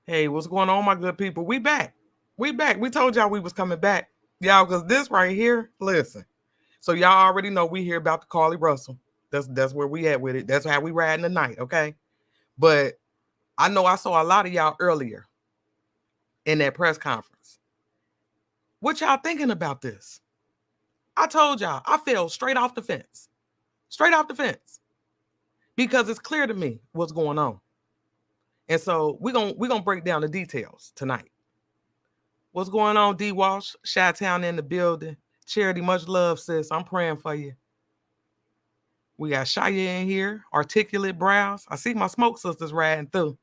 Hey, what's going on, my good people? We back. We back. We told y'all we was coming back. Y'all, because this right here, listen. So y'all already know we hear about the Carlee Russell. That's where we at with it. That's how we riding tonight, okay? But I know I saw a lot of y'all earlier in that press conference. What y'all thinking about this? I told y'all, I fell straight off the fence. Straight off the fence. Because it's clear to me what's going on. And so we're gonna break down the details tonight. What's going on, D Walsh? Chi-Town in the building. Charity, much love, sis. I'm praying for you. We got Shia in here. Articulate Brows. I see my smoke sisters riding through.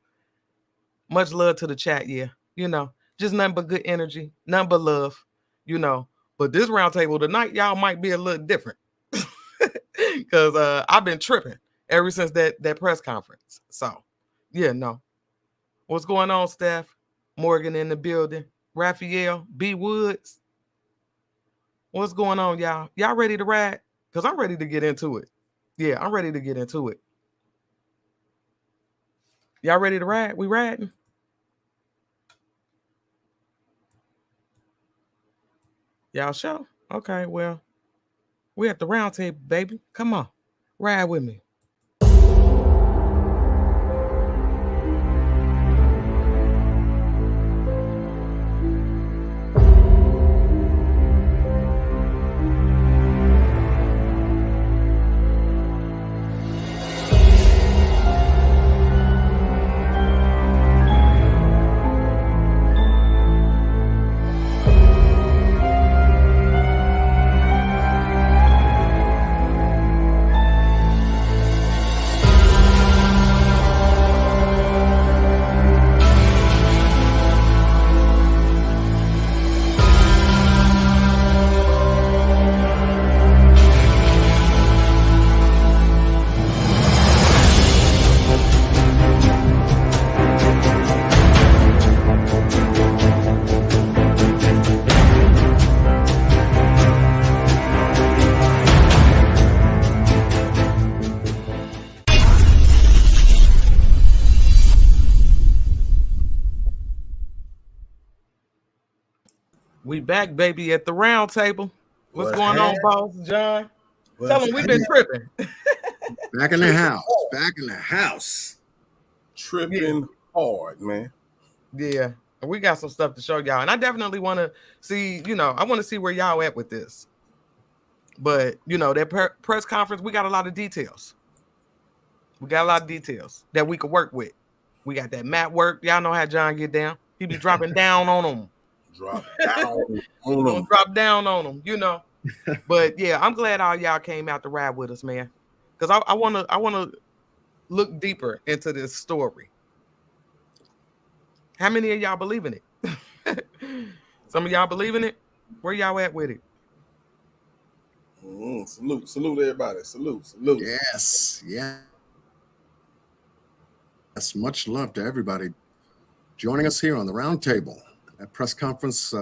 Much love to the chat, yeah. You know, just nothing but good energy, nothing but love, you know. But this roundtable tonight, y'all might be a little different. Because I've been tripping ever since that press conference. So, yeah, no. What's going on, Steph? Morgan in the building. Raphael, B. Woods. What's going on, y'all? Y'all ready to ride? Because I'm ready to get into it. Yeah, I'm ready to get into it. Y'all ready to ride? We riding? Y'all sure? Okay, well, we at the round table, baby. Come on. Ride with me. We back, baby, at the round table. What's going on, boss John? Tell them we've been tripping. Back in the house. Back in the house. Tripping hard, man. Yeah. We got some stuff to show y'all. And I definitely want to see, you know, I want to see where y'all at with this. But, you know, that press conference, we got a lot of details. We got a lot of details that we could work with. We got that mat work. Y'all know how John get down. He be dropping down on them. Drop down on them, you know. But yeah, I'm glad all y'all came out to ride with us, man. Because I wanna look deeper into this story. How many of y'all believe in it? Some of y'all believe in it? Where y'all at with it? Salute everybody. Salute. Yes. Much love to everybody joining us here on the round table. That press conference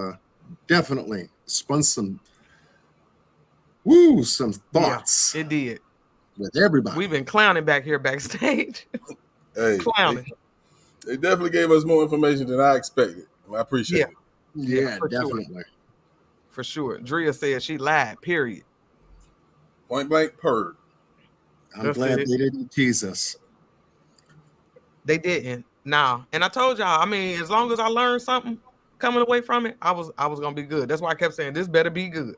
definitely spun some thoughts. Yeah, it did. With everybody. We've been clowning back here backstage. Hey, clowning. They definitely gave us more information than I expected. I appreciate it. Yeah, definitely. Sure. For sure. Drea said she lied, period. Point blank, purred. I'm glad they didn't tease us. They didn't. Nah. And I told y'all, I mean, as long as I learned something coming away from it, I was gonna be good. That's why I kept saying this better be good.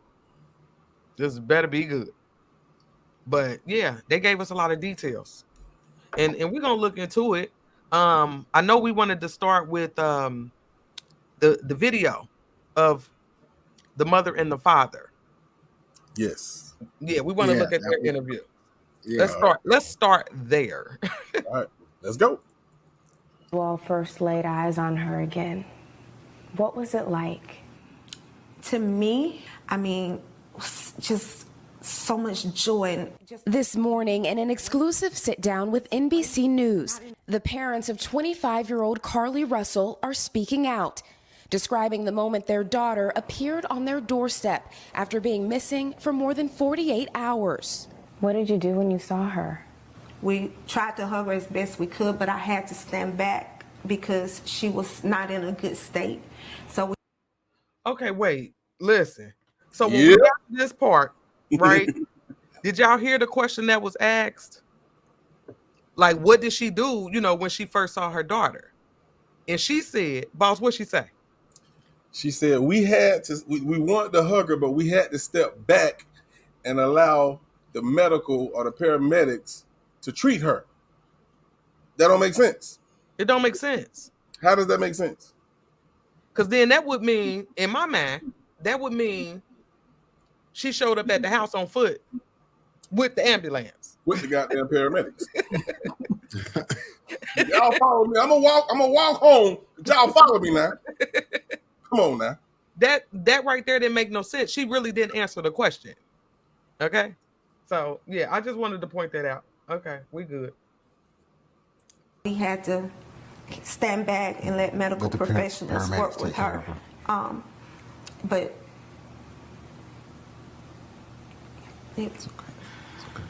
This better be good. But yeah, they gave us a lot of details. And we're gonna look into it. I know we wanted to start with the video of the mother and the father. Yes. Yeah, we want to look at their interview. Yeah. Let's start there. All right, let's go. Well, first laid eyes on her again. What was it like? To me, I mean, just so much joy. This morning, in an exclusive sit-down with NBC News, the parents of 25-year-old Carlee Russell are speaking out, describing the moment their daughter appeared on their doorstep after being missing for more than 48 hours. What did you do when you saw her? We tried to hug her as best we could, but I had to stand back because she was not in a good state. So Okay, wait, listen. So when Yeah. we got to this part, right? Did y'all hear the question that was asked? Like, what did she do, when she first saw her daughter? And she said, boss, what'd she say? She said we wanted to hug her, but we had to step back and allow the medical or the paramedics to treat her. That don't make sense. It don't make sense. How does that make sense? Because then that would mean, in my mind, she showed up at the house on foot with the ambulance. With the goddamn paramedics. Y'all follow me. I'm gonna walk home. Y'all follow me now. Come on now. That right there didn't make no sense. She really didn't answer the question. Okay? So, yeah, I just wanted to point that out. Okay, we good. we had to stand back and let medical professionals work with her. But it's okay.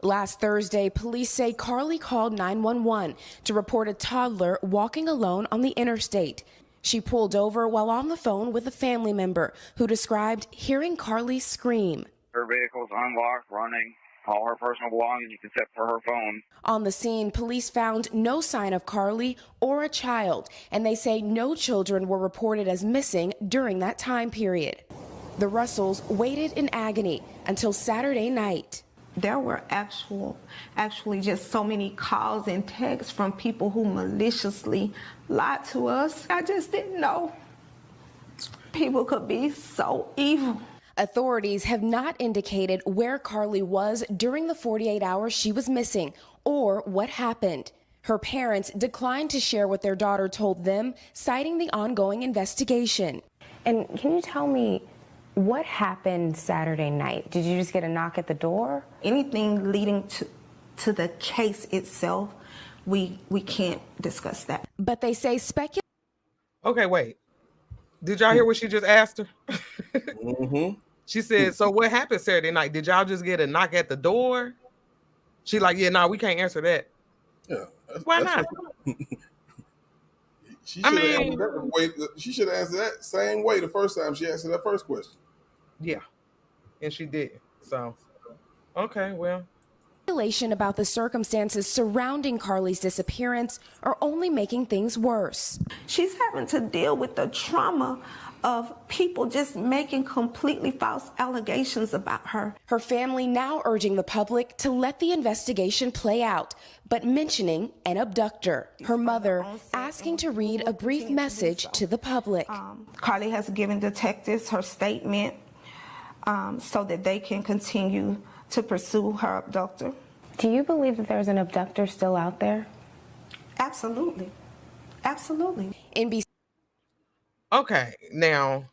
Last Thursday, police say Carlee called 911 to report a toddler walking alone on the interstate. She pulled over while on the phone with a family member who described hearing Carlee scream. Her vehicle's unlocked, running, all her personal belongings except for her phone. On the scene, police found no sign of Carlee or a child, and they say no children were reported as missing during that time period. The Russells waited in agony until Saturday night. There were actually just so many calls and texts from people who maliciously lied to us. I just didn't know people could be so evil. Authorities have not indicated where Carlee was during the 48 hours she was missing or what happened. Her parents declined to share what their daughter told them, citing the ongoing investigation. And can you tell me what happened Saturday night? Did you just get a knock at the door? Anything leading to the case itself, we can't discuss that. But they say Okay, wait. Did y'all hear what she just asked her? Mm-hmm. She said, so what happened Saturday night? Did y'all just get a knock at the door? She like, yeah, we can't answer that. Yeah. Why not? She should have answered that same way the first time she answered that first question. Yeah, and she did. So, okay, well. Speculation about the circumstances surrounding Carlee's disappearance are only making things worse. She's having to deal with the trauma of people just making completely false allegations about her. Her family now urging the public to let the investigation play out, but mentioning an abductor. Her mother asking to read a brief message to the public. Carlee has given detectives her statement so that they can continue to pursue her abductor. Do you believe that there's an abductor still out there? Absolutely. Absolutely. NBC. Okay, now,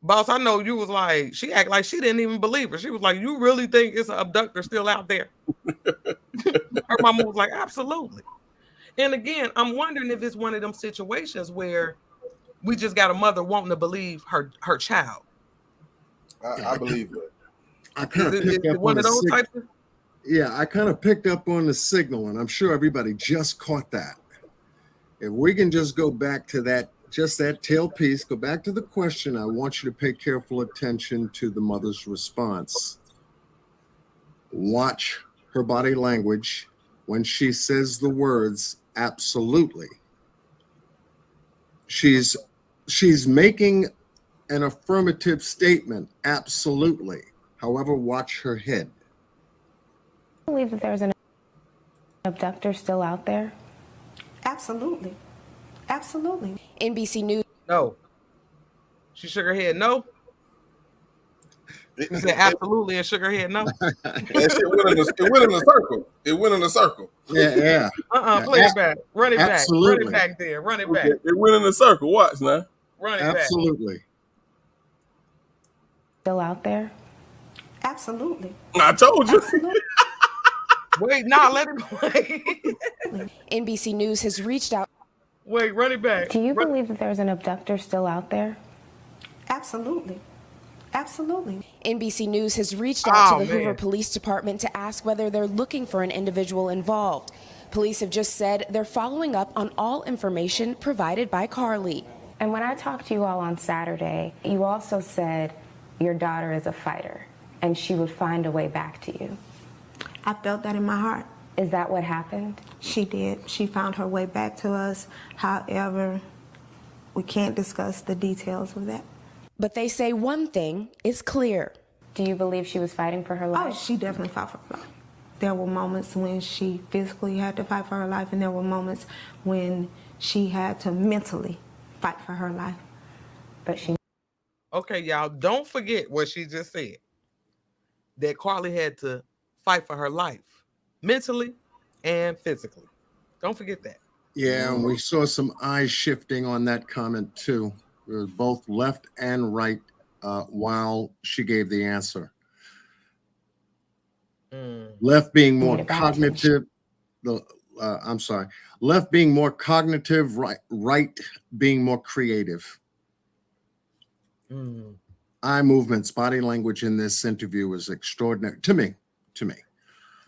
boss, I know you was like, she act like she didn't even believe her. She was like, you really think it's an abductor still out there? Her mama was like, absolutely. And again, I'm wondering if it's one of them situations where we just got a mother wanting to believe her child. I believe that. I kind of picked up one on of those the types signal. Yeah, I kind of picked up on the signal, and I'm sure everybody just caught that. If we can just go back to that, just that tail piece, go back to the question, I want you to pay careful attention to the mother's response. Watch her body language when she says the words, absolutely. She's making an affirmative statement, absolutely. However, watch her head. Do you believe that there's an abductor still out there? Absolutely. Absolutely. NBC News. No. She shook her head no. She said absolutely and shook her head no. That shit went in a circle. It went in a circle. Yeah. Play it back. Run it Absolutely. back. Run it back there. Run it back. It went in a circle. Watch now. Run it back. Absolutely. Still out there? Absolutely. I told you. Absolutely. Wait, let it play. NBC News has reached out. Wait, run it back. Do you believe that there's an abductor still out there? Absolutely. Absolutely. NBC News has reached out to the man. Hoover Police Department to ask whether they're looking for an individual involved. Police have just said they're following up on all information provided by Carlee. And when I talked to you all on Saturday, you also said your daughter is a fighter and she would find a way back to you. I felt that in my heart. Is that what happened? She did. She found her way back to us. However, we can't discuss the details of that. But they say one thing is clear. Do you believe she was fighting for her life? Oh, she definitely fought for her life. There were moments when she physically had to fight for her life, and there were moments when she had to mentally fight for her life. But she... Okay, y'all, don't forget what she just said. That Carlee had to fight for her life, mentally and physically. Don't forget that. Yeah, and we saw some eyes shifting on that comment too. It was both left and right while she gave the answer. Left being more cognitive. Left being more cognitive, right being more creative. Eye movements, body language in this interview was extraordinary to me.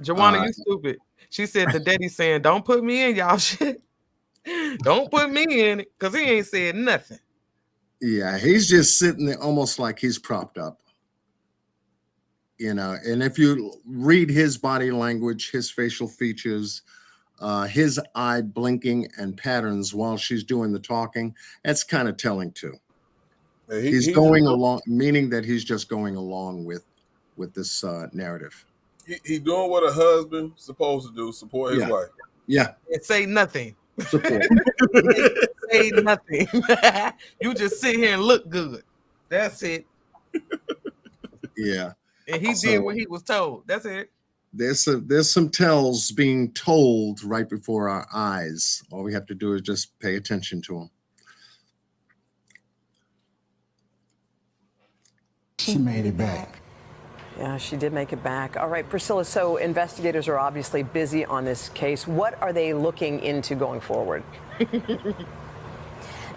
Joanna, you stupid. She said the daddy saying, don't put me in y'all shit. Don't put me in it, because he ain't said nothing. Yeah, he's just sitting there almost like he's propped up. You know, and if you read his body language, his facial features, his eye blinking and patterns while she's doing the talking, that's kind of telling too. He's going along, meaning that he's just going along with this narrative. He doing what a husband's supposed to do, support his wife. Yeah. And say nothing. Support. Say nothing. You just sit here and look good. That's it. Yeah. And he did what he was told. That's it. There's some tells being told right before our eyes. All we have to do is just pay attention to them. She made it back. Yeah, she did make it back. All right, Priscilla, so investigators are obviously busy on this case. What are they looking into going forward?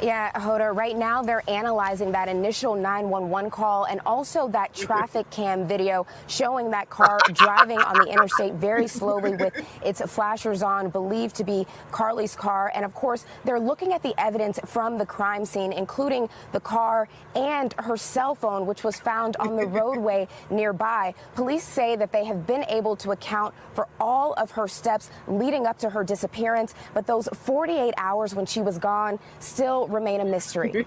Yeah, Hoda, right now they're analyzing that initial 911 call and also that traffic cam video showing that car driving on the interstate very slowly with its flashers on, believed to be Carlee's car. And of course, they're looking at the evidence from the crime scene, including the car and her cell phone, which was found on the roadway nearby. Police say that they have been able to account for all of her steps leading up to her disappearance, but those 48 hours when she was gone still remain a mystery.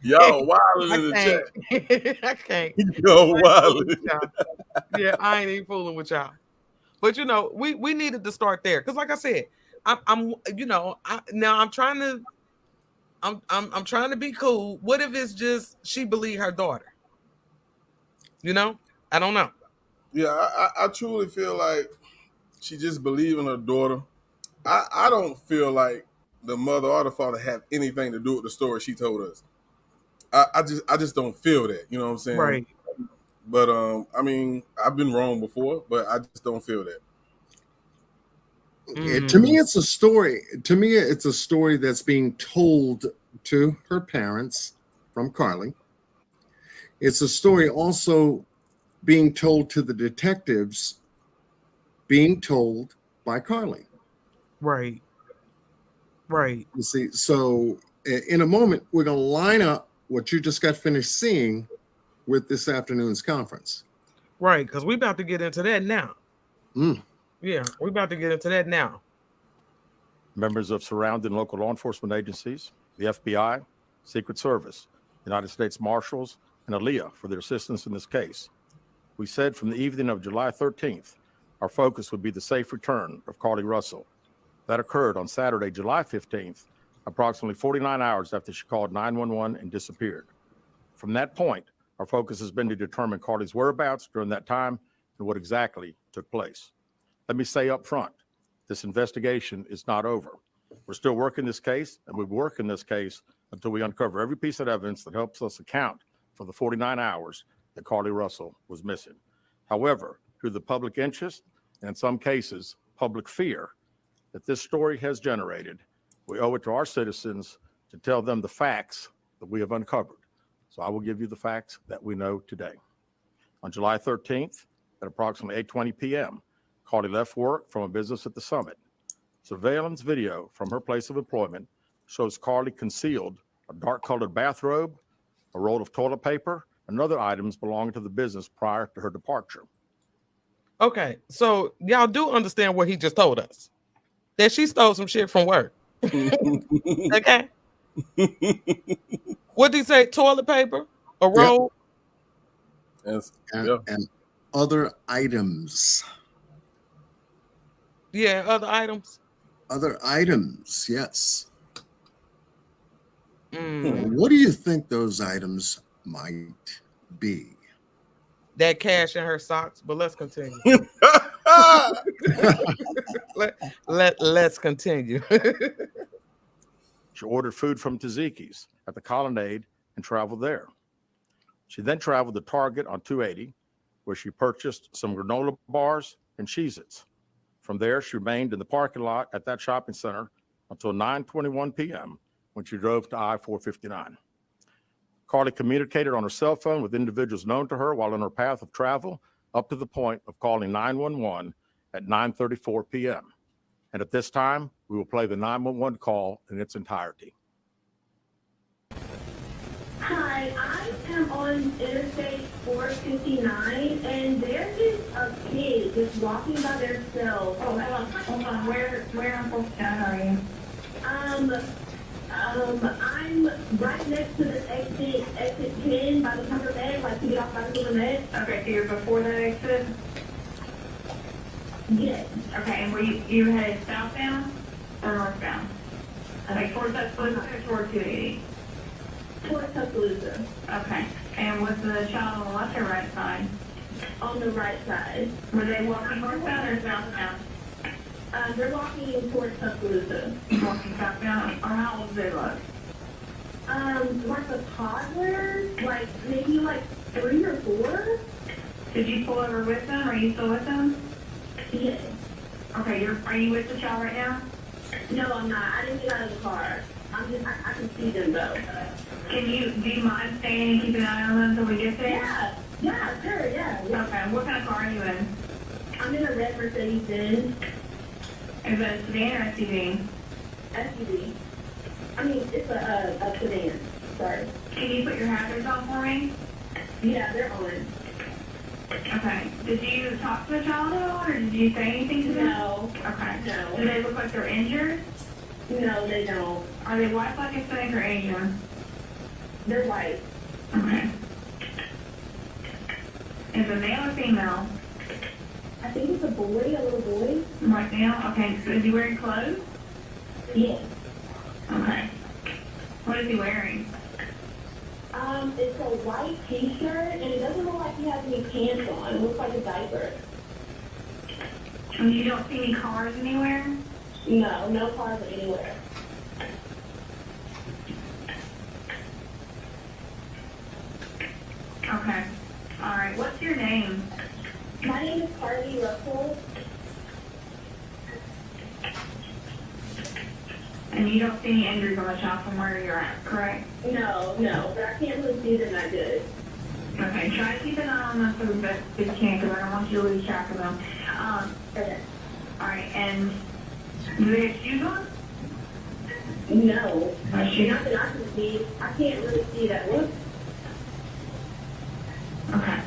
Y'all wilding in the chat. I can't. Yo, wilding. Yeah, I ain't even fooling with y'all. But you know, we needed to start there because, like I said, I'm trying to be cool. What if it's just she believed her daughter? You know, I don't know. Yeah, I truly feel like she just believed in her daughter. I don't feel like the mother or the father have anything to do with the story she told us. I just don't feel that. You know what I'm saying? Right. But I mean, I've been wrong before, but I just don't feel that. To me, it's a story. To me, it's a story that's being told to her parents from Carlee. It's a story also being told to the detectives, being told by Carlee. Right. Right. You see, so in a moment, we're going to line up what you just got finished seeing with this afternoon's conference. Right, because we're about to get into that now. Yeah, we're about to get into that now. Members of surrounding local law enforcement agencies, the FBI, Secret Service, United States Marshals, and ALEA for their assistance in this case. We said from the evening of July 13th, our focus would be the safe return of Carlee Russell. That occurred on Saturday, July 15th, approximately 49 hours after she called 911 and disappeared. From that point, our focus has been to determine Carlee's whereabouts during that time and what exactly took place. Let me say up front, this investigation is not over. We're still working this case, and we'll work in this case until we uncover every piece of evidence that helps us account for the 49 hours that Carlee Russell was missing. However, through the public interest, and in some cases, public fear that this story has generated, we owe it to our citizens to tell them the facts that we have uncovered. So I will give you the facts that we know today. On July 13th, at approximately 8:20 p.m., Carlee left work from a business at the Summit. Surveillance video from her place of employment shows Carlee concealed a dark-colored bathrobe, a roll of toilet paper, and other items belonging to the business prior to her departure. Okay, so y'all do understand what he just told us. That she stole some shit from work. Okay? What did he say? Toilet paper? A roll? Yep. And other items. Yeah, other items. Other items, yes. Mm. What do you think those items might be? That cash in her socks, but let's continue. Let's continue. She ordered food from Taziki's at the Colonnade and traveled there. She then traveled to Target on 280, where she purchased some granola bars and Cheez-Its. From there, she remained in the parking lot at that shopping center until 9:21 p.m. when she drove to I-459. Carlee communicated on her cell phone with individuals known to her while on her path of travel up to the point of calling 911 at 9:34 p.m. And at this time, we will play the 911 call in its entirety. Hi, I am on Interstate 459, and there is a kid just walking by themselves. Oh, hold on. Where on 459 are you? I'm right next to the exit 10 by the Tucker Med, like to get off by the Tucker Med. Okay, so you're before that exit? Yes. Okay, and were you headed southbound or northbound? Like towards Tuscaloosa or toward 280? Towards Tuscaloosa. Okay. And was the child on the left or right side? On the right side. Were they walking northbound or southbound? They're walking in towards Tuscaloosa. Walking southbound? Or how old do they look? Like a toddler, like maybe like 3 or 4. Did you pull over with them? Are you still with them? Yes. Okay, are you with the child right now? No, I'm not. I didn't get out of the car. I can see them though. Do you mind staying and keeping an eye on them until we get there? Yeah, sure, yeah. Okay, what kind of car are you in? I'm in a red Mercedes-Benz. Is that a sedan or SUV? SUV. I mean, it's a sedan. Sorry. Can you put your hazards on for me? Yeah, they're on. Okay. Did you talk to the child at all, or did you say anything to them? No. Okay. No. Do they look like they're injured? No, they don't. Are they white, black, Hispanic, or Asian? They're white. Okay. Is it male or female? I think it's a boy, a little boy. White male? Okay. So is he wearing clothes? Yes. Okay. What is he wearing? It's a white t-shirt, and it doesn't look like he has any pants on. It looks like a diaper. And you don't see any cars anywhere? No, no cars anywhere. Okay. All right. What's your name? My name is Carlee Russell. And you don't see any injuries on the child from where you're at, correct? No, but I can't really see them that good. Okay, try to keep an eye on them for the best you can, because I don't want you to lose track of them. Okay. All right, and do they have shoes on? No. Shoes? Not that I can see. I can't really see that one. Okay.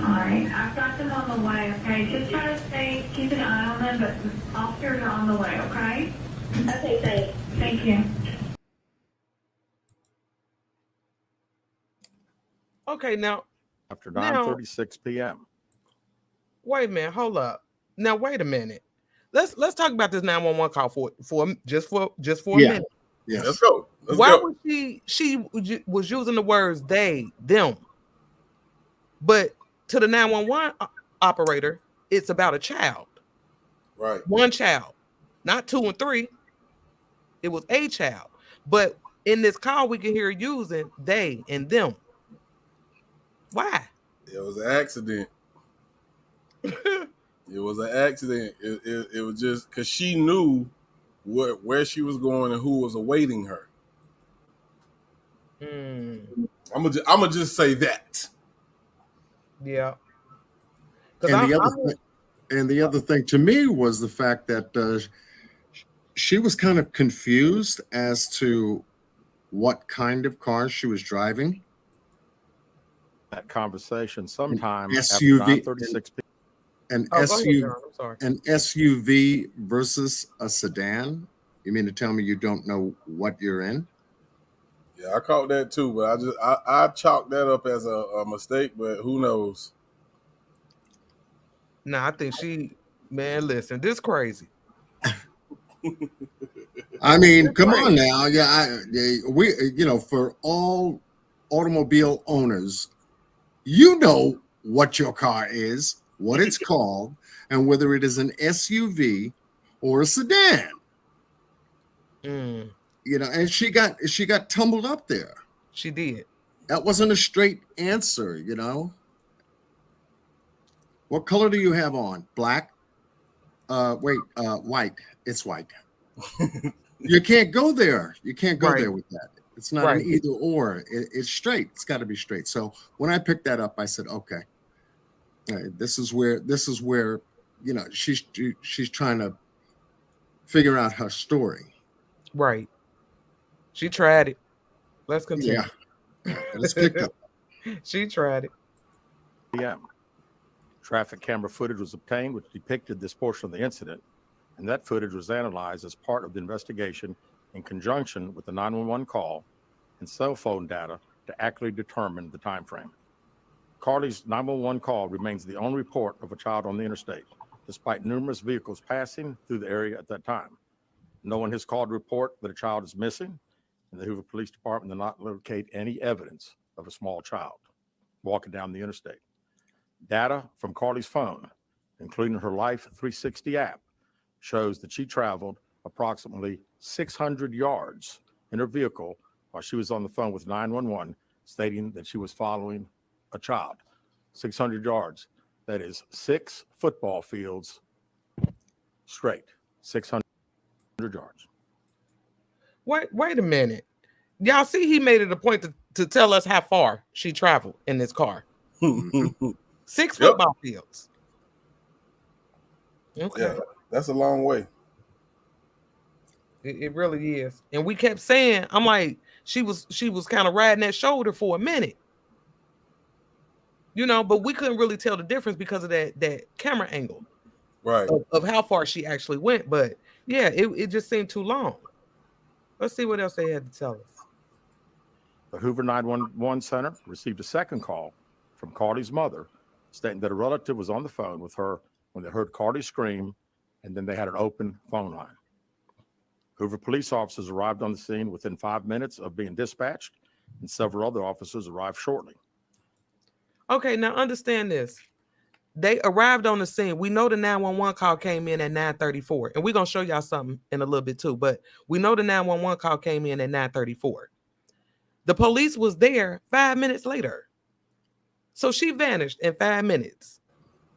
All right, I've got them on the way, okay? Just try to keep an eye on them, but the officers are on the way, okay? Okay, thanks. Thank you. Okay, now. After 9:36 p.m. Wait a minute, hold up. Now wait a minute. Let's talk about this 911 call for just for a minute. Yes. Let's go. Why was she was using the words they, them, but to the 911 operator, it's about a child. Right. One child, not 2 and 3. It was a child. But in this call, we can hear using they and them. Why? It was an accident. It was an accident. It was just because she knew where she was going and who was awaiting her. I'm gonna just say that. Yeah. And the other thing to me was the fact that she was kind of confused as to what kind of car she was driving. That conversation sometime SUV, after 9:36 p.m. An Go ahead, SUV, John. I'm sorry. an SUV versus a sedan. You mean to tell me you don't know what you're in? Yeah, I caught that too, but I chalked that up as a mistake, but who knows? Nah, I think man, listen, this crazy. I mean, come on now. Yeah, we, for all automobile owners, you know what your car is, what it's called, and whether it is an SUV or a sedan. Mm, And she got tumbled up there. she did. That wasn't a straight answer. What color do you have on? Black? White. It's white. You can't go there. You can't go there with that. It's not an either or. It's straight. It's got to be straight. So when I picked that up, I said, okay, this is where she's trying to figure out her story. Right. She tried it. Let's continue. Yeah. Let's pick up. She tried it. p.m. Traffic camera footage was obtained, which depicted this portion of the incident, and that footage was analyzed as part of the investigation in conjunction with the 911 call and cell phone data to accurately determine the time frame. Carlee's 911 call remains the only report of a child on the interstate, despite numerous vehicles passing through the area at that time. No one has called to report that a child is missing, and the Hoover Police Department did not locate any evidence of a small child walking down the interstate. Data from Carlee's phone, including her Life 360 app, shows that she traveled approximately 600 yards in her vehicle while she was on the phone with 911, stating that she was following a child. 600 yards. That is 6 football fields straight. 600 yards. Wait a minute. Y'all see he made it a point to tell us how far she traveled in this car. 6 football fields. Okay. Yeah, that's a long way. It really is. And we kept saying, I'm like, she was kind of riding that shoulder for a minute. But we couldn't really tell the difference because of that camera angle. Right. Of how far she actually went. But yeah, it just seemed too long. Let's see what else they had to tell us. The Hoover 911 Center received a second call from Carlee's mother, stating that a relative was on the phone with her when they heard Carlee scream, and then they had an open phone line. Hoover police officers arrived on the scene within 5 minutes of being dispatched, and several other officers arrived shortly. Okay, now understand this. They arrived on the scene. We know the 911 call came in at 9:34, and we're going to show y'all something in a little bit too, but we know the 911 call came in at 9:34. The police was there 5 minutes later. So she vanished in 5 minutes.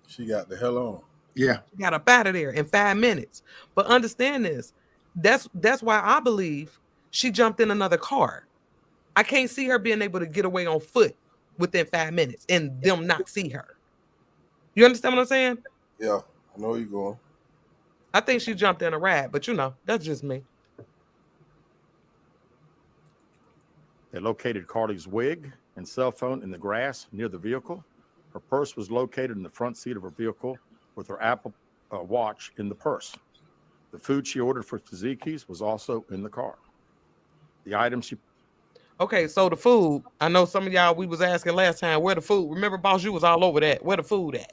She got the hell on. Yeah. She got up out of there in 5 minutes. But understand this. That's why I believe she jumped in another car. I can't see her being able to get away on foot within 5 minutes and them not see her. You understand what I'm saying? Yeah, I know where you're going. I think she jumped in a ride, but that's just me. They located Carlee's wig and cell phone in the grass near the vehicle. Her purse was located in the front seat of her vehicle with her Apple Watch in the purse. The food she ordered for Tzatziki's was also in the car. The items she... Okay, so the food, I know some of y'all, we was asking last time, where the food? Remember, boss, you was all over that. Where the food at?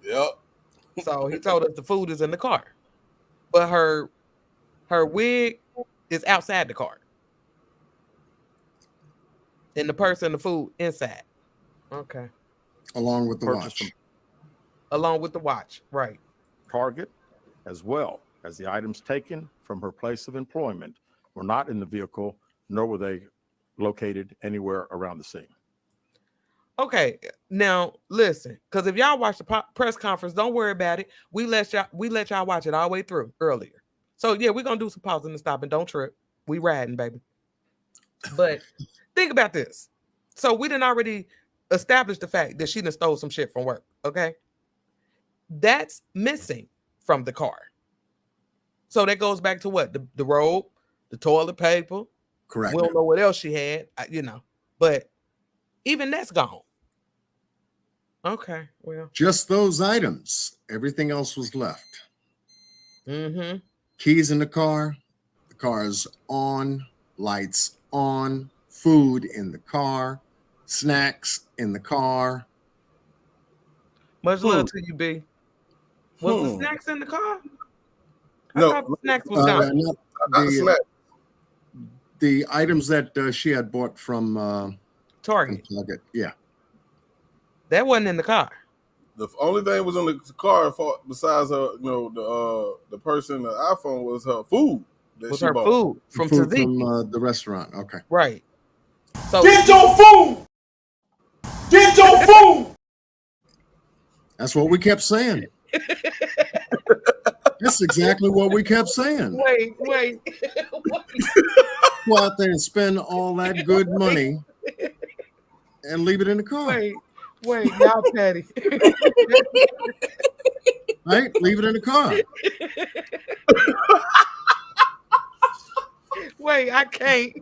Yep. So he told us the food is in the car. But her wig is outside the car. And the purse and the food inside. Okay. Along with the watch. Along with the watch, right. Target, as well as the items taken from her place of employment, were not in the vehicle, nor were they located anywhere around the scene. Okay, now listen, because if y'all watch the press conference, don't worry about it. We let y'all watch it all the way through earlier. So yeah, we're gonna do some pausing and stopping. Don't trip. We riding, baby. But think about this. So we didn't already establish the fact that she done stole some shit from work. Okay. That's missing from the car. So that goes back to what? The robe, the toilet paper. Correct. We don't know what else she had, but even that's gone. Okay, well. Just those items. Everything else was left. Mm-hmm. Keys in the car is on, lights on, food in the car, snacks in the car. Much love to you, B. Was the snacks in the car? I thought the snacks was gone. The items that she had bought from Target. Yeah. That wasn't in the car. The only thing was in the car besides her, the person, the iPhone, was her food. Was her food from the restaurant. Okay. Right. So get your food. Get your food. That's what we kept saying. That's exactly what we kept saying. Wait. Go out there and spend all that good money and leave it in the car. Wait, y'all petty. Right? Leave it in the car. Wait, I can't.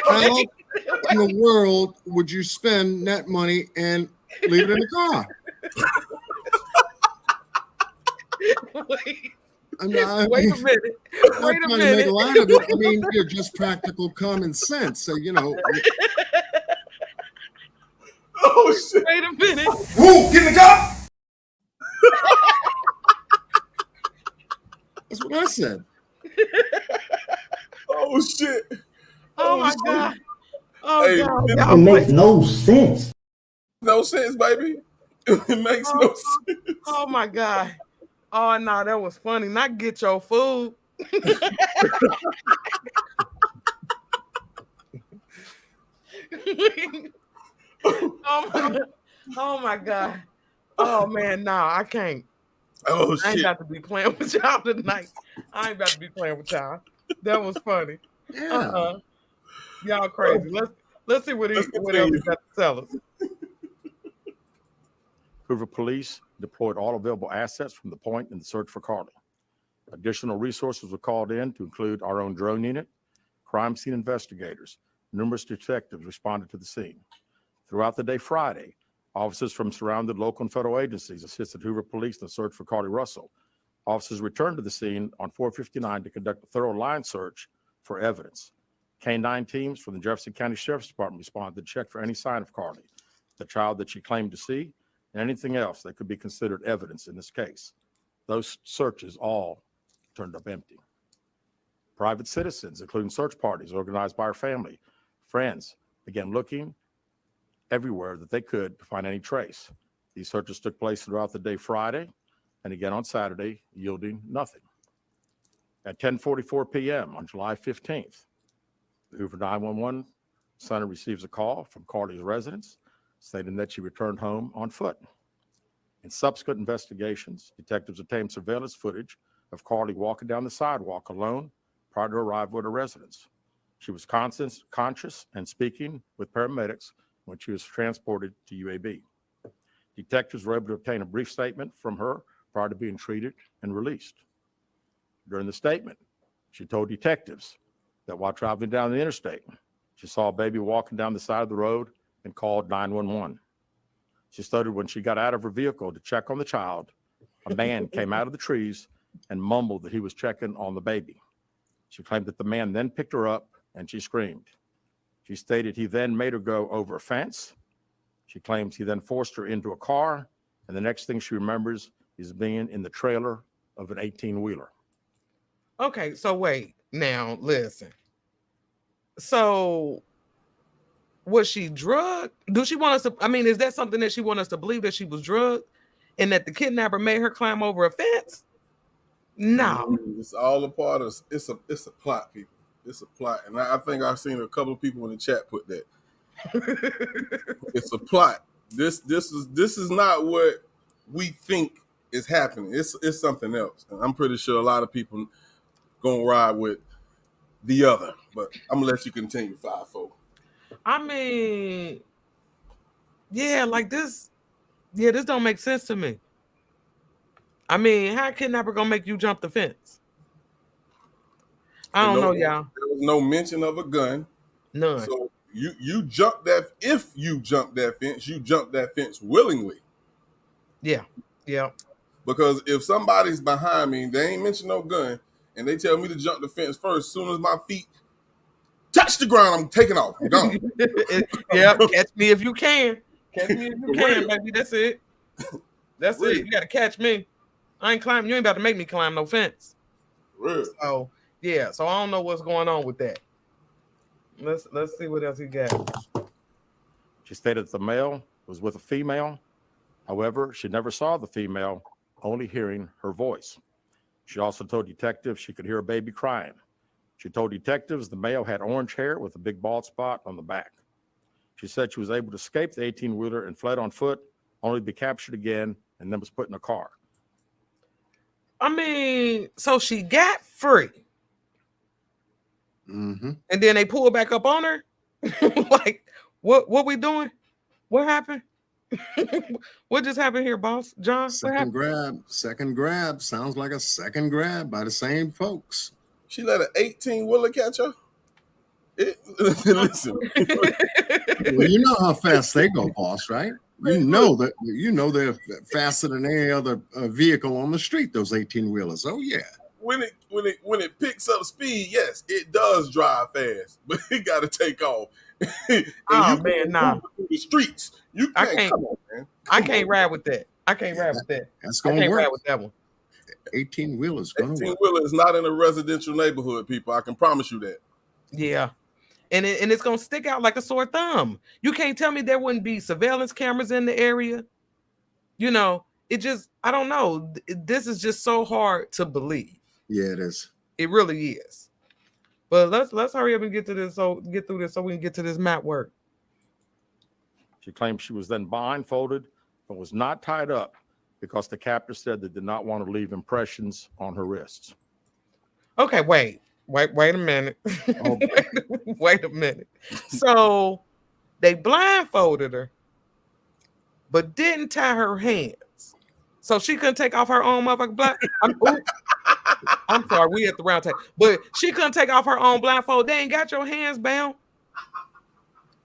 How in the world would you spend that money and leave it in the car? Wait a minute. Wait a minute. To make a line of it. I mean, you're just practical common sense. So, Oh, shit. Wait a minute. Woo, get in the car. That's what I said. Oh, shit. Oh my God. Oh, hey, God. It makes no sense. No sense, baby. It makes no sense. Oh, my God. Oh, no, that was funny. Not get your food. Oh my God. Oh man, I can't. Oh shit. I ain't about to be playing with y'all tonight. I ain't about to be playing with y'all. That was funny. Yeah. Y'all crazy. Let's see what else he got to tell us. Hoover Police deployed all available assets from the point in the search for Carlee. Additional resources were called in to include our own drone unit, crime scene investigators. Numerous detectives responded to the scene. Throughout the day Friday, officers from surrounding local and federal agencies assisted Hoover Police in the search for Carlee Russell. Officers returned to the scene on 459 to conduct a thorough line search for evidence. K-9 teams from the Jefferson County Sheriff's Department responded to check for any sign of Carlee, the child that she claimed to see, and anything else that could be considered evidence in this case. Those searches all turned up empty. Private citizens, including search parties organized by our family, friends, began looking everywhere that they could to find any trace. These searches took place throughout the day Friday and again on Saturday, yielding nothing. At 10:44 p.m. on July 15th, the Hoover 911 center receives a call from Carlee's residence stating that she returned home on foot. In subsequent investigations, detectives obtained surveillance footage of Carlee walking down the sidewalk alone prior to her arrival at her residence. She was conscious and speaking with paramedics when she was transported to UAB. Detectives were able to obtain a brief statement from her prior to being treated and released. During the statement, she told detectives that while traveling down the interstate, she saw a baby walking down the side of the road and called 911. She stated when she got out of her vehicle to check on the child, a man came out of the trees and mumbled that he was checking on the baby. She claimed that the man then picked her up and she screamed. She stated he then made her go over a fence. She claims he then forced her into a car, and the next thing she remembers is being in the trailer of an 18-wheeler. Okay, so wait. Now, listen. So, was she drugged? Do she want us to, is that something that she wants us to believe, that she was drugged and that the kidnapper made her climb over a fence? No. It's all a part of, it's a plot, people. It's a plot. And I think I've seen a couple of people in the chat put that. It's a plot. This is not what we think is happening. It's something else. And I'm pretty sure a lot of people gonna ride with the other. But I'm gonna let you continue, 5-4. Yeah, like this. Yeah, this don't make sense to me. I mean, how a kidnapper gonna make you jump the fence? I don't know, y'all. There was no mention of a gun. None. So you jump that. If you jump that fence, you jump that fence willingly. Yeah. Yeah. Because if somebody's behind me, they ain't mention no gun, and they tell me to jump the fence first, as soon as my feet touch the ground, I'm taking off. I'm gone. Yeah, catch me if you can. Catch me if you can, baby. That's it. That's it. You gotta catch me. I ain't climbing. You ain't about to make me climb no fence. Really? So yeah. So I don't know what's going on with that. Let's see what else he got. She stated that the male was with a female. However, she never saw the female, only hearing her voice. She also told detectives she could hear a baby crying. She told detectives the male had orange hair with a big bald spot on the back. She said she was able to escape the 18-wheeler and fled on foot, only to be captured again and then was put in a car. I mean, so she got free. Mm-hmm. And then they pull back up on her. Like, what we doing? What happened? What just happened here, boss? John? Second grab. Sounds like a second grab by the same folks. She let an 18-wheeler catch her? Listen. Well, you know how fast they go, boss, right? You know they're faster than any other vehicle on the street, those 18-wheelers. Oh, yeah. When it picks up speed, yes, it does drive fast, but it got to take off. Oh man, nah. The streets, I can't. Come on, man. I can't ride with that. I can't ride with that. That's gonna work. Ride with that one. 18-wheeler's gonna work. 18-wheeler is not in a residential neighborhood, people. I can promise you that. Yeah, and it's gonna stick out like a sore thumb. You can't tell me there wouldn't be surveillance cameras in the area. You know, it just, I don't know. This is just so hard to believe. Yeah, it is. It really is. But let's hurry up and get through this so we can get to this map work. She claimed she was then blindfolded but was not tied up because the captor said they did not want to leave impressions on her wrists. Okay, wait a minute. Oh, wait a minute. So they blindfolded her, but didn't tie her hands. So she couldn't take off her own motherfucking blind. I'm sorry, we at the round table. But she couldn't take off her own blindfold. They ain't got your hands bound.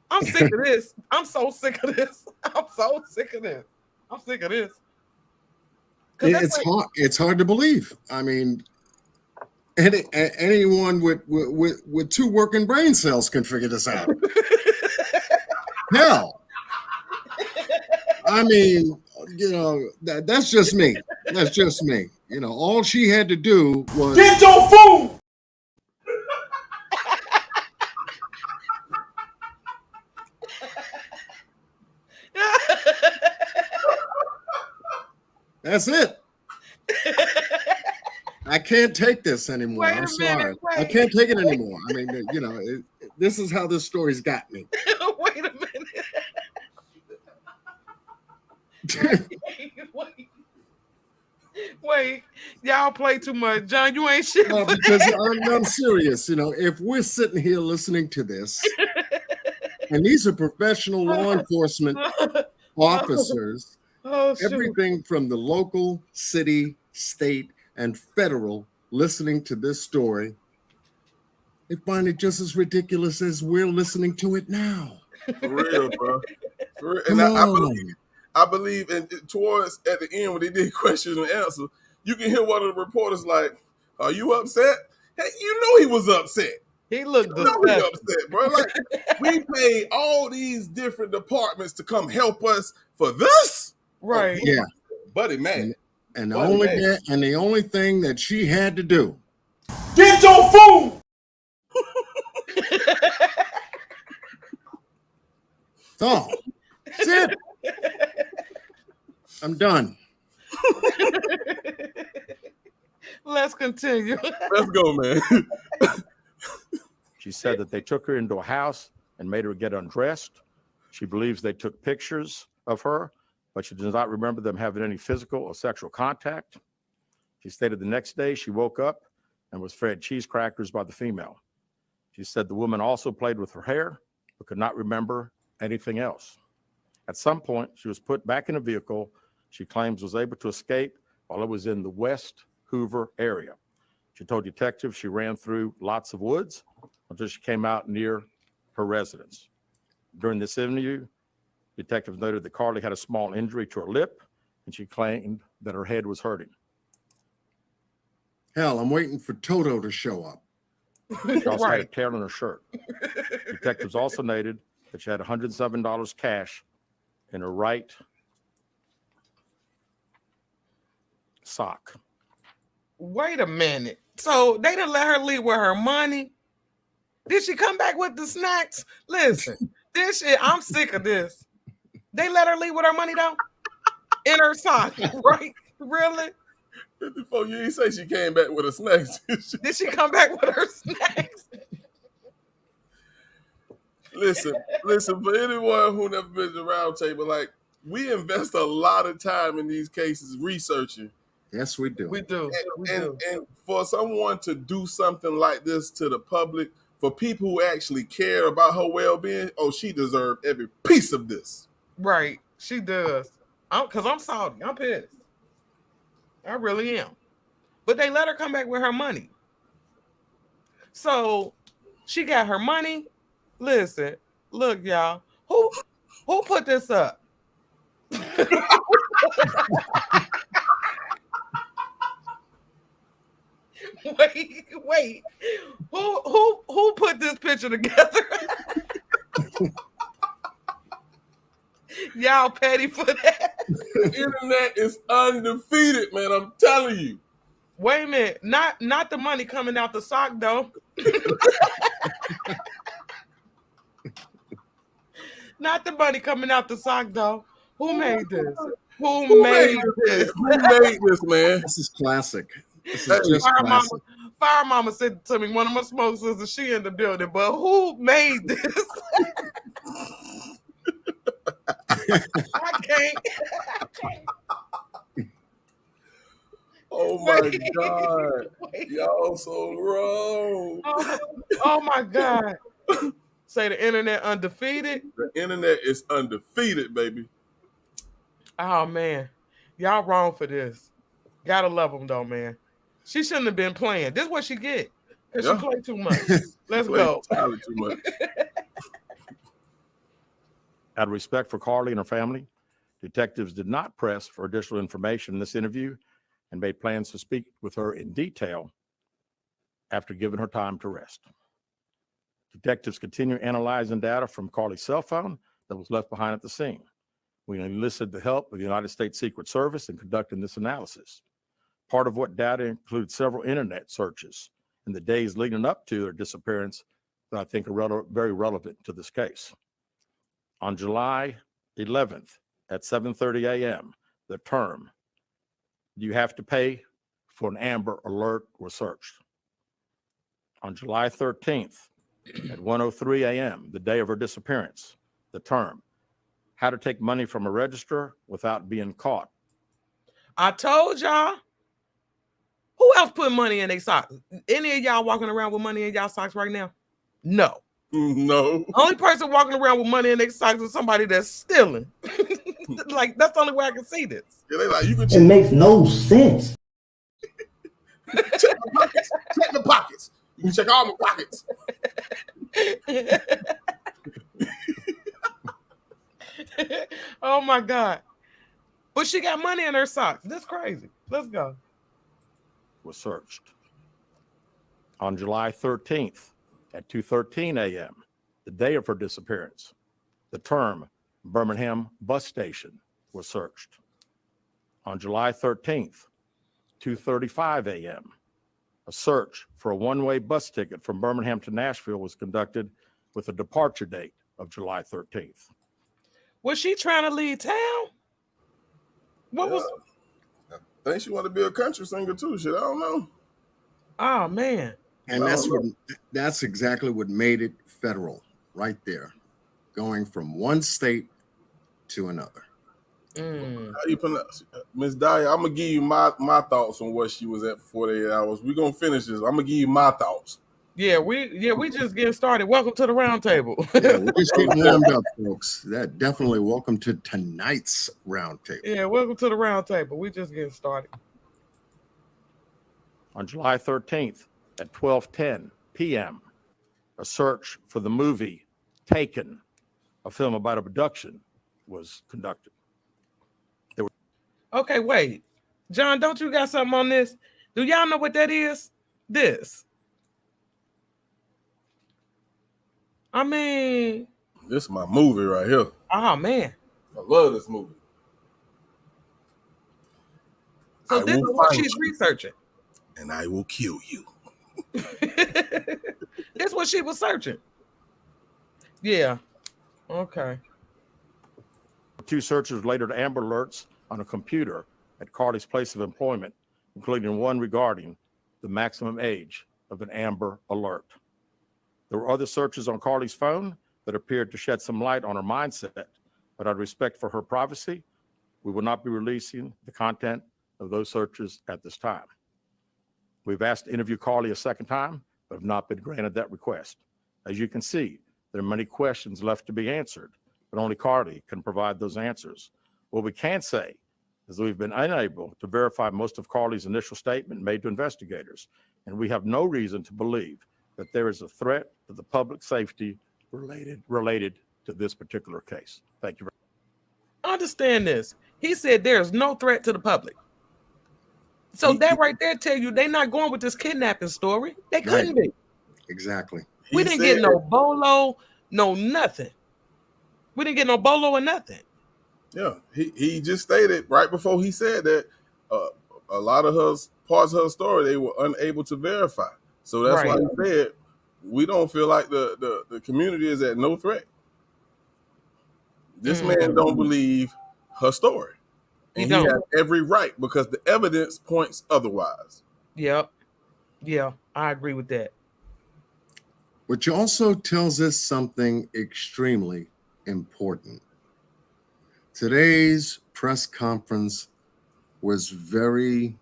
I'm sick of this. I'm so sick of this. I'm so sick of this. I'm sick of this. It's hard to believe. I mean, anyone with two working brain cells can figure this out. Hell. I mean, you know, that's just me. That's just me. You know, all she had to do was get your food. That's it. I can't take this anymore. I'm sorry. I can't take it anymore. I mean, you know, this is how this story's got me. Wait a minute. Wait, y'all play too much. John, you ain't shit. No, because I'm serious. You know, if we're sitting here listening to this, and these are professional law enforcement officers, everything from the local, city, state, and federal listening to this story, they find it just as ridiculous as we're listening to it now. For real, bro. For real. Come on. I believe towards at the end when they did question and answer, you can hear one of the reporters like, "Are you upset?" Hey, you know he was upset. He looked upset, bro. Like we paid all these different departments to come help us for this, right? Oh, yeah, buddy, man. And the only thing that she had to do, get your food. Oh, that's it. I'm done. Let's continue. Let's go, man. She said that they took her into a house and made her get undressed. She believes they took pictures of her, but she does not remember them having any physical or sexual contact. She stated the next day she woke up and was fed cheese crackers by the female. She said the woman also played with her hair, but could not remember anything else. At some point, she was put back in a vehicle she claims was able to escape, while it was in the West Hoover area. She told detectives she ran through lots of woods until she came out near her residence. During this interview, detectives noted that Carlee had a small injury to her lip, and she claimed that her head was hurting. Hell, I'm waiting for Toto to show up. She also had a tear in her shirt. Detectives also noted that she had $107 cash in her right sock. Wait a minute. So they didn't let her leave with her money? Did she come back with the snacks? Listen, this shit, I'm sick of this. They let her leave with her money though? In her sock, right? Really? 54, you ain't say she came back with her snacks. Did she come back with her snacks? Listen, for anyone who never been to RoundTable, like, we invest a lot of time in these cases researching. Yes, we do. We do. And for someone to do something like this to the public, for people who actually care about her well-being, oh, she deserved every piece of this. Right. She does. Because I'm salty. I'm pissed. I really am. But they let her come back with her money. So she got her money. Listen, look, y'all. Who put this up? Wait. Who put this picture together? Y'all petty for that. The internet is undefeated, man. I'm telling you. Wait a minute. Not the money coming out the sock, though. Not the money coming out the sock, though. Who made this? Who made this? Who made this, man? This is classic. This is just classic. Fire Mama said to me, one of my smoke sisters, she in the building, but who made this? I can't. Oh my God. Y'all so wrong. Oh my God. Say the internet undefeated? The internet is undefeated, baby. Oh man. Y'all wrong for this. Gotta love them though, man. She shouldn't have been playing. This is what she get. Because she played too much. Let's go. Too much. Out of respect for Carlee and her family, detectives did not press for additional information in this interview and made plans to speak with her in detail after giving her time to rest. Detectives continue analyzing data from Carlee's cell phone that was left behind at the scene. We enlisted the help of the United States Secret Service in conducting this analysis. Part of what data includes several internet searches in the days leading up to their disappearance that I think are very relevant to this case. On July 11th at 7:30 a.m., the term, "Do you have to pay for an Amber Alert?" was searched. On July 13th at 1:03 a.m., the day of her disappearance, the term, "How to take money from a register without being caught." I told y'all. Who else put money in their socks? Any of y'all walking around with money in y'all socks right now? No. No. Only person walking around with money in their socks is somebody that's stealing. Like, that's the only way I can see this. Yeah, they like, you can It makes no sense. check my pockets. Check the pockets. You can check all my pockets. Oh my God. But she got money in her socks. That's crazy. Let's go. Was searched. On July 13th at 2:13 a.m., the day of her disappearance, the term Birmingham bus station was searched. On July 13th, 2:35 a.m., a search for a one-way bus ticket from Birmingham to Nashville was conducted with a departure date of July 13th. Was she trying to leave town? What was... I think she wanted to be a country singer too. Shit, I don't know. Oh man. And that's exactly what made it federal right there, going from one state to another. How you pronounce it? Miss Daya, I'm gonna give you my thoughts on what she was at for 48 hours. We're gonna finish this. I'm gonna give you my thoughts. Yeah, we just getting started. Welcome to the RoundTable. Yeah, we're just getting warmed up, folks. That definitely welcome to tonight's RoundTable. Yeah, welcome to the RoundTable. We just getting started. On July 13th at 12:10 p.m., a search for the movie Taken, a film about abduction, was conducted. Okay, wait. John, don't you got something on this? Do y'all know what that is? This. I mean, This is my movie right here. Oh man. I love this movie. So this is what she's researching. And I will kill you. This is what she was searching. Yeah. Okay. 2 searches related to Amber Alerts on a computer at Carlee's place of employment, including one regarding the maximum age of an Amber Alert. There were other searches on Carlee's phone that appeared to shed some light on her mindset, but out of respect for her privacy, we will not be releasing the content of those searches at this time. We've asked to interview Carlee a second time, but have not been granted that request. As you can see, there are many questions left to be answered, but only Carlee can provide those answers. What we can say is that we've been unable to verify most of Carlee's initial statement made to investigators, and we have no reason to believe that there is a threat to the public safety related to this particular case. Thank you. Understand this. He said there's no threat to the public. So that right there tell you they're not going with this kidnapping story. They couldn't be. Exactly. We didn't get no bolo, no nothing. We didn't get no bolo or nothing. Yeah, he just stated right before he said that a lot of her parts of her story they were unable to verify. So that's why he said we don't feel like the community is at no threat. This man don't believe her story. And he has every right because the evidence points otherwise. Yep. Yeah, I agree with that. Which also tells us something extremely important. Today's press conference was very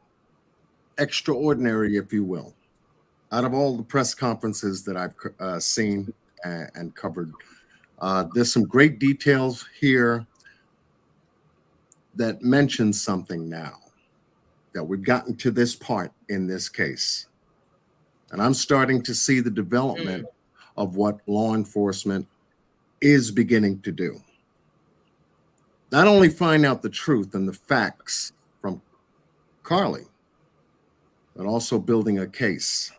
extraordinary, if you will. Out of all the press conferences that I've seen and covered, there's some great details here that mention something now, that we've gotten to this part in this case. And I'm starting to see the development of what law enforcement is beginning to do. Not only find out the truth and the facts from Carlee, but also building a case.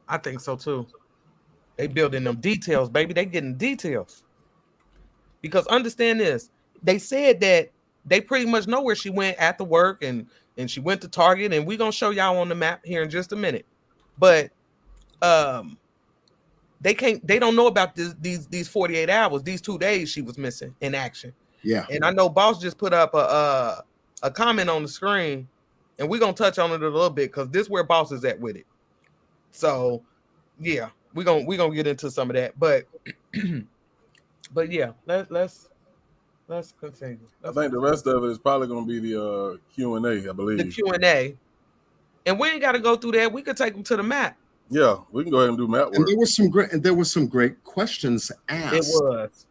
I think so too. They building them details, baby. They getting details. Because understand this, they said that they pretty much know where she went after work and she went to Target, and we're gonna show y'all on the map here in just a minute. But they don't know about these 48 hours, these 2 days she was missing in action. Yeah. And I know Boss just put up a comment on the screen, and we're gonna touch on it a little bit because this is where Boss is at with it. So yeah, we're gonna get into some of that, but yeah, let's continue. I think the rest of it is probably going to be the Q&A, I believe. The Q&A, and we ain't got to go through that. We could take them to the map. Yeah, we can go ahead and do map work. And there were some great questions asked. It was.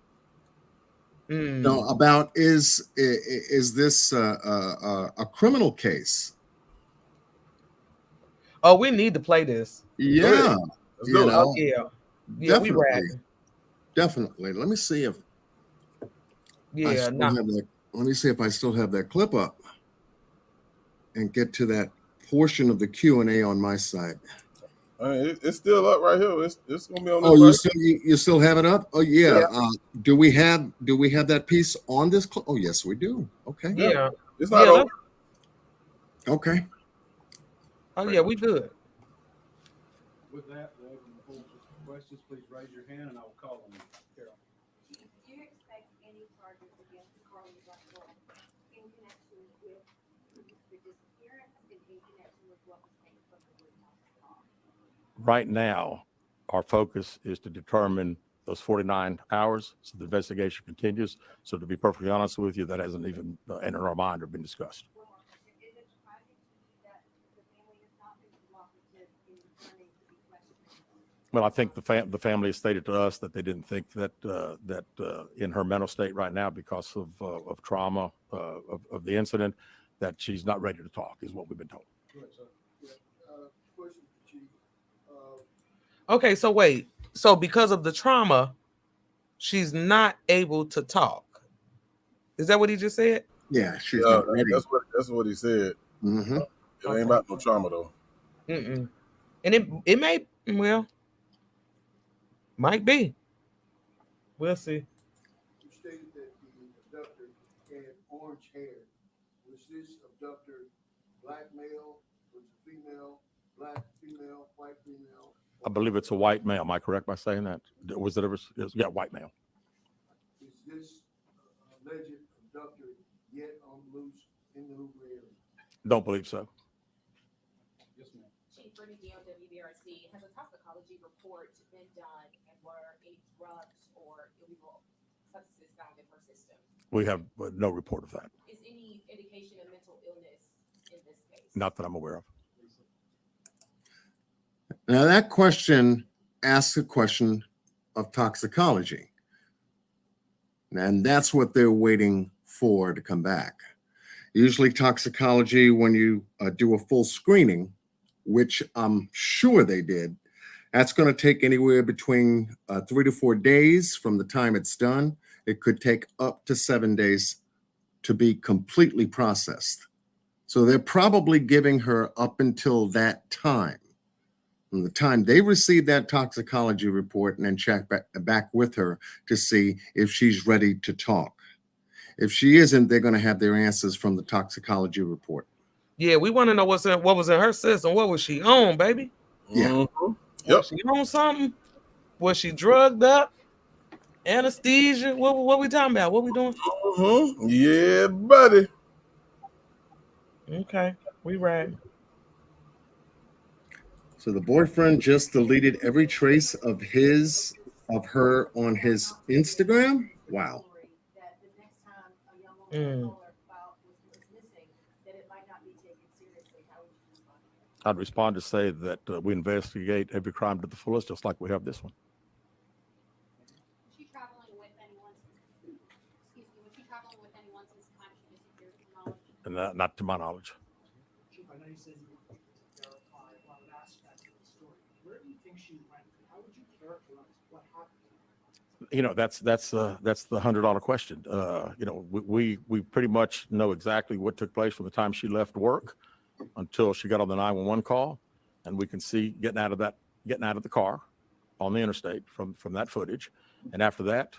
No, about is this a criminal case? Oh, we need to play this. Yeah, we rapping. Definitely. Let me see if let me see if I still have that clip up and get to that portion of the Q&A on my side. I mean, it's still up right here. It's gonna be on. Oh, you still have it up? Oh yeah. Do we have that piece on this clip? Oh yes, we do. Okay. Yeah. It's not over. Okay. Oh yeah, we good. With that, we'll open the floor for questions. Please raise your hand, and I will call on you. Carol. Do you expect any charges against Carlee Russell in connection with the disappearance and in connection with what was taken from the Woodhouse? Right now, our focus is to determine those 49 hours, so the investigation continues. So to be perfectly honest with you, that hasn't even entered our mind or been discussed. Well, I think the family has stated to us that they didn't think that in her mental state right now because of trauma of the incident, that she's not ready to talk, is what we've been told. Okay, so wait. So because of the trauma, she's not able to talk. Is that what he just said? Yeah, she's not ready. That's what he said. Mm-hmm. It ain't about no trauma though. Mm-mm. And it may, well, might be. We'll see. You stated that the abductor had orange hair. Was this abductor black male? Was it female? Black female? White female? I believe it's a white male. Am I correct by saying that? Was it ever? Yeah, white male. Is this alleged abductor yet on loose in the Hoover area? Don't believe so. Yes, ma'am. Chief Brigadier WBRC, has a toxicology report been done, and were any drugs or illegal substances found in her system? We have no report of that. Is any indication of mental illness in this case? Not that I'm aware of. Now that question asks a question of toxicology. And that's what they're waiting for to come back. Usually toxicology, when you do a full screening, which I'm sure they did, that's going to take anywhere between 3 to 4 days from the time it's done. It could take up to 7 days to be completely processed. So they're probably giving her up until that time. From the time they receive that toxicology report and then check back with her to see if she's ready to talk. If she isn't, they're going to have their answers from the toxicology report. Yeah, we want to know what was in her system. What was she on, baby? Yeah. Mm-hmm. Was she on something? Was she drugged up? Anesthesia? What we talking about? What we doing? Mm-hmm. Yeah, buddy. Okay, we right. So the boyfriend just deleted every trace of her on his Instagram. Wow. I'd respond to say that we investigate every crime to the fullest, just like we have this one. Was she traveling with anyone? Excuse me. Was she traveling with anyone since the time she disappeared? And not to my knowledge. Chief, I know you said you wanted to verify a lot of aspects of the story. Where do you think she went? How would you characterize what happened? You know, that's the $100 question. You know, we pretty much know exactly what took place from the time she left work until she got on the 911 call, and we can see getting out of the car on the interstate from that footage. And after that,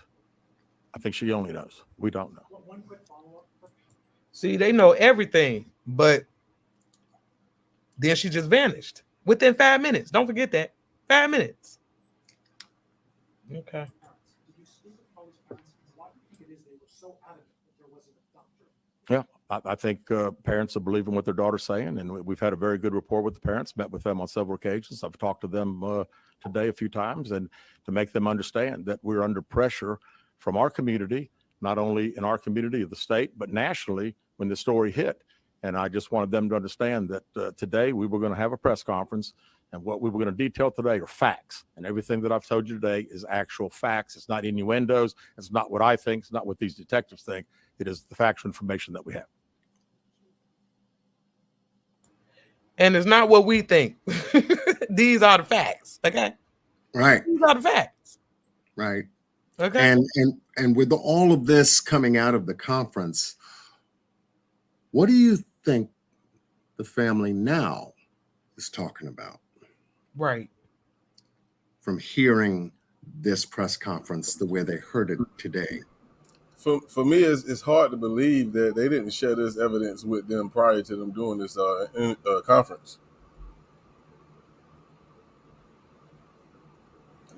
I think she only knows. We don't know. One quick follow-up. See, they know everything, but then she just vanished within 5 minutes. Don't forget that. 5 minutes. Okay. Did you speak with Carlee's parents? Why do you think it is they were so adamant that there was an abductor? Yeah, I think parents are believing what their daughter's saying, and we've had a very good rapport with the parents, met with them on several occasions. I've talked to them today a few times, and to make them understand that we're under pressure from our community, not only in our community of the state, but nationally when the story hit. And I just wanted them to understand that today we were going to have a press conference, and what we were going to detail today are facts. And everything that I've told you today is actual facts. It's not innuendos. It's not what I think. It's not what these detectives think. It is the factual information that we have. And it's not what we think. These are the facts. Okay. Right. These are the facts. Right. Okay. And with all of this coming out of the conference, what do you think the family now is talking about? Right. From hearing this press conference the way they heard it today. For me, it's hard to believe that they didn't share this evidence with them prior to them doing this conference.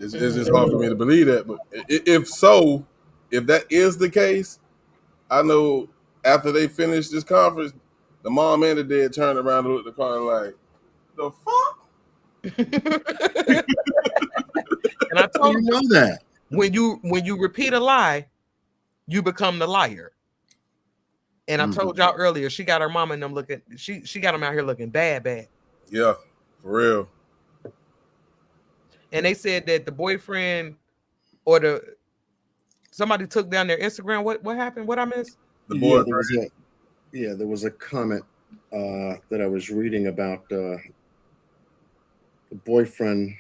It's just hard for me to believe that. But if that is the case, I know after they finish this conference, the mom and the dad turned around and looked at the car like, the fuck? And I told you know that when you repeat a lie, you become the liar. And I told y'all earlier, she got her mama and them looking. She got them out here looking bad. Yeah, for real. And they said that the boyfriend somebody took down their Instagram. What happened? What I missed? The boyfriend. Yeah, there was a comment that I was reading about the boyfriend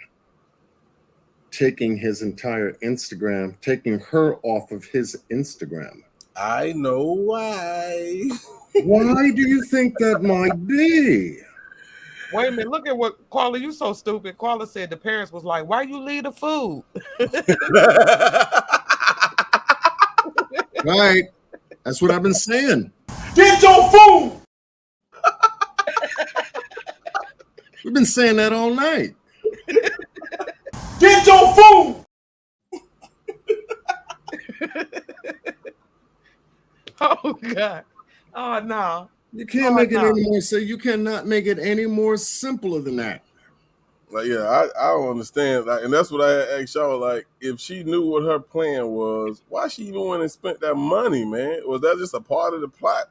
taking his entire Instagram, taking her off of his Instagram. I know why. Why do you think that might be? Wait a minute, look at what Carlee, you so stupid. Carlee said the parents was like, why you leave the food? Right. That's what I've been saying. Get your food. We've been saying that all night. Get your food. Oh God. Oh no. You can't make it any more. So you cannot make it any more simpler than that. Like, yeah, I don't understand. Like, and that's what I asked y'all. Like, if she knew what her plan was, why she even went and spent that money, man? Was that just a part of the plot?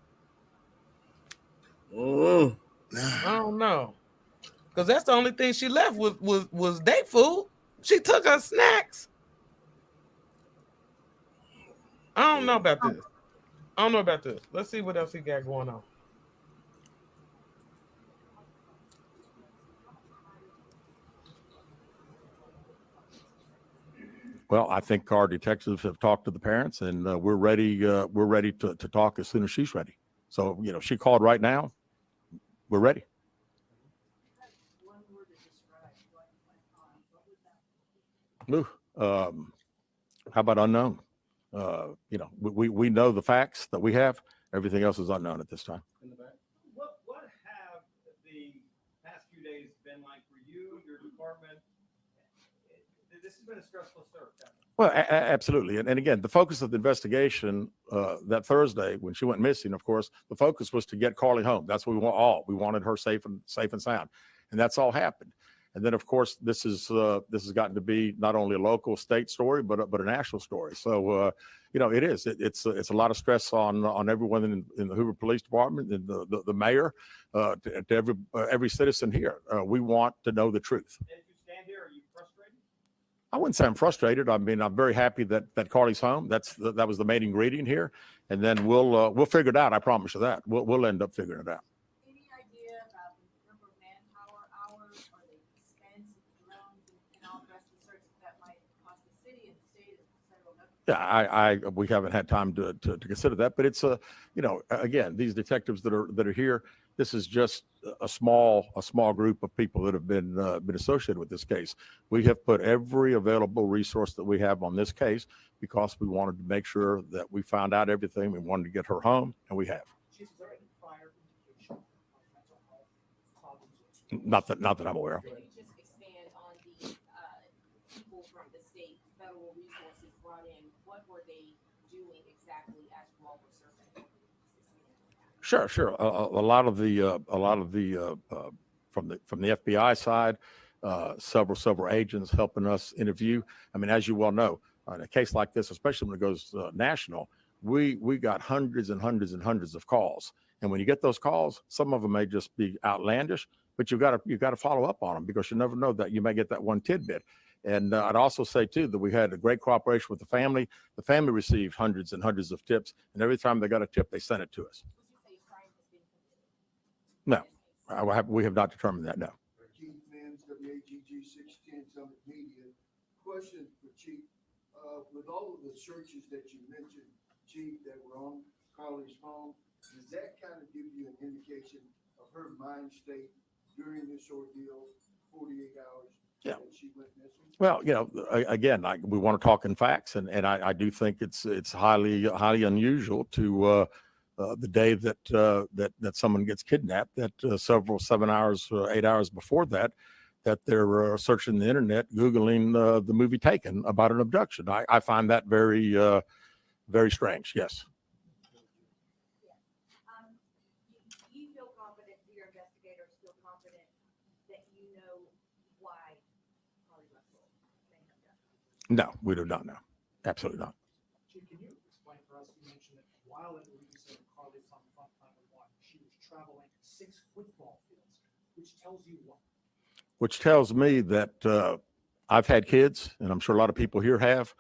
I don't know. Because that's the only thing she left was date food. She took her snacks. I don't know about this. I don't know about this. Let's see what else he got going on. Well, I think our detectives have talked to the parents, and we're ready. We're ready to talk as soon as she's ready. So, you know, she called right now. We're ready. Ooh, how about unknown? You know, we know the facts that we have. Everything else is unknown at this time. In the back. What have the past few days been like for you, your department? This has been a stressful start. Well, absolutely. And again, the focus of the investigation that Thursday when she went missing, of course, the focus was to get Carlee home. That's what we want all. We wanted her safe and sound. And that's all happened. And then, of course, this has gotten to be not only a local state story, but a national story. So, you know, it is. It's a lot of stress on everyone in the Hoover Police Department, and the mayor, to every citizen here. We want to know the truth. And if you stand here, are you frustrated? I wouldn't say I'm frustrated. I mean, I'm very happy that Carlee's home. That was the main ingredient here, and then we'll figure it out. I promise you that we'll end up figuring it out. Any idea about the number of manpower hours or the expense of drones and all the rest of the searches that might cost the city and the state and the federal government? Yeah, we haven't had time to consider that, but it's you know, again, these detectives that are here. This is just a small group of people that have been associated with this case. We have put every available resource that we have on this case because we wanted to make sure that we found out everything. We wanted to get her home, and we have. Not that I'm aware of. Can you just expand on the people from the state, federal resources brought in? What were they doing exactly as you all were searching? Sure. A lot of the from the FBI side, several agents helping us interview. I mean, as you well know, in a case like this, especially when it goes national, we got hundreds and hundreds of calls. And when you get those calls, some of them may just be outlandish, but you got to follow up on them because you never know that you may get that one tidbit. And I'd also say too that we had a great cooperation with the family. The family received hundreds and hundreds of tips, and every time they got a tip, they sent it to us. No, we have not determined that. No. Keith Mims, WAGG 610 Summit Media. Question for Chief: with all of the searches that you mentioned, Chief, that were on Carlee's phone, does that kind of give you an indication of her mind state during this ordeal, 48 hours? Yeah. That she went missing? Well, you know, again, we want to talk in facts, and I do think it's highly unusual to the day that someone gets kidnapped, that 7 hours, 8 hours before that they're searching the internet, Googling the movie Taken about an abduction. I find that very, very strange. Yes. Do you feel confident, do your investigators feel confident that you know why Carlee Russell may have done it? No, we do not know. Absolutely not. Chief, can you explain for us? You mentioned that while at Louisa and Carlee's on front line of one, she was traveling 6 football fields, which tells you what? Which tells me that I've had kids, and I'm sure a lot of people here have,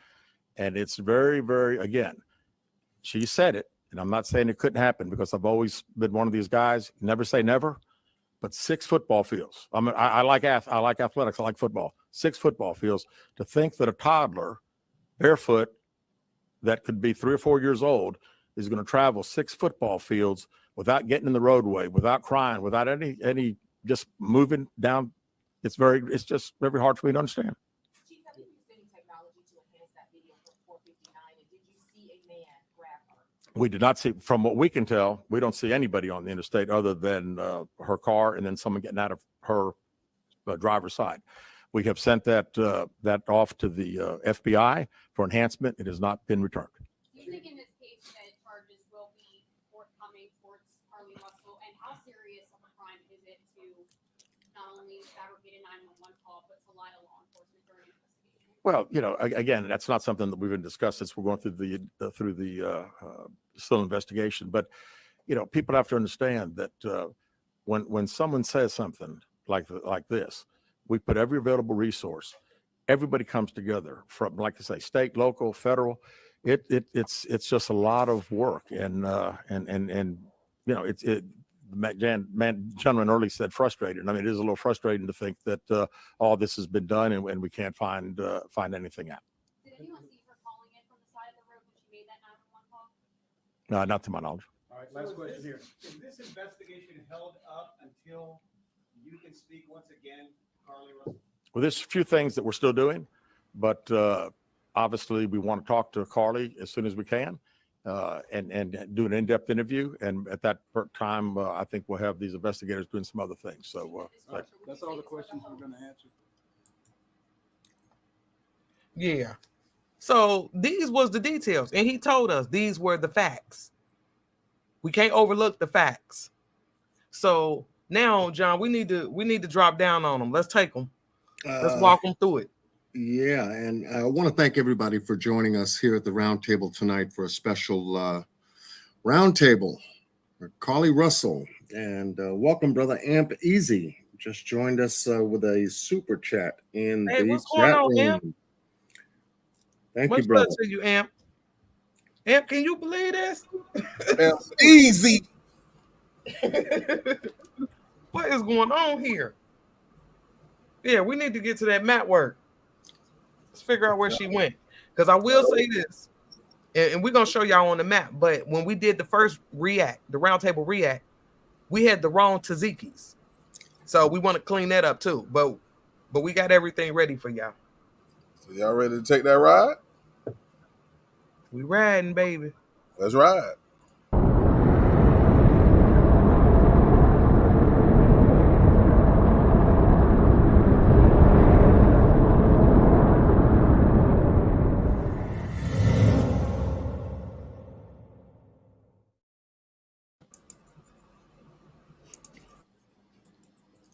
and it's very, very, again, she said it, and I'm not saying it couldn't happen because I've always been one of these guys, never say never, but 6 football fields. I like athletics. I like football. 6 football fields. To think that a toddler, barefoot, that could be 3 or 4 years old, is going to travel 6 football fields without getting in the roadway, without crying, without any just moving down. It's just very hard for me to understand. Chief, have you used any technology to enhance that video from 459? And did you see a man grab her? We did not see, from what we can tell, we don't see anybody on the interstate other than her car and then someone getting out of her driver's side. We have sent that off to the FBI for enhancement. It has not been returned. Do you think in this case that charges will be forthcoming towards Carlee Russell? And how serious of a crime is it to not only fabricate a 911 call, but to lie to law enforcement during an investigation? Well, again, that's not something that we've been discussed since we're going through the still investigation. But people have to understand that when someone says something like this, we put every available resource. Everybody comes together from, like I say, state, local, federal. It's just a lot of work, and gentleman early said frustrated. I mean, it is a little frustrating to think that all this has been done and we can't find anything out. Did anyone see her calling in from the side of the road when she made that 911 call? No, not to my knowledge. All right, last question here. Is this investigation held up until you can speak once again, Carlee Russell? Well, there's a few things that we're still doing, but obviously we want to talk to Carlee as soon as we can and do an in-depth interview. And at that time, I think we'll have these investigators doing some other things. So that's all the questions we're going to answer. Yeah. So these was the details, and he told us these were the facts. We can't overlook the facts. So now, John, we need to drop down on them. Let's take them. Let's walk them through it. Yeah, and I want to thank everybody for joining us here at the Roundtable tonight for a special Roundtable for Carlee Russell. And welcome, Brother Amp Easy. Just joined us with a super chat in the what's going chat on, room. Amp? Thank Much you, brother. love to you, Amp. Amp, can you believe this? Amp Easy. What is going on here? Yeah, we need to get to that map work. Let's figure out where she went. Because I will say this, and we're going to show y'all on the map, but when we did the first the Roundtable React, we had the wrong Tzatziki's. So we want to clean that up too. But we got everything ready for y'all. So y'all ready to take that ride? We riding, baby. Let's ride.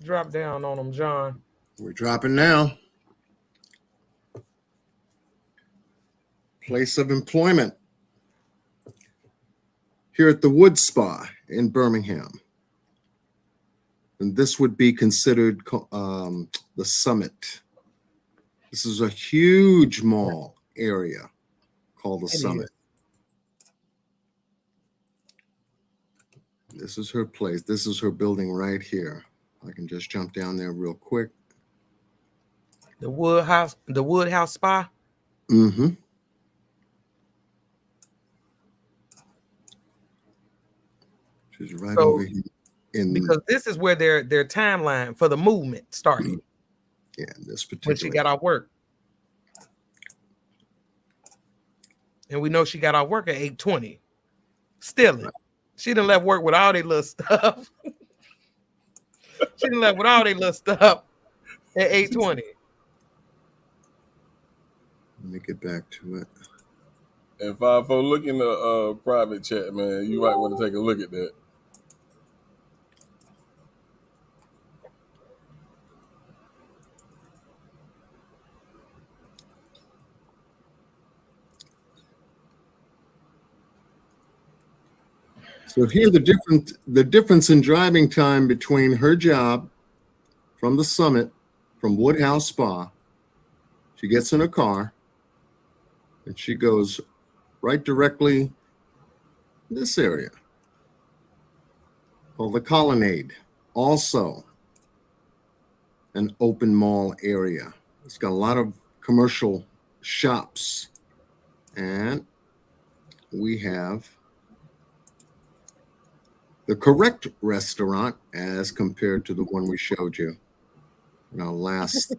Drop down on them, John. We're dropping now. Place of employment here at the Wood Spa in Birmingham. And this would be considered the Summit. This is a huge mall area called the Summit. This is her place. This is her building right here. I can just jump down there real quick. The Woodhouse Spa. Mm-hmm. She's right over here. Because this is where their timeline for the movement started. Yeah, this particular. When she got off work. And we know she got off work at 8:20. Stealing. She done left work with all their little stuff. She done left with all their little stuff at 8:20. Let me get back to it. And 5-4, look in the private chat, man. You might want to take a look at that. So here the difference in driving time between her job from the Summit, from Woodhouse Spa. She gets in a car and she goes right directly this area called the Colonnade. Also an open mall area. It's got a lot of commercial shops. And we have the correct restaurant as compared to the one we showed you in our last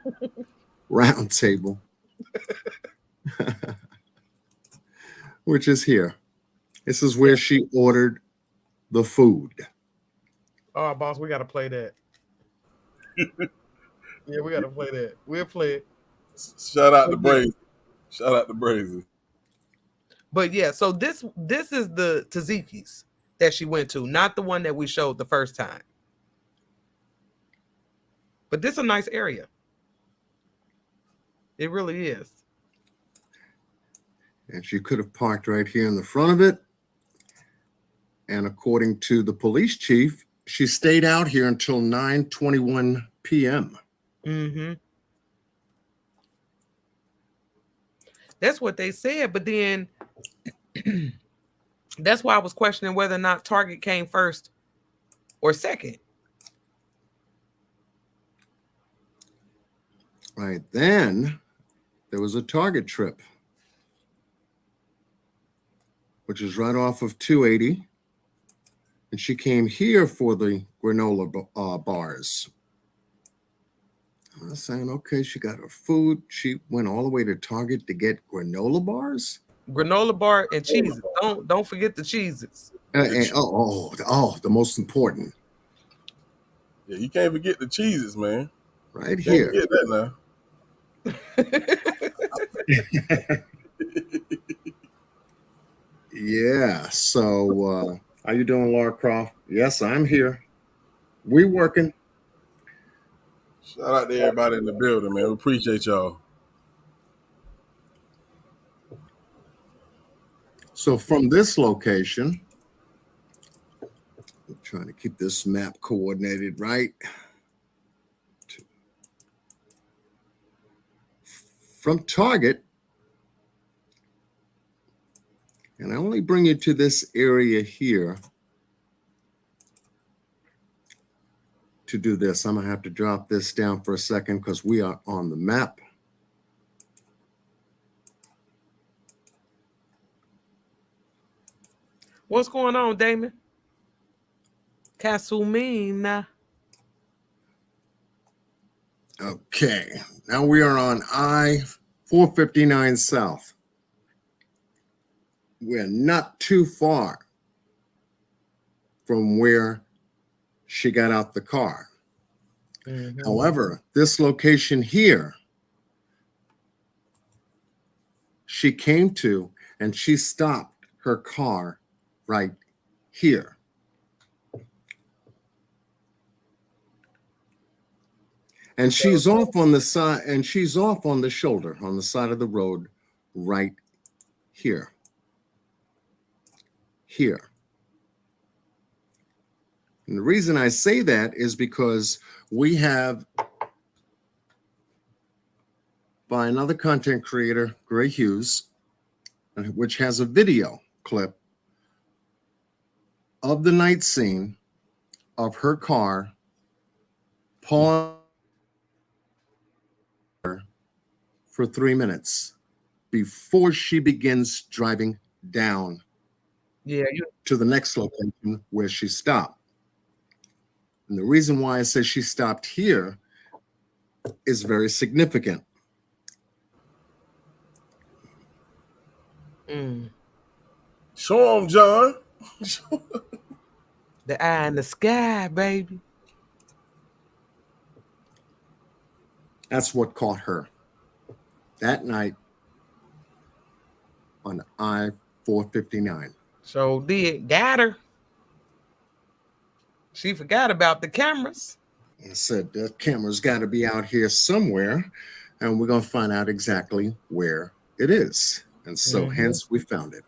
round table, which is here. This is where she ordered the food. Oh, boss, we got to play that. Yeah, we got to play that. We'll play it. Shout out to Brazy. Shout out to Brazy. But yeah, so this is the Tzatziki's that she went to, not the one that we showed the first time. But this is a nice area. It really is. And she could have parked right here in the front of it. And according to the police chief, she stayed out here until 9:21 p.m. Mm-hmm. That's what they said. But then that's why I was questioning whether or not Target came first or second. Right then, there was a Target trip, which is right off of 280. And she came here for the granola bars. I was saying, okay, she got her food. She went all the way to Target to get granola bars. Granola bar and cheeses. Don't forget the cheeses. The most important. Yeah, you can't forget the cheeses, man. Right You here. can't forget that now. Yeah. So, how you doing, Laura Croft? Yes, I'm here. We working. Shout out to everybody in the building, man. We appreciate y'all. So from this location, I'm trying to keep this map coordinated right. From Target, and I only bring you to this area here to do this. I'm gonna have to drop this down for a second because we are on the map. What's going on, Damon? Casumina. Okay, now we are on I-459 South. We're not too far from where she got out the car. Mm-hmm. However, this location here, she came to and she stopped her car right here. And she's off on the side, and she's off on the shoulder, on the side of the road, right here. Here. And the reason I say that is because we have, by another content creator, Gray Hughes, which has a video clip of the night scene of her car paused for 3 minutes before she begins driving down to the next location where she stopped. And the reason why I say she stopped here is very significant. Show 'em, John. The eye in the sky, baby. That's what caught her that night on I-459. So got her. She forgot about the cameras. I said, the camera's got to be out here somewhere, and we're going to find out exactly where it is. And so hence we found it.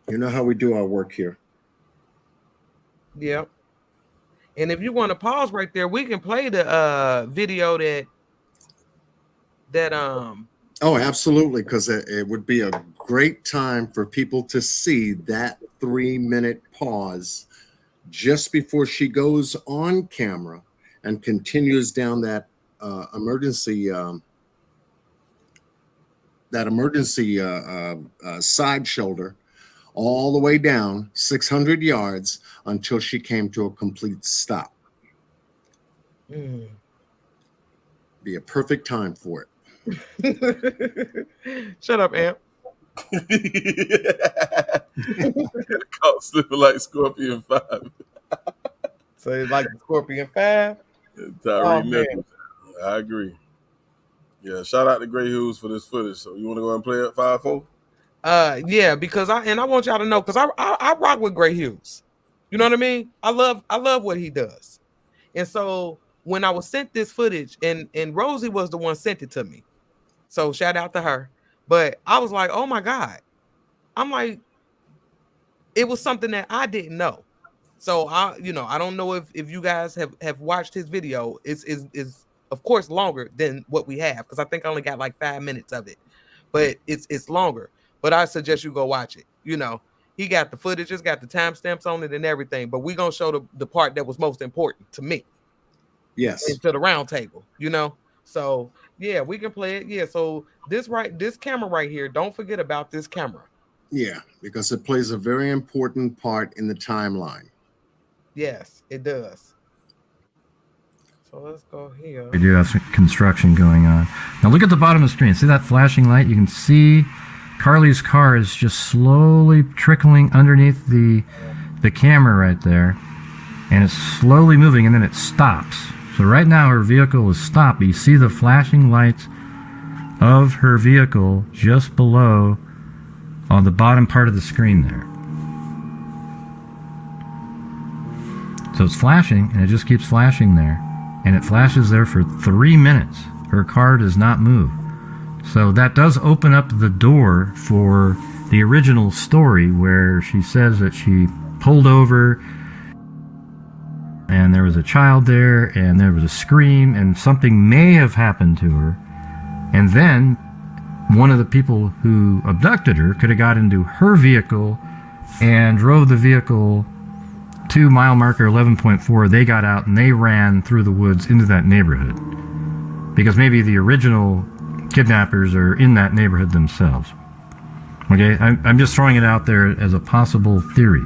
You know how we do our work here. Yep. And if you want to pause right there, we can play the video that Oh, absolutely, because it would be a great time for people to see that 3-minute pause just before she goes on camera and continues down that emergency side shoulder all the way down 600 yards until she came to a complete stop. Be a perfect time for it. Shut up, Amp. Caught slipping like Scorpion 5. So it's like Scorpion 5. Tyree man. Nichols. I agree. Yeah, shout out to Gray Hughes for this footage. So you want to go and play it 5-4? Yeah, because I want y'all to know, because I rock with Gray Hughes. You know what I mean? I love what he does. And so when I was sent this footage, and Rosie was the one sent it to me. So shout out to her. But I was like, oh my God. I'm like, it was something that I didn't know. So I don't know if you guys have watched his video. It's of course longer than what we have, because I think I only got like 5 minutes of it. But it's longer. But I suggest you go watch it. He got the footage, it's got the timestamps on it and everything. But we're gonna show the part that was most important to me. Yes. Into the round table, So yeah, we can play it. Yeah. So this camera right here, don't forget about this camera. Yeah, because it plays a very important part in the timeline. Yes, it does. So let's go here. We do have some construction going on. Now look at the bottom of the screen. See that flashing light? You can see Carlee's car is just slowly trickling underneath the camera right there. And it's slowly moving, and then it stops. So right now her vehicle is stopped. But you see the flashing lights of her vehicle just below on the bottom part of the screen there. So it's flashing, and it just keeps flashing there. And it flashes there for 3 minutes. Her car does not move. So that does open up the door for the original story, where she says that she pulled over and there was a child there and there was a scream and something may have happened to her. And then one of the people who abducted her could have got into her vehicle and drove the vehicle to mile marker 11.4. They got out and they ran through the woods into that neighborhood, because maybe the original kidnappers are in that neighborhood themselves. Okay, I'm just throwing it out there as a possible theory.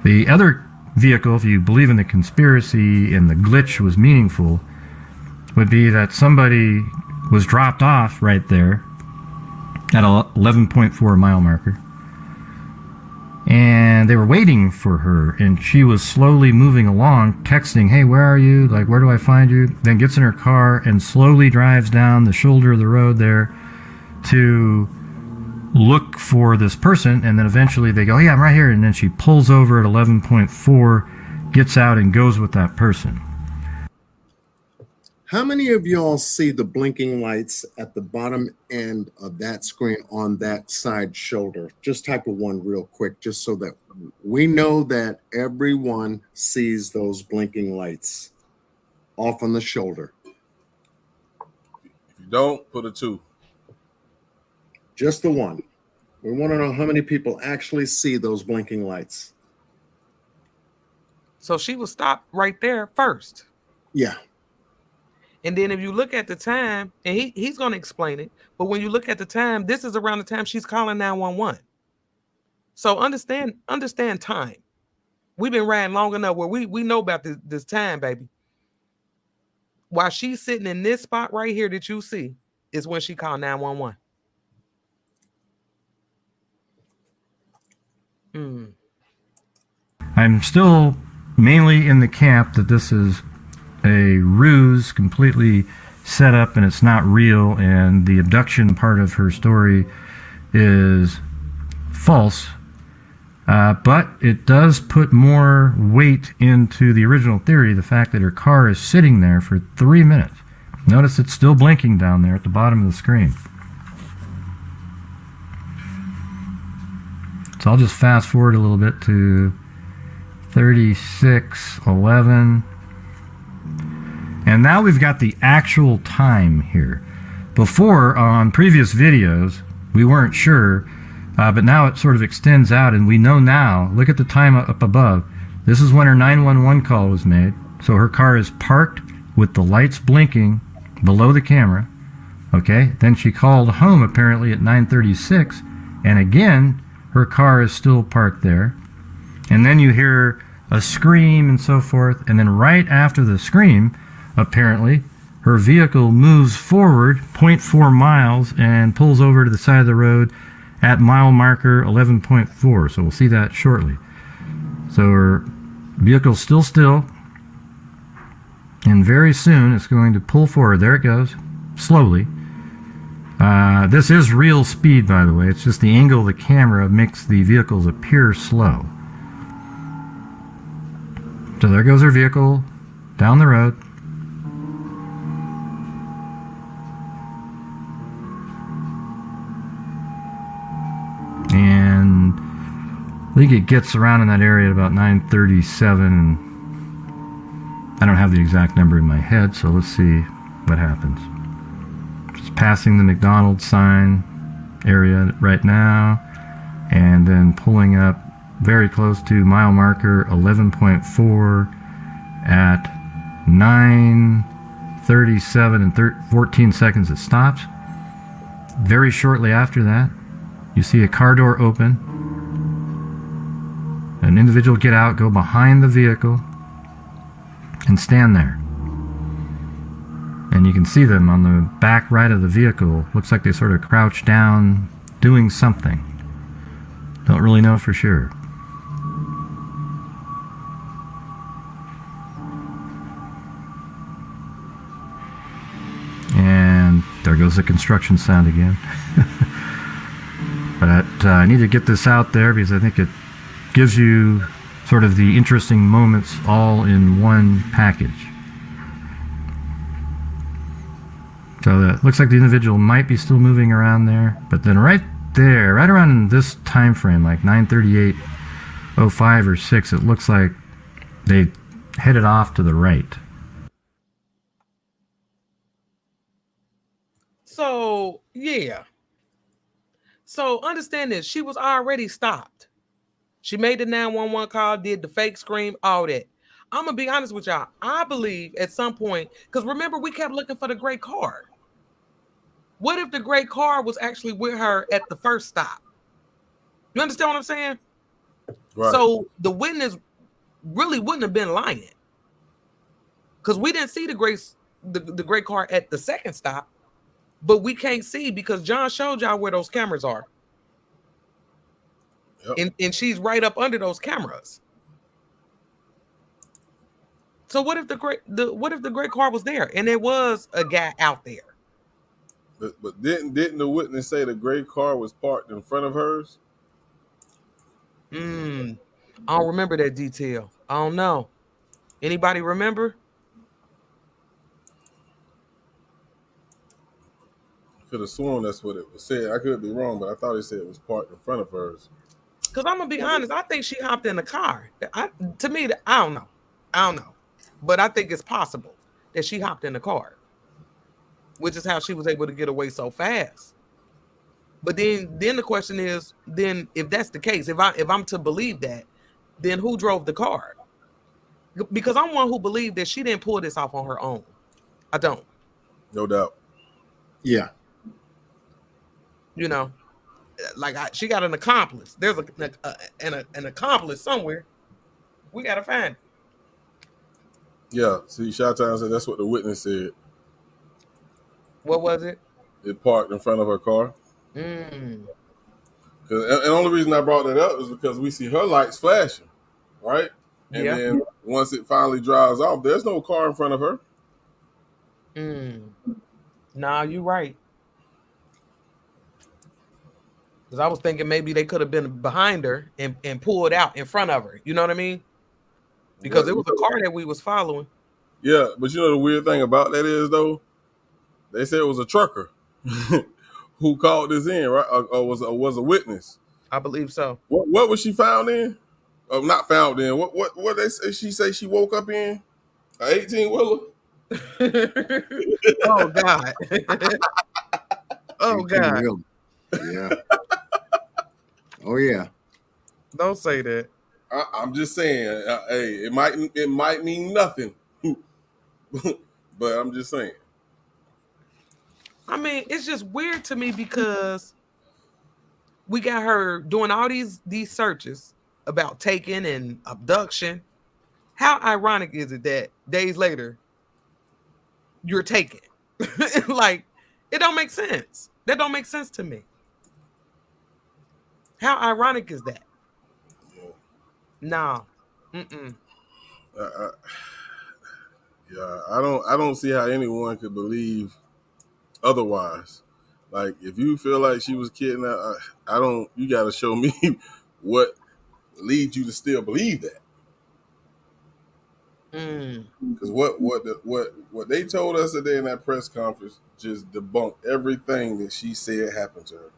The other vehicle, if you believe in the conspiracy and the glitch was meaningful, would be that somebody was dropped off right there at a 11.4 mile marker, and they were waiting for her, and she was slowly moving along, texting, hey, where are you? Like, where do I find you? Then gets in her car and slowly drives down the shoulder of the road there to look for this person, and then eventually they go, yeah, I'm right here, and then she pulls over at 11.4, gets out, and goes with that person. How many of y'all see the blinking lights at the bottom end of that screen on that side shoulder? Just type a 1 real quick, just so that we know that everyone sees those blinking lights off on the shoulder. If you don't, put a 2. Just the 1. We want to know how many people actually see those blinking lights. So she was stopped right there first. Yeah. And then if you look at the time, and he's going to explain it, but when you look at the time, this is around the time she's calling 911. So understand time. We've been riding long enough where we know about this time, baby. While she's sitting in this spot right here that you see is when she called 911. I'm still mainly in the camp that this is a ruse, completely set up, and it's not real, and the abduction part of her story is false. But it does put more weight into the original theory, the fact that her car is sitting there for 3 minutes. Notice it's still blinking down there at the bottom of the screen. So I'll just fast forward a little bit to 36:11. And now we've got the actual time here. Before, on previous videos, we weren't sure, but now it sort of extends out, and we know now. Look at the time up above. This is when her 911 call was made. So her car is parked with the lights blinking below the camera. Okay, then she called home apparently at 9:36, and again, her car is still parked there. And then you hear a scream and so forth, and then right after the scream, apparently, her vehicle moves forward 0.4 miles and pulls over to the side of the road at mile marker 11.4. So we'll see that shortly. So her vehicle's still, and very soon it's going to pull forward. There it goes, slowly. This is real speed, by the way. It's just the angle of the camera makes the vehicles appear slow. So there goes her vehicle down the road. And I think it gets around in that area at about 9:37. I don't have the exact number in my head, so let's see what happens. Just passing the McDonald's sign area right now, and then pulling up very close to mile marker 11.4 at 9:37 and 14 seconds. It stops. Very shortly after that, you see a car door open. An individual get out, go behind the vehicle, and stand there. And you can see them on the back right of the vehicle. Looks like they sort of crouch down, doing something. Don't really know for sure. And there goes the construction sound again. But I need to get this out there because I think it gives you sort of the interesting moments all in one package. So it looks like the individual might be still moving around there, but then right there, right around in this time frame, like 9:38:05 or 6, it looks like they headed off to the right. So, yeah. So understand this, she was already stopped. She made the 911 call, did the fake scream, all that. I'm going to be honest with y'all. I believe at some point, because remember, we kept looking for the gray car. What if the gray car was actually with her at the first stop? You understand what I'm saying? Right. So the witness really wouldn't have been lying. Because we didn't see the gray car at the second stop. But we can't see because John showed y'all where those cameras are. Yep. And she's right up under those cameras. So what if the gray car was there and there was a guy out there? But didn't the witness say the gray car was parked in front of hers? I don't remember that detail. I don't know. Anybody remember? Could have sworn that's what it was said. I could be wrong, but I thought it said it was parked in front of hers. Because I'm gonna be honest, I think she hopped in the car. To me, I don't know, but I think it's possible that she hopped in the car, which is how she was able to get away so fast. But then the question is, then if that's the case, if I'm to believe that, then who drove the car? Because I'm one who believed that she didn't pull this off on her own. I don't. No doubt. Yeah. You know, like she got an accomplice. There's an accomplice somewhere. We gotta find it. Yeah. See, Showtime said that's what the witness said. What was it? It parked in front of her car. And the only reason I brought that up is because we see her lights flashing, right? And then once it finally drives off, there's no car in front of her. Nah, you right. Because I was thinking maybe they could have been behind her and pulled out in front of her. You know what I mean? Because it was a car that we was following. Yeah, but you know the weird thing about that is, though, they said it was a trucker who called this in, right? Or was a witness. I believe so. What was she found in? Not found in. What they say? She say she woke up in? An 18-wheeler? Oh God. Oh 18 God. wheeler. Yeah. Oh yeah. Don't say that. I'm just saying, hey, it might mean nothing, but I'm just saying. I mean, it's just weird to me because we got her doing all these searches about taking and abduction. How ironic is it that days later you're taken? Like, it don't make sense. That don't make sense to me. How ironic is that? Nah. Mm-mm. Yeah, I don't see how anyone could believe otherwise. Like, if you feel like she was kidnapped, I don't. You got to show me what leads you to still believe that. Because what they told us today in that press conference just debunked everything that she said happened to her.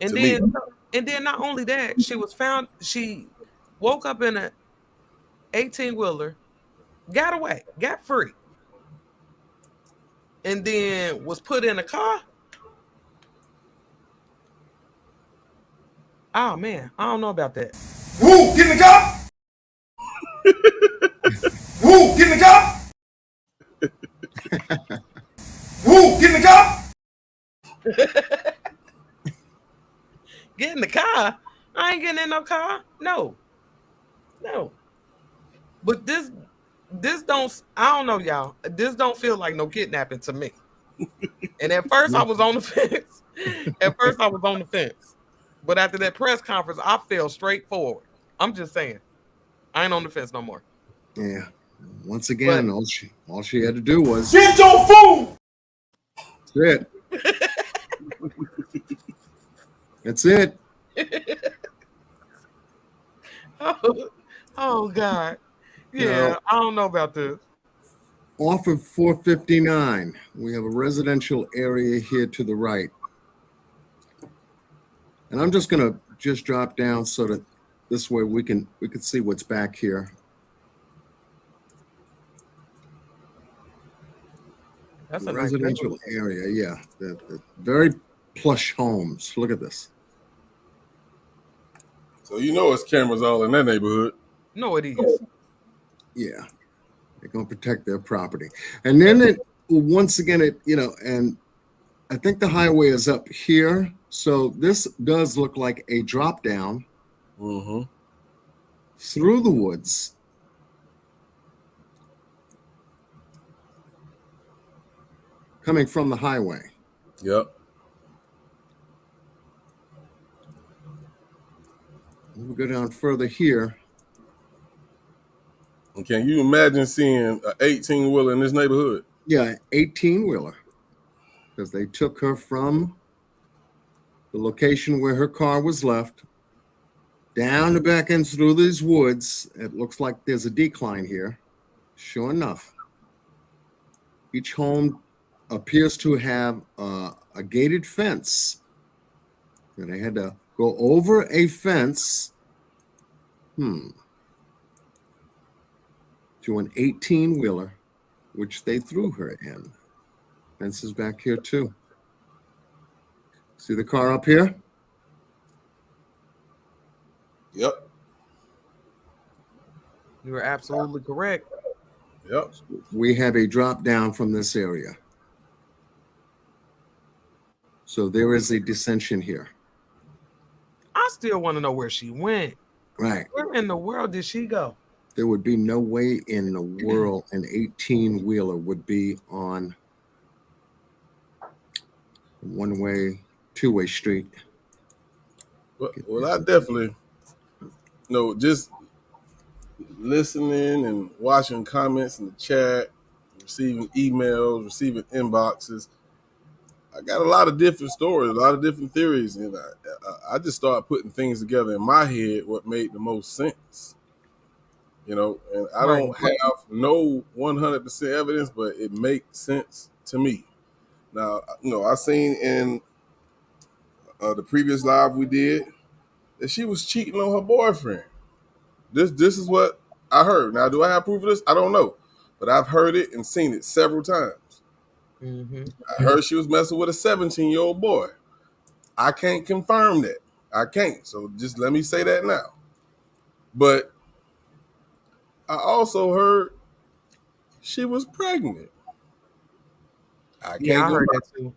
And then not only that, she woke up in a 18-wheeler, got away, got free, and then was put in a car. Oh man, I don't know about that. Woo, get in the car! Woo, get in the car! Woo, get in the car! Get in the car? I ain't getting in no car. No. But this don't, I don't know, y'all. This don't feel like no kidnapping to me. And at first I was on the fence. But after that press conference, I fell straight forward. I'm just saying. I ain't on the fence no more. Yeah. Once again, all she had to do was get your food. That's it. That's it. Oh God. Yeah, I don't know about this. Off of 459, we have a residential area here to the right. And I'm just gonna drop down so that this way we can see what's back here. That's a residential nice area, yeah. The very plush homes. Look at this. So you know it's cameras all in that neighborhood. No, it is. Yeah. They're gonna protect their property. And then once again, and I think the highway is up here. So this does look like a drop down through the woods. Coming from the highway. Yep. We'll go down further here. And can you imagine seeing an 18-wheeler in this neighborhood? Yeah, 18-wheeler. Because they took her from the location where her car was left down the back end through these woods. It looks like there's a decline here. Sure enough. Each home appears to have a gated fence. And they had to go over a fence to an 18-wheeler, which they threw her in. Fence is back here too. See the car up here? Yep. You are absolutely correct. Yep. We have a drop down from this area. So there is a dissension here. I still want to know where she went. Right. Where in the world did she go? There would be no way in the world an 18-wheeler would be on one-way, two-way street. Well, I definitely just listening and watching comments in the chat, receiving emails, receiving inboxes. I got a lot of different stories, a lot of different theories, and I just started putting things together in my head what made the most sense. And I don't have no 100% evidence, but it makes sense to me. Now, I seen in the previous live we did that she was cheating on her boyfriend. This is what I heard. Now, do I have proof of this? I don't know, but I've heard it and seen it several times. I heard she was messing with a 17-year-old boy. I can't confirm that. I can't. So just let me say that now. But I also heard she was pregnant. I can't I heard confirm. that too.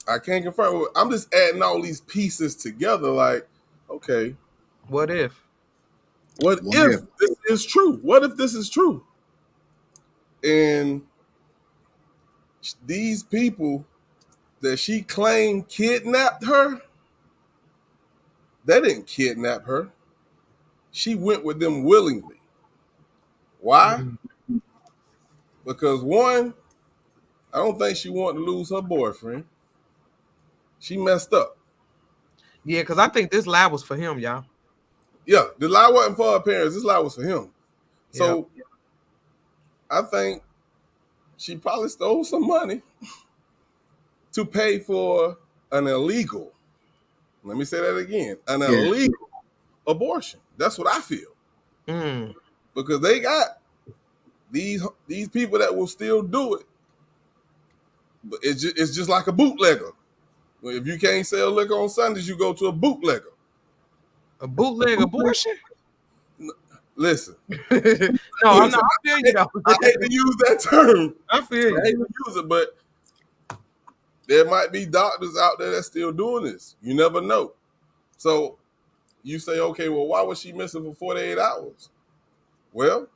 I can't confirm. I'm just adding all these pieces together. Like, okay, What if? What if this is true? What if this is true? And these people that she claimed kidnapped her, they didn't kidnap her. She went with them willingly. Why? Because one, I don't think she wanted to lose her boyfriend. She messed up. Yeah, because I think this lie was for him, y'all. Yeah, the lie wasn't for her parents. This lie was for him. So I think she probably stole some money to pay for an illegal, let me say that again, an illegal abortion. That's what I feel. Because they got these people that will still do it. But it's just like a bootlegger. If you can't sell liquor on Sundays, you go to a bootlegger. A bootleg abortion? Listen. No, I'm not. I feel you though. I hate to use that term. I feel you. I hate to use it, but there might be doctors out there that's still doing this. You never know. So you say, okay, well, why was she missing for 48 hours? Well,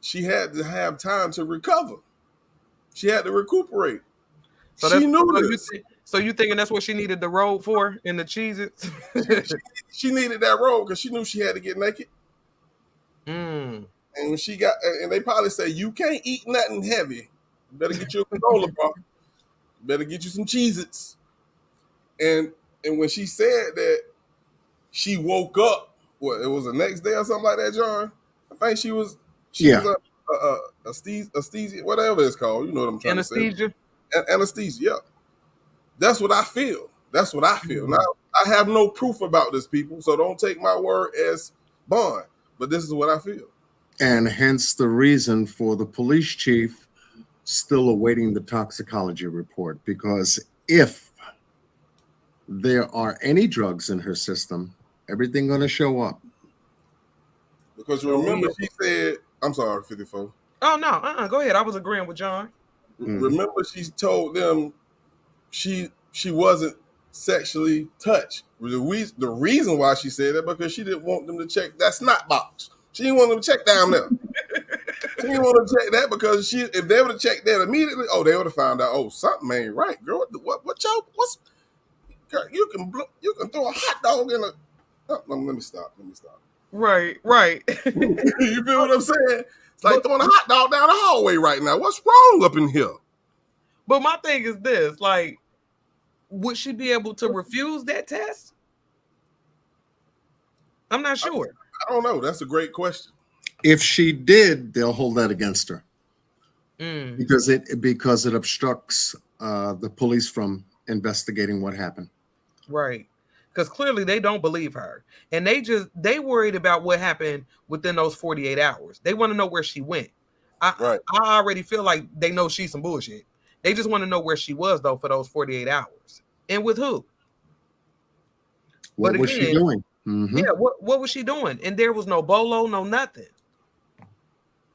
she had to have time to recover. She had to recuperate. So she knew this. So you thinking that's what she needed the robe for in the Cheez-Its? she needed that robe because she knew she had to get naked. And when she got, and they probably say, you can't eat nothing heavy. You better get you a granola bar. You better get you some Cheez-Its. And when she said that she woke up, what, it was the next day or something like that, John? I think she was anesthesia, whatever it's called. You know what I'm trying to say. Anesthesia, yeah. That's what I feel. That's what I feel. Now, I have no proof about this, people, so don't take my word as bond. But this is what I feel. And hence the reason for the police chief still awaiting the toxicology report, because if there are any drugs in her system, everything going to show up. Because you remember she said, I'm sorry, 54. Oh, no, go ahead. I was agreeing with John. Remember she told them she wasn't sexually touched. The reason why she said that, because she didn't want them to check that snot box. She didn't want them to check down there. She didn't want them to check that because if they would have checked that immediately, they would have found out, something ain't right, girl. Girl, you can throw a hot dog in a. Let me stop. Right. You feel what I'm saying? It's like throwing a hot dog down the hallway right now. What's wrong up in here? But my thing is this, like, would she be able to refuse that test? I'm not sure. I don't know. That's a great question. If she did, they'll hold that against her because it obstructs the police from investigating what happened. Right. Because clearly they don't believe her. And they worried about what happened within those 48 hours. They want to know where she went. I already feel like they know she's some bullshit. They just want to know where she was, though, for those 48 hours. And with who? What was she doing? Yeah, what was she doing? And there was no bolo, no nothing.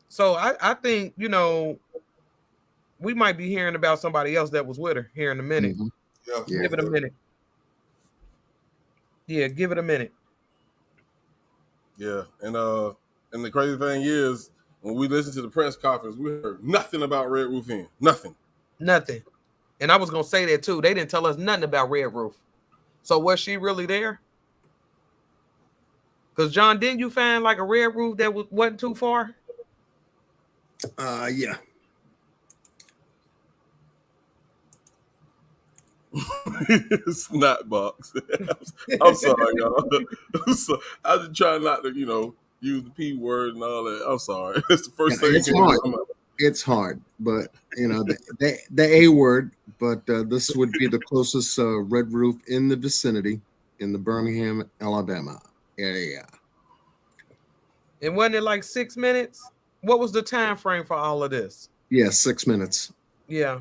So I think, we might be hearing about somebody else that was with her here in a minute. Yeah. Give it a minute. Yeah, give it a minute. Yeah, and the crazy thing is, when we listened to the press conference, we heard nothing about Red Roof Inn. Nothing. And I was gonna say that too. They didn't tell us nothing about Red Roof. So was she really there? Because John, didn't you find like a Red Roof that wasn't too far? Yeah. Snot box. I'm sorry, y'all. I was trying not to, use the P word and all that. I'm sorry. It's the first thing. It's hard, but the A word. But this would be the closest Red Roof in the vicinity in the Birmingham, Alabama area. And wasn't it like 6 minutes? What was the time frame for all of this? Yeah, 6 minutes. Yeah.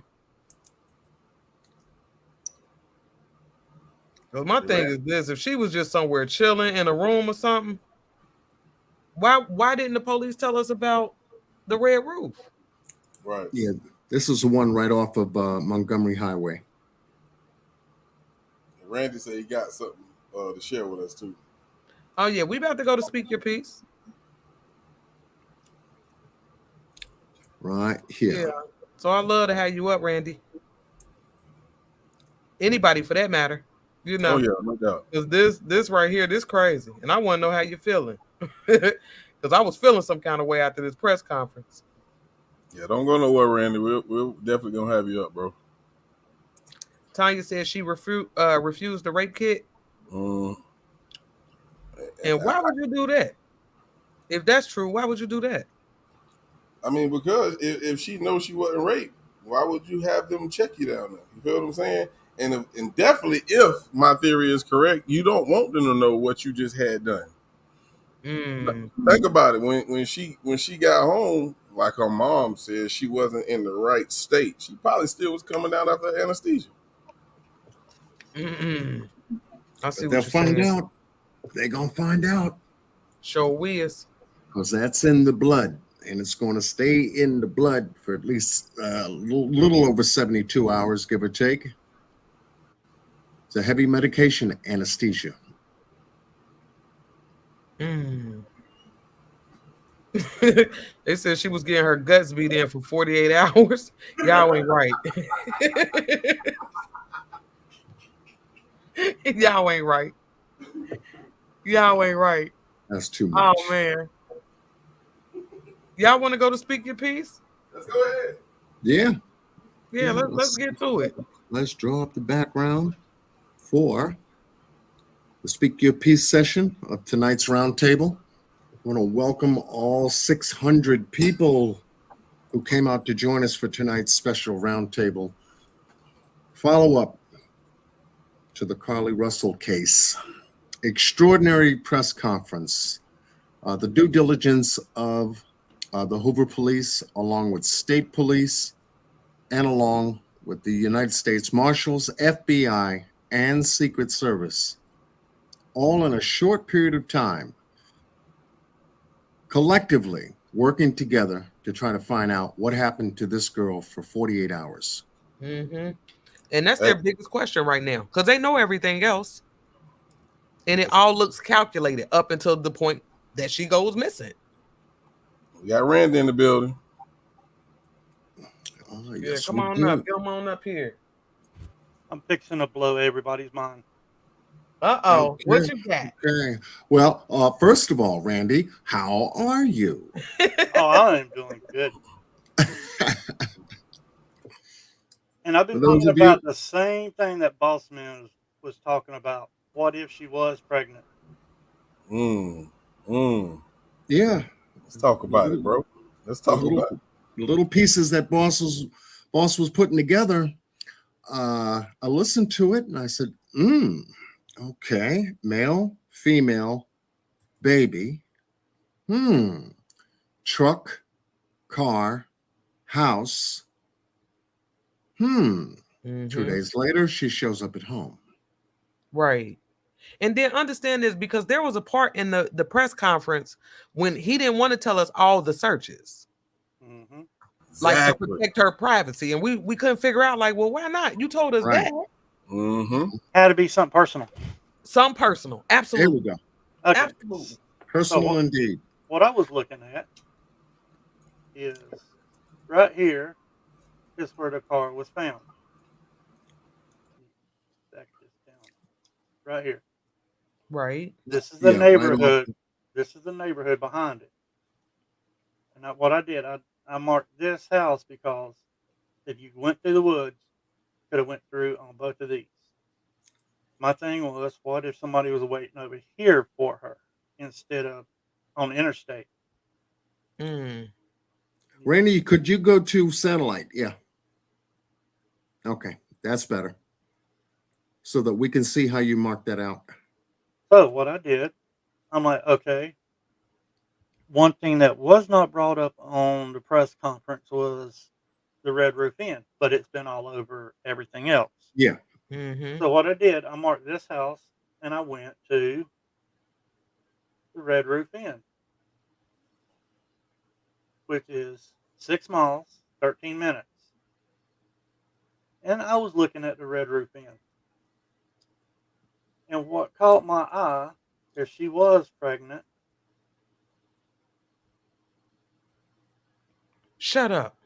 Because my thing is this: if she was just somewhere chilling in a room or something, why didn't the police tell us about the red roof? Right. Yeah, this is the one right off of Montgomery Highway. Randy said he got something to share with us too. Oh yeah, we about to go to Speak Your Piece. Right here. Yeah. So I love to have you up, Randy. Anybody for that matter, you know. Oh yeah, no doubt. Because this right here, this crazy, and I want to know how you're feeling. Because I was feeling some kind of way after this press conference. Yeah, don't go nowhere, Randy. We're definitely gonna have you up, bro. Tanya said she refused the rape kit. And why would you do that? If that's true, why would you do that? I mean, because if she knows she wasn't raped, why would you have them check you down there? You feel what I'm saying? And definitely, if my theory is correct, you don't want them to know what you just had done. Think about it. When she got home, like her mom said, she wasn't in the right state. She probably still was coming out after anesthesia. I see But what they'll you're find saying. out. They're gonna find out. Sure is. Because that's in the blood, and it's going to stay in the blood for at least a little over 72 hours, give or take. It's a heavy medication anesthesia. They said she was getting her guts beat in for 48 hours. Y'all ain't right. Y'all ain't right. Y'all ain't right. That's too much. Oh man. Y'all want to go to Speak Your Piece? Let's go ahead. Yeah. Yeah, let's get to it. Let's draw up the background for the Speak Your Piece session of tonight's roundtable. I want to welcome all 600 people who came out to join us for tonight's special roundtable follow-up to the Carlee Russell case. Extraordinary press conference. The due diligence of the Hoover Police, along with state police, and along with the United States Marshals, FBI, and Secret Service, all in a short period of time, collectively working together to try to find out what happened to this girl for 48 hours. And that's their biggest question right now, because they know everything else. And it all looks calculated up until the point that she goes missing. We got Randy in the building. Oh, Yeah, come on up. Come on up here. I'm fixing to blow everybody's mind. Uh-oh. Okay. What you got? Okay. Well, first of all, Randy, how are you? Oh, I am doing good. And I've been thinking about the same thing that Bossman was talking about. What if she was pregnant? Yeah. Let's talk about it, bro. Let's talk about it. The little pieces that boss was putting together. I listened to it and I said, okay, male, female, baby, truck, car, house. 2 days later, she shows up at home. Right. And then understand this, because there was a part in the press conference when he didn't want to tell us all the searches. Like to protect her privacy. And we couldn't figure out, like, well, why not? You told us that. Had to be something personal. Some personal. Absolutely. There we go. Okay. Absolutely. Personal indeed. What I was looking at is right here is where the car was found. Back this down. Right here. Right. This is the neighborhood. This is the neighborhood behind it. And what I did, I marked this house because if you went through the woods, could have went through on both of these. My thing was, what if somebody was waiting over here for her instead of on the interstate? Randy, could you go to satellite? Yeah. Okay, that's better. So that we can see how you mark that out. So what I did, I'm like, okay. One thing that was not brought up on the press conference was the Red Roof Inn, but it's been all over everything else. Yeah. Mm-hmm. So what I did, I marked this house and I went to the Red Roof Inn, which is 6 miles, 13 minutes. And I was looking at the Red Roof Inn. And what caught my eye is she was pregnant. Shut up.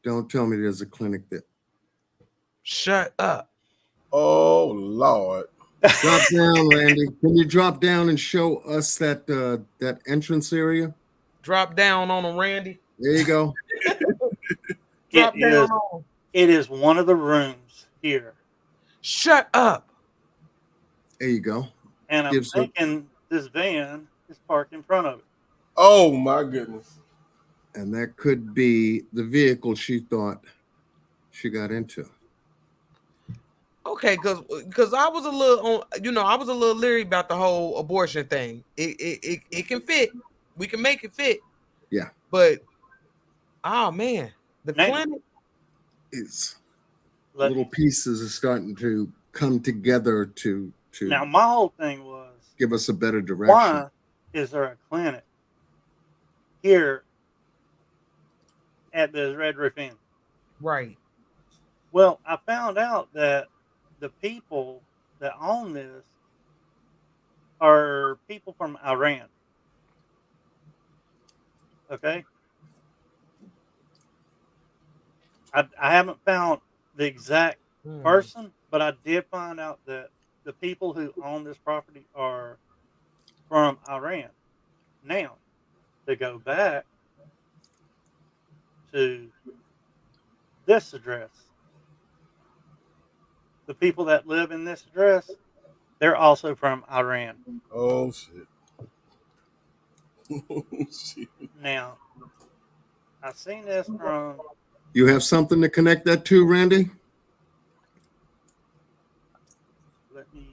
Don't tell me there's a clinic there. Shut up. Oh Lord. Drop down, Randy. Can you drop down and show us that that entrance area? Drop down on them, Randy. There you go. Drop down on them. It is one of the rooms here. Shut up. There you go. And I'm thinking this van is parked in front of it. Oh my goodness. And that could be the vehicle she thought she got into. Okay, because I was a little I was a little leery about the whole abortion thing. It can fit. We can make it fit. Yeah. But oh man, the clinic is little pieces are starting to come together to Now my whole thing was give us a better direction. why is there a clinic here at the Red Roof Inn? Right. Well, I found out that the people that own this are people from Iran. Okay? I haven't found the exact person, but I did find out that the people who own this property are from Iran. Now, to go back to this address, the people that live in this address, they're also from Iran. Oh shit. Oh shit. Now, I've seen this from. You have something to connect that to, Randy? Let me.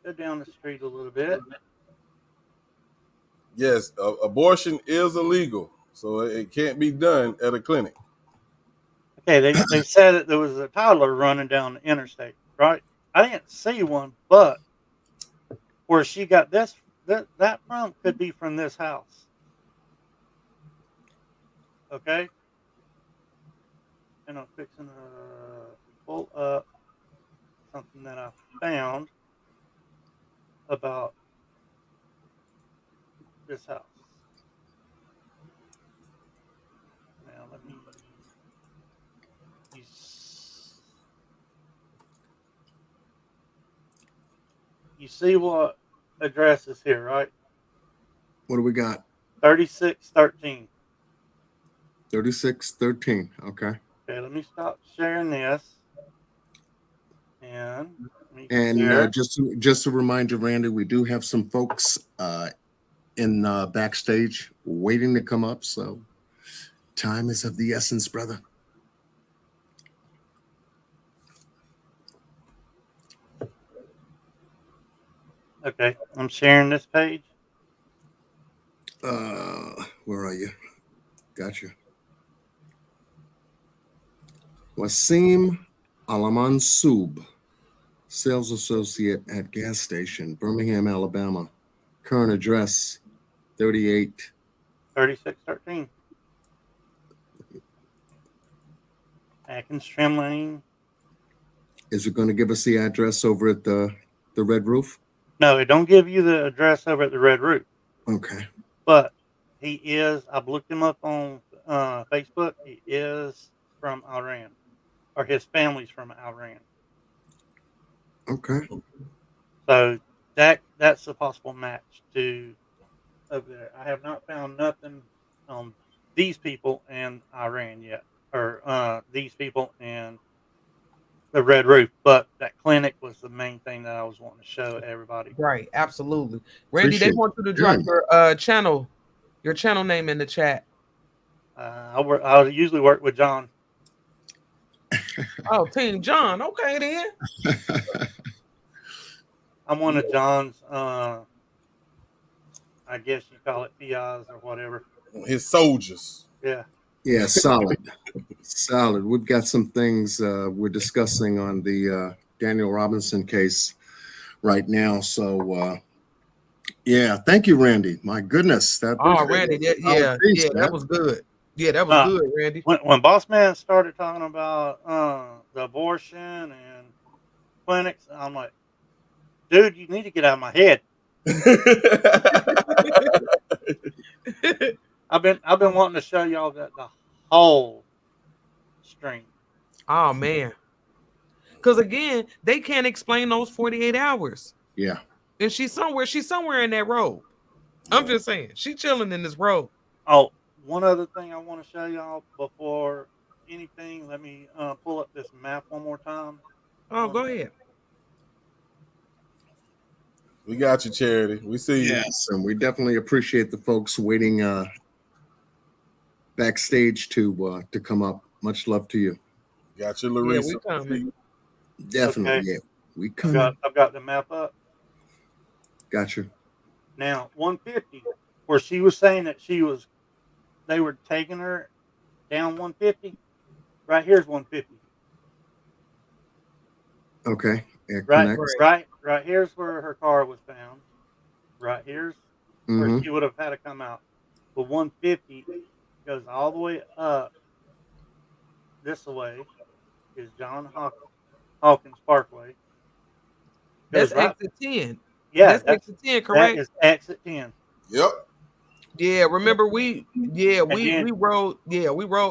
Go down the street a little bit. Yes, abortion is illegal, so it can't be done at a clinic. Okay, they said that there was a toddler running down the interstate, right? I didn't see one, but where she got that from could be from this house. Okay? And I'm fixing to pull up something that I found about this house. Now let me. You see what address is here, right? What do we got? 3613. 3613. Okay. Okay, let me stop sharing this. And just a reminder, Randy, we do have some folks in backstage waiting to come up, so time is of the essence, brother. Okay, I'm sharing this page. Where are you? Gotcha. Wasim Alamansub, sales associate at gas station, Birmingham, Alabama. Current address 3613. Atkins Trim Lane. Is it going to give us the address over at the Red Roof? No, it don't give you the address over at the Red Roof. Okay. But he is, I've looked him up on Facebook. He is from Iran, or his family's from Iran. Okay. So that's a possible match to over there. I have not found nothing on these people in Iran yet, or these people in the Red Roof. But that clinic was the main thing that I was wanting to show everybody. Right, absolutely. Randy, they want you to drop your channel name in the chat. I usually work with John. Oh, Team John. Okay, then. I'm one of John's, I guess you call it PIs or whatever. His soldiers. Yeah. Yeah, solid. Solid. We've got some things we're discussing on the Daniel Robinson case right now. So, yeah, thank you, Randy. My goodness. That Randy, that was good. Yeah, that was good, Randy. When Boss Man started talking about the abortion and clinics, I'm like, dude, you need to get out of my head. I've been wanting to show y'all the whole string. Oh man. Because again, they can't explain those 48 hours. Yeah. And she's somewhere in that road. I'm just saying, she's chilling in this road. Oh, one other thing I want to show y'all before anything, let me pull up this map one more time. Oh, go ahead. We got you, Charity. We see you. Yes, and we definitely appreciate the folks waiting backstage to come up. Much love to you. Got you, Larissa. Yeah, we coming. Definitely, Okay. yeah. We coming. I've got the map up. Got you. Now, 150, where she was saying that they were taking her down 150. Right here's 150. Okay. It Right here's where her car was found. Right here's where she would have had to come out. But 150 goes all the way up this way is John Hawkins Parkway. That's exit 10. Yeah, that's exit 10, correct? That is exit 10. Yep. Yeah, remember we rode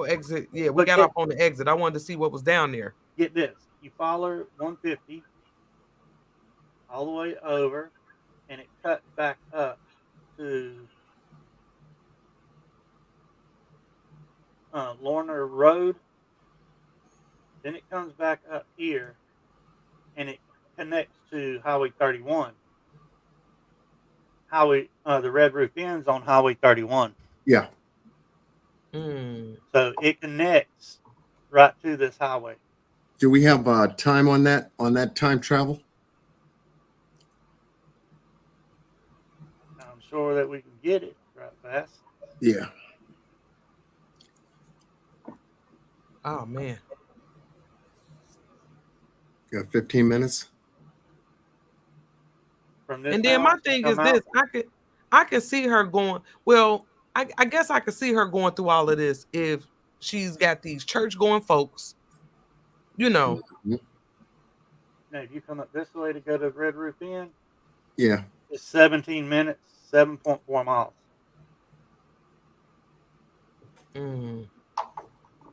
exit. Yeah, we got off on the exit. I wanted to see what was down there. Get this. You follow 150 all the way over, and it cuts back up to Lorna Road. Then it comes back up here, and it connects to Highway 31. The Red Roof ends on Highway 31. Yeah. So it connects right to this highway. Do we have time on that time travel? I'm sure that we can get it right fast. Yeah. Oh man. Got 15 minutes. And then my thing is this: I could see her going. Well, I guess I could see her going through all of this if she's got these church going folks. You know. Now, if you come up this way to go to Red Roof Inn, yeah, it's 17 minutes, 7.4 miles. And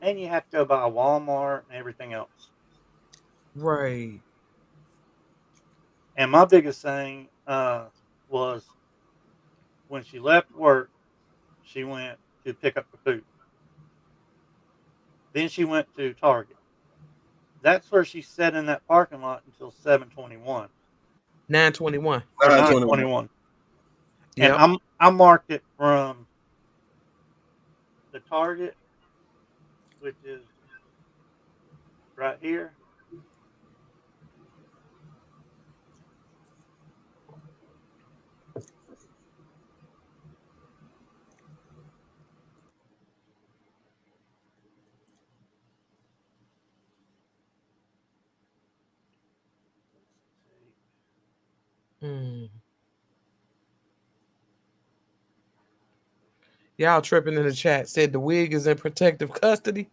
you have to go by Walmart and everything else. Right. And my biggest thing was when she left work, she went to pick up the food. Then she went to Target. That's where she sat in that parking lot until 7:21. 9:21. 9:21. Yep. And I marked it from the Target, which is right here. Y'all tripping in the chat. Said the wig is in protective custody.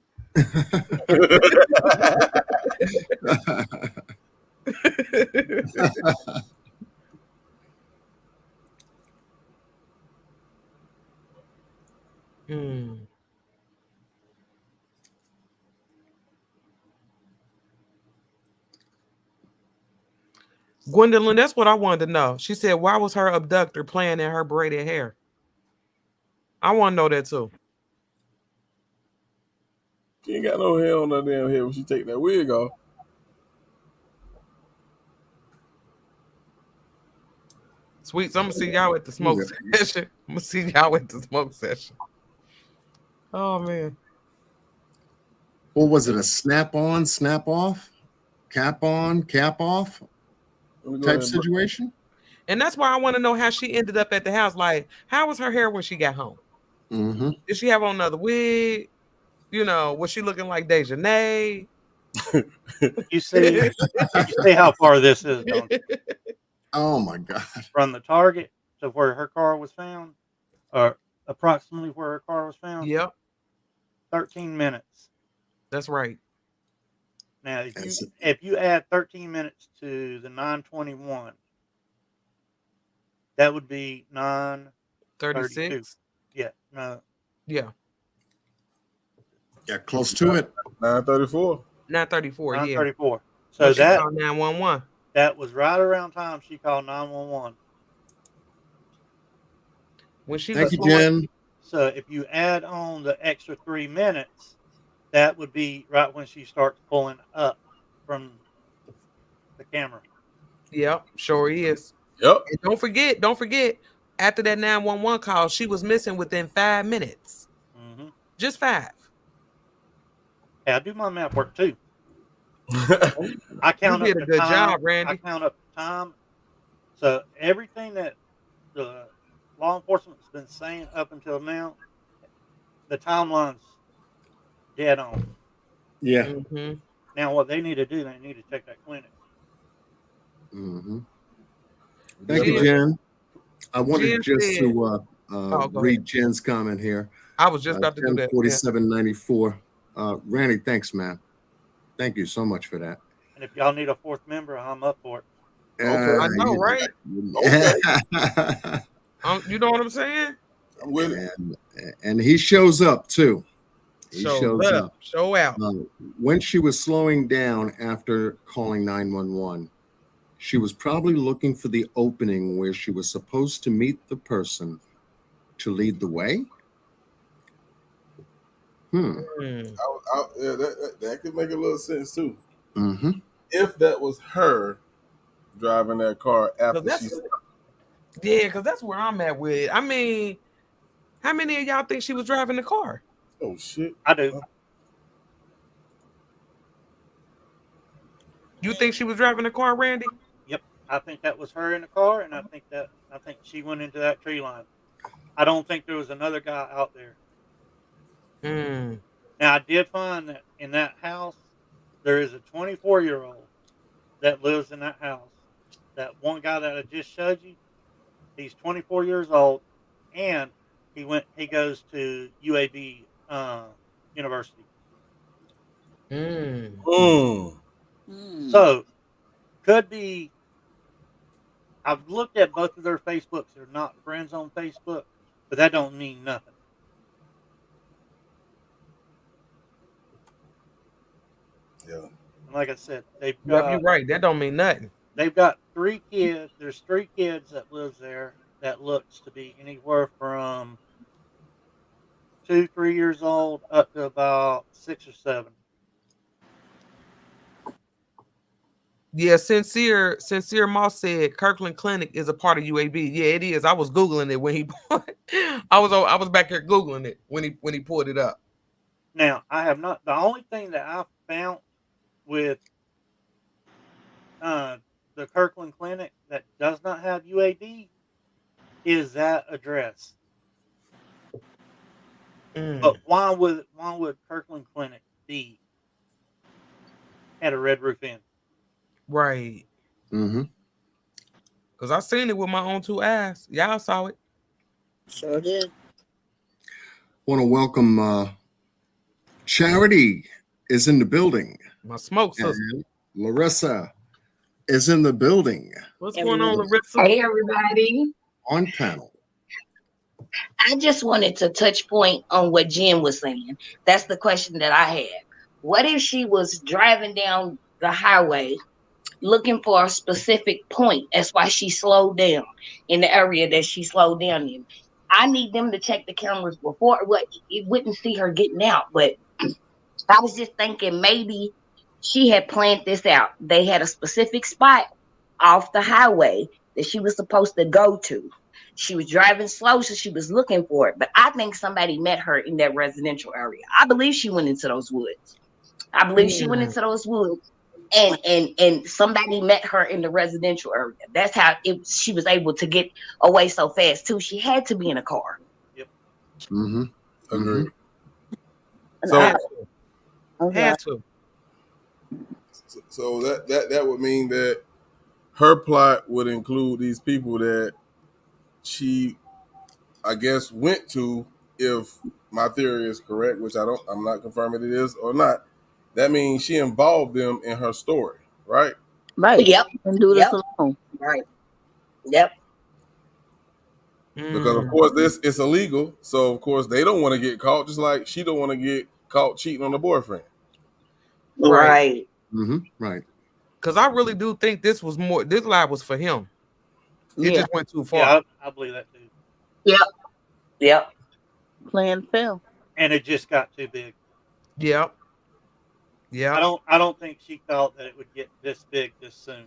Gwendolyn, that's what I wanted to know. She said, why was her abductor playing in her braided hair? I want to know that too. She ain't got no hair on her damn head when she take that wig off. Sweets, I'm going to see y'all at the smoke session. I'm going to see y'all at the smoke session. Oh, man. What was it? A snap on, snap off? Cap on, cap off type situation? And that's why I want to know how she ended up at the house. Like, how was her hair when she got home? Mm-hmm. Did she have on another wig? You know, was she looking like Dejanay? You see how far this is, don't you? Oh my God. From the target to where her car was found, or approximately where her car was found. Yep. 13 minutes. That's right. Now, if you add 13 minutes to the 921, that would be 9:32. 36. Yeah. No. Yeah. Yeah, close to it. 9:34. 9:34. Yeah. 9:34. So when she that called 911. That was right around time she called 911. When she Thank was you, Jen. So if you add on the extra 3 minutes, that would be right when she starts pulling up from the camera. Yep, sure is. Yep. And don't forget, after that 911 call, she was missing within 5 minutes. Mm-hmm. Just 5. Hey, I do my math work too. I you count up did a the good time. job, Randy. I count up the time. So everything that the law enforcement's been saying up until now, the timeline's dead on. Yeah. Mm-hmm. Now what they need to do, they need to check that clinic. Mm-hmm. Thank you, Jen. I wanted just to read Jen's comment here. I was just about to do that. 4794. Randy, thanks, man. Thank you so much for that. And if y'all need a 4th member, I'm up for it. I know, right? Okay. You know what I'm saying? I'm with it. And he shows up too. He shows up. Show out. When she was slowing down after calling 911, she was probably looking for the opening where she was supposed to meet the person to lead the way. Yeah, that could make a little sense too. Mm-hmm. If that was her driving that car after she stopped. Yeah, because that's where I'm at with it. I mean, how many of y'all think she was driving the car? Oh shit, I do. You think she was driving the car, Randy? Yep, I think that was her in the car, and I think she went into that tree line. I don't think there was another guy out there. Now I did find that in that house there is a 24-year-old that lives in that house. That one guy that I just showed you, he's 24 years old, and he goes to UAB University. So could be. I've looked at both of their Facebooks. They're not friends on Facebook, but that don't mean nothing. Yeah. And like I said, they've got. You're right. That don't mean nothing. They've got 3 kids. There's 3 kids that lives there that looks to be anywhere from 2, 3 years old up to about 6 or 7. Yeah, Sincere Moss said Kirkland Clinic is a part of UAB. Yeah, it is. I was Googling it when he I was back here Googling it when he pulled it up. Now, I have not. The only thing that I found with the Kirkland Clinic that does not have UAB is that address. But why would Kirkland Clinic be at a Red Roof Inn? Right. Mm-hmm. Because I seen it with my own 2 eyes. Y'all saw it. Sure did. Want to welcome Charity is in the building. My smoke sister. And Larissa is in the building. What's going on, Larissa? Hey, everybody. On panel. I just wanted to touch point on what Jen was saying. That's the question that I had. What if she was driving down the highway looking for a specific point? That's why she slowed down in the area that she slowed down in. I need them to check the cameras before. It wouldn't see her getting out, but I was just thinking maybe she had planned this out. They had a specific spot off the highway that she was supposed to go to. She was driving slow, so she was looking for it. But I think somebody met her in that residential area. I believe she went into those woods. And somebody met her in the residential area. That's how she was able to get away so fast too. She had to be in a car. Yep. Mm-hmm. Agreed. So, Had to. so that would mean that her plot would include these people that she, I guess, went to. If my theory is correct, which I'm not confirming it is or not, that means she involved them in her story, right? Right. Yep. And do this Yep. alone. Right. Yep. Because of course this it's illegal, so of course they don't want to get caught, just like she don't want to get caught cheating on the boyfriend. Right. Right. Because I really do think this lie was for him. It just went too far. Yeah, I believe that too. Yep. Yep. Plan fail. And it just got too big. Yep. Yeah. I don't think she thought that it would get this big this soon.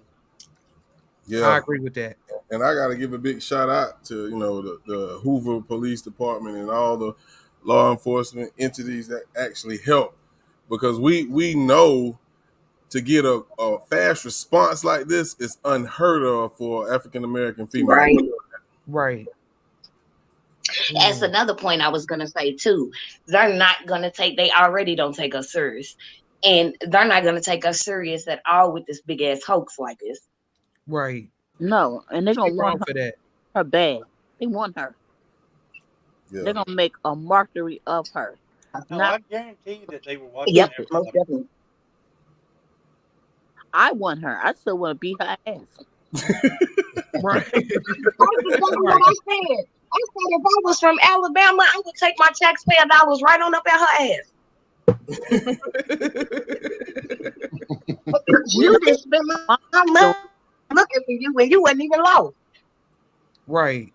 Yeah, I agree with that. And I got to give a big shout out to the Hoover Police Department and all the law enforcement entities that actually help, because we know to get a fast response like this is unheard of for African American female. Right. Right. That's another point I was gonna say too. They're not gonna take. They already don't take us serious, and they're not gonna take us serious at all with this big ass hoax like this. Right. No, and they're gonna want for that. Her bad. They want her. Yeah. They're gonna make a mockery of her. No, I guarantee you that they were watching. Yep, everybody. most definitely. I want her. I still want to beat her ass. Right. That's exactly what I said. I said if I was from Alabama, I would take my taxpayer dollars right on up at her ass. You just spent my money looking for you when you wasn't even lost. Right.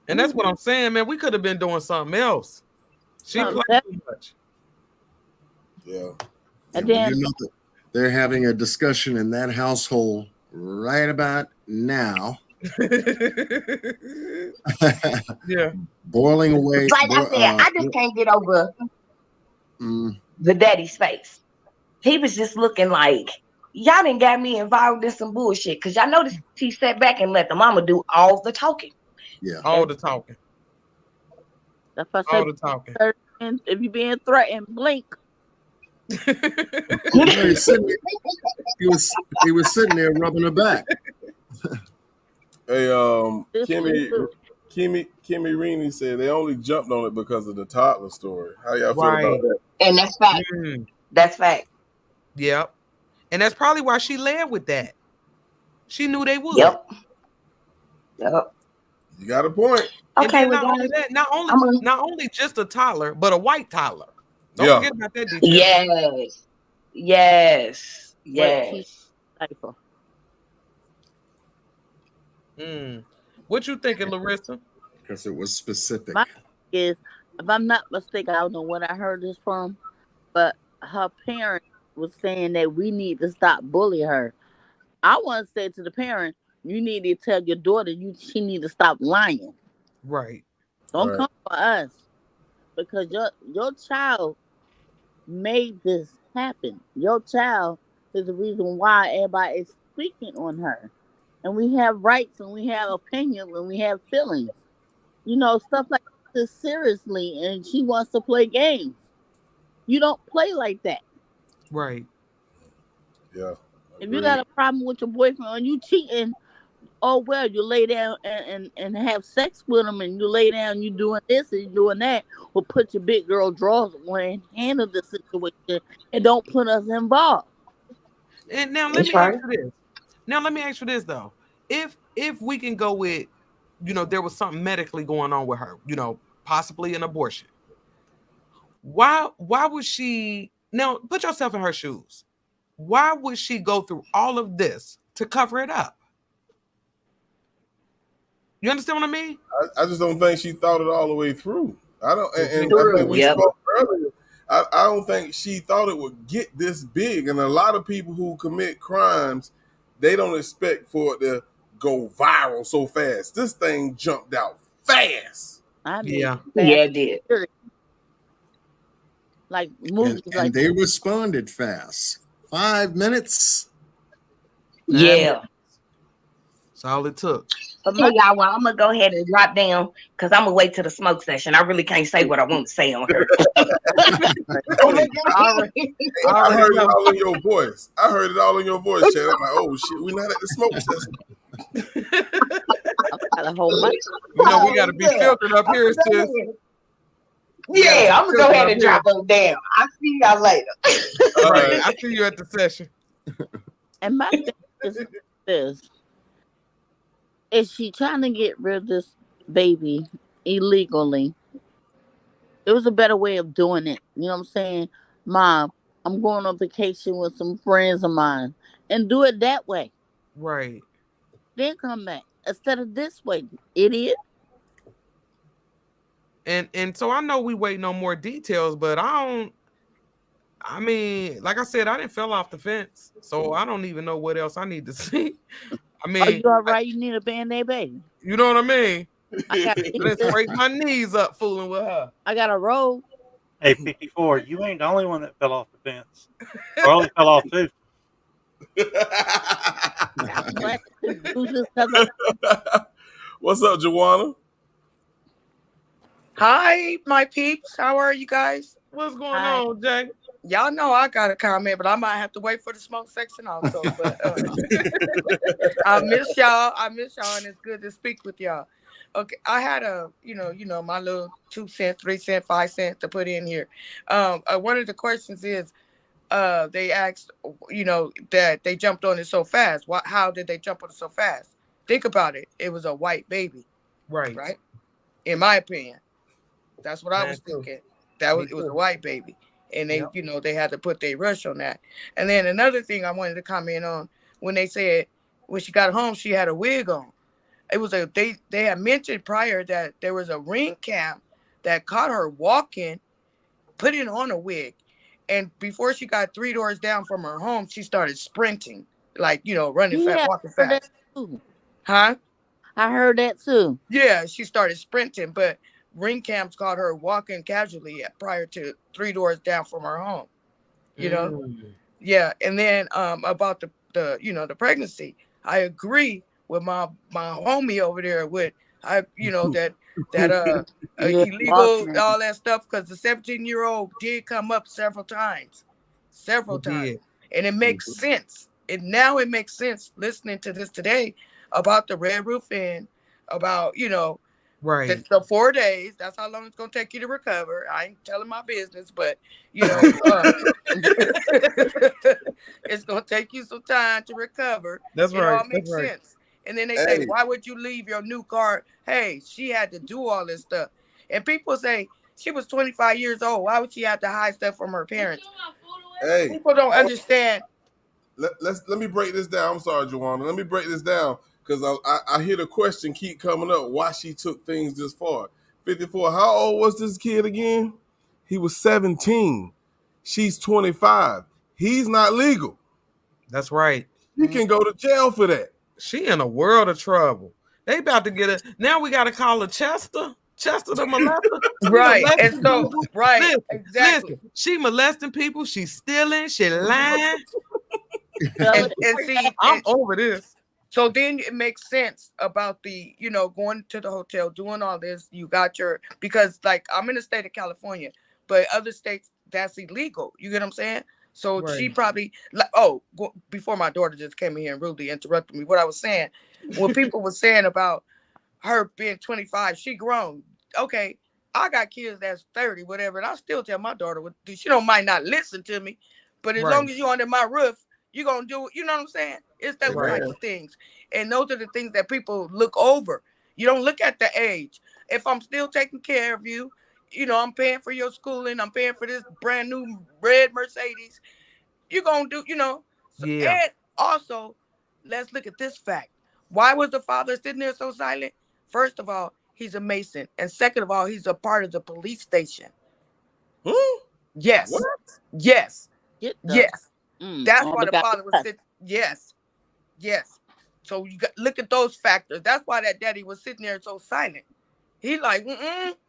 And that's what I'm saying, man. We could have been doing something else. She played too much. Yeah. And But then you know that they're having a discussion in that household right about now. Yeah. Boiling away. Like I said, I just can't get over the daddy's face. He was just looking like, y'all done got me involved in some bullshit. Because y'all notice he sat back and let the mama do all the talking. Yeah. All the talking. That's what I All said. the talking. If you're being threatened, blink. He was sitting there rubbing her back. Hey, Kimmy Reaney said they only jumped on it because of the toddler story. How y'all feel about that? And that's fact. That's fact. Yep. And that's probably why she led with that. She knew they would. Yep. You got a point. Okay, not only that, not only just a toddler, but a white toddler. Don't Yeah. forget about that detail. Yes. What you thinking, Larissa? Because it was specific. My is, if I'm not mistaken, I don't know what I heard this from, but her parent was saying that we need to stop bullying her. I want to say to the parent, you need to tell your daughter she need to stop lying. Right. Don't come for us, because your child made this happen. Your child is the reason why everybody is speaking on her. And we have rights, and we have opinions, and we have feelings. You know, stuff like this seriously, and she wants to play games. You don't play like that. Right. Yeah. If you got a problem with your boyfriend and you cheating, oh well, you lay down and have sex with him, and you lay down, you doing this and you doing that. Well, put your big girl drawers on and handle the situation, and don't put us involved. And now let me ask you this. Let me ask you this though. If we can go with, there was something medically going on with her, possibly an abortion. Why would she now put yourself in her shoes? Why would she go through all of this to cover it up? You understand what I mean? I just don't think she thought it all the way through. I don't, and I think we spoke earlier. I don't think she thought it would get this big. And a lot of people who commit crimes, they don't expect for it to go viral so fast. This thing jumped out fast. Yeah, it did. Like movies, and they responded fast. 5 minutes. Yeah. That's all it took. Okay, y'all. Well, I'm gonna go ahead and drop down because I'm gonna wait till the smoke session. I really can't say what I want to say on her. I heard it all in your voice. I heard it all in your voice, Chad. I'm like, oh shit, we not at the smoke session. Got a whole bunch. You know, we got to be filtered up here, sis. Yeah, I'm gonna go ahead and drop them down. I'll see y'all later. All right, I see you at the session. And my thing is this: is she trying to get rid of this baby illegally? It was a better way of doing it. You know what I'm saying? Mom, I'm going on vacation with some friends of mine, and do it that way. Right. Then come back instead of this way, idiot. And so I know we waiting on more details, but I mean, like I said, I didn't fell off the fence, so I don't even know what else I need to see. I mean, Are you all right? You need a Band-Aid, baby. You know what I mean? I got Let's break my knees up fooling with her. I got a roll. Hey, 54, you ain't the only one that fell off the fence. I only fell off too. What's up, Joanna? Hi, my peeps. How are you guys? What's going on, Jay? Y'all know I got a comment, but I might have to wait for the smoke section also. But I miss y'all. And it's good to speak with y'all. Okay, I had my little 2 cents, 3 cents, 5 cents to put in here. One of the questions is, they asked, that they jumped on it so fast. How did they jump on it so fast? Think about it. It was a white baby, right? In my opinion, that's what I was thinking. It was a white baby, and they, they had to put their rush on that. And then another thing I wanted to comment on, when they said when she got home she had a wig on. It was they had mentioned prior that there was a ring cam that caught her walking, putting on a wig, and before she got 3 doors down from her home, she started sprinting, like running fast, walking fast. Huh? I heard that too. Yeah, she started sprinting, but ring cams caught her walking casually prior to 3 doors down from her home. Yeah, and then about the pregnancy, I agree with my homie over there with that illegal, all that stuff, because the 17-year-old did come up several times, and it makes sense. And now it makes sense listening to this today about the Red Roof Inn, about right. The 4 days. That's how long it's gonna take you to recover. I ain't telling my business, but it's gonna take you some time to recover. That's right. It all makes sense. And then they say, why would you leave your new car? Hey, she had to do all this stuff. And people say she was 25 years old. Why would she have to hide stuff from her parents? Hey, people don't understand. Let me break this down. I'm sorry, Joanna. Let me break this down, because I hear the question keep coming up, why she took things this far. 54, how old was this kid again? He was 17. She's 25. He's not legal. That's right. She can go to jail for that. She in a world of trouble. They about to get her. Now we got to call her Chester the molester. Right. And so, exactly. Listen, she molesting people. She's stealing. She lying. and see, I'm over this. So then it makes sense about the, going to the hotel, doing all this. You got because like I'm in the state of California, but other states that's illegal. You get what I'm saying? So she probably before my daughter just came in here and rudely interrupted me. What I was saying, when people were saying about her being 25, she grown. Okay, I got kids that's 30, whatever, and I still tell my daughter what to do. She might not listen to me, but as long as you're under my roof, you're gonna do it. You know what I'm saying? It's those type of things. And those are the things that people look over. You don't look at the age. If I'm still taking care of you, I'm paying for your schooling, I'm paying for this brand new red Mercedes, you're gonna do, And also, let's look at this fact. Why was the father sitting there so silent? First of all, he's a Mason. And second of all, he's a part of the police station. Yes. What? Yes. Yes. That's why the father was sitting. Yes. So you look at those factors. That's why that daddy was sitting there so silent. He like,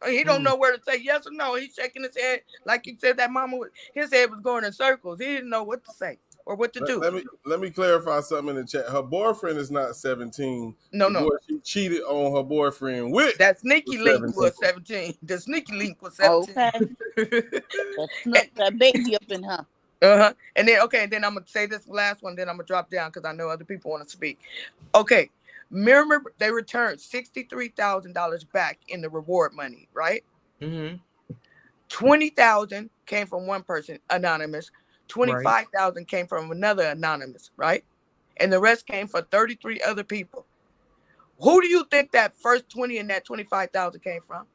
he don't know where to say yes or no. He's shaking his head like you said that mama. His head was going in circles. He didn't know what to say. or what to do. Let me clarify something in the chat. Her boyfriend is not 17. No, the no. boy she cheated on her boyfriend with. That sneaky was link 17. was 17. The sneaky link was 17. Okay. Snuck that baby up in her. Uh-huh. And then then I'm gonna say this last one, then I'm gonna drop down because I know other people want to speak. Okay. Remember, they returned $63,000 back in the reward money, right? Mm-hmm. 20,000 came from one person, anonymous. 25,000 came from another anonymous, right? And the rest came for 33 other people. Who do you think that first 20 and that 25,000 came from?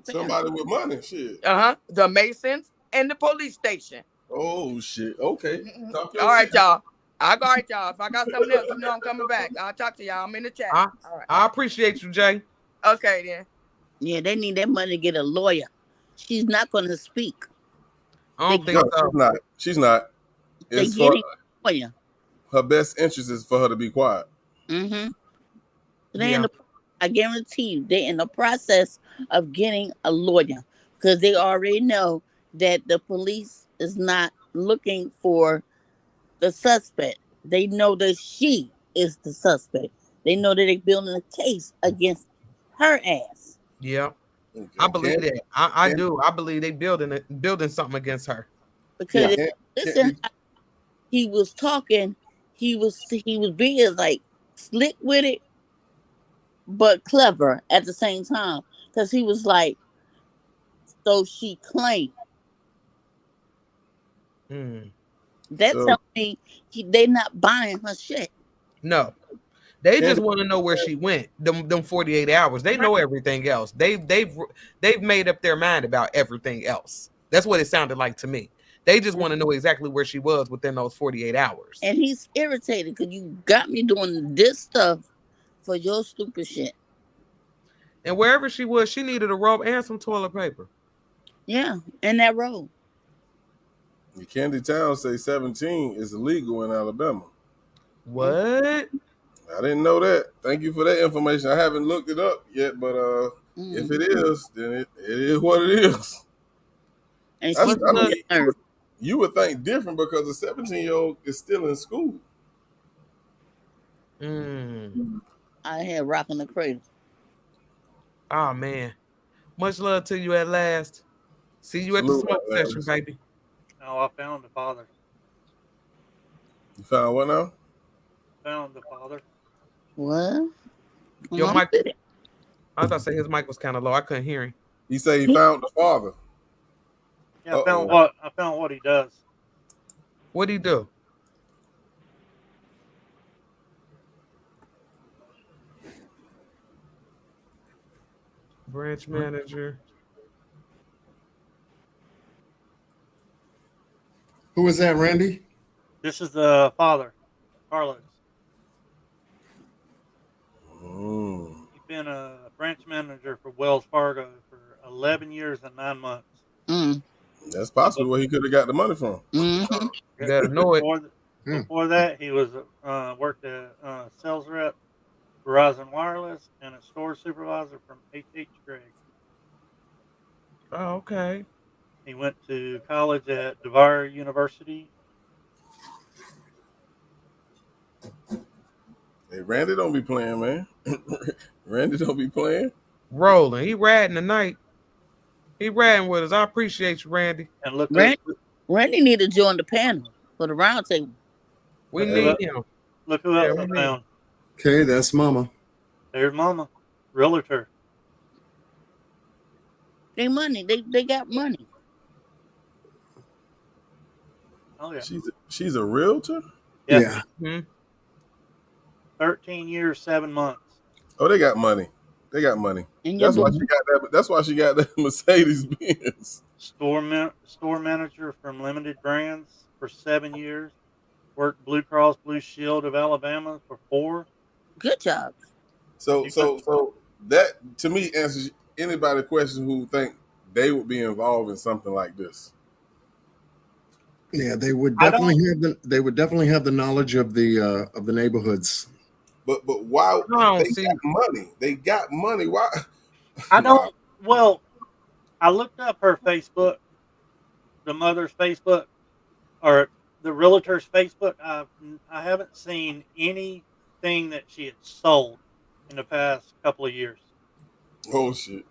Somebody with money, shit. The Masons and the police station. Oh shit. Okay. All right, y'all. All right, y'all. If I got something else, you know I'm coming back. I'll talk to y'all. I'm in the chat. All right. I appreciate you, Jay. Okay, then. Yeah, they need that money to get a lawyer. She's not going to speak. I don't think so. She's not. It's they getting a lawyer. Her best interest is for her to be quiet. Mm-hmm. I guarantee you, they're in the process of getting a lawyer because they already know that the police is not looking for the suspect. They know that she is the suspect. They know that they're building a case against her ass. Yeah. Okay. I believe that. I do. I believe they building something against her. Because listen, he was talking, he was being like slick with it, but clever at the same time. Because he was like, so she claimed. That tells me they're not buying her shit. No. They just want to know where she went. Them 48 hours. They know everything else. They've made up their mind about everything else. That's what it sounded like to me. They just want to know exactly where she was within those 48 hours. And he's irritated because you got me doing this stuff for your stupid shit. And wherever she was, she needed a rope and some toilet paper. Yeah, in that road. The Candy Town say 17 is illegal in Alabama. What? I didn't know that. Thank you for that information. I haven't looked it up yet, but if it is, then it is what it is. And you would think different because a 17-year-old is still in school. I had rocking the cradle. Oh man. Much love to you at last. See you at the smoke session, baby. No, I found the father. You found what now? Found the father. What? Your mic. I was about to say his mic was kind of low. I couldn't hear him. He said he found the father. Yeah, I found what he does. What'd he do? Branch manager. Who is that, Randy? This is the father, Carlos. He's been a branch manager for Wells Fargo for 11 years and 9 months. That's possibly where he could have got the money from. You gotta know it. Before that, he was worked at sales rep, Verizon Wireless, and a store supervisor from H.H. Gregg. Oh, okay. He went to college at DeVry University. Hey, Randy don't be playing, man. Randy don't be playing. Rolling. He riding tonight. He riding with us. I appreciate you, Randy. And look, Randy need to join the panel for the round table. We need him. Look who else I found. Okay, that's Mama. There's Mama, realtor. They money. They got money. Oh yeah. She's a realtor? Yeah. 13 years, 7 months. Oh, they got money. They got money. And That's why she got that. That's why she got that Mercedes Benz. Store manager from Limited Brands for 7 years. Worked Blue Cross Blue Shield of Alabama for 4. Good job. So that to me answers anybody's question who think they would be involved in something like this. Yeah, they would definitely have the knowledge of the neighborhoods. But why they got money? They got money. Why? I don't. Well, I looked up her Facebook, the mother's Facebook, or the realtor's Facebook, I haven't seen anything that she had sold in the past couple of years. Oh shit!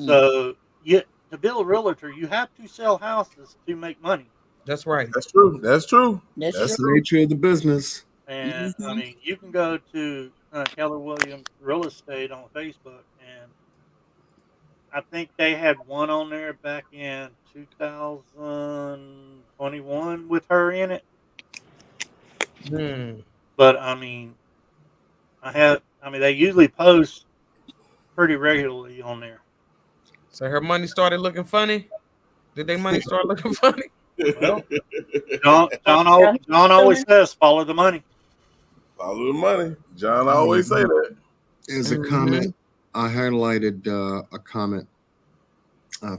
So, to be a realtor, you have to sell houses to make money. That's right. That's true. That's true. That's the nature of the business. And I mean, you can go to Keller Williams Real Estate on Facebook, and I think they had one on there back in 2021 with her in it. But I mean, they usually post pretty regularly on there. So her money started looking funny. Did their money start looking funny? Well, John always says, "Follow the money." Follow the money. John always say that. As a comment, I highlighted a comment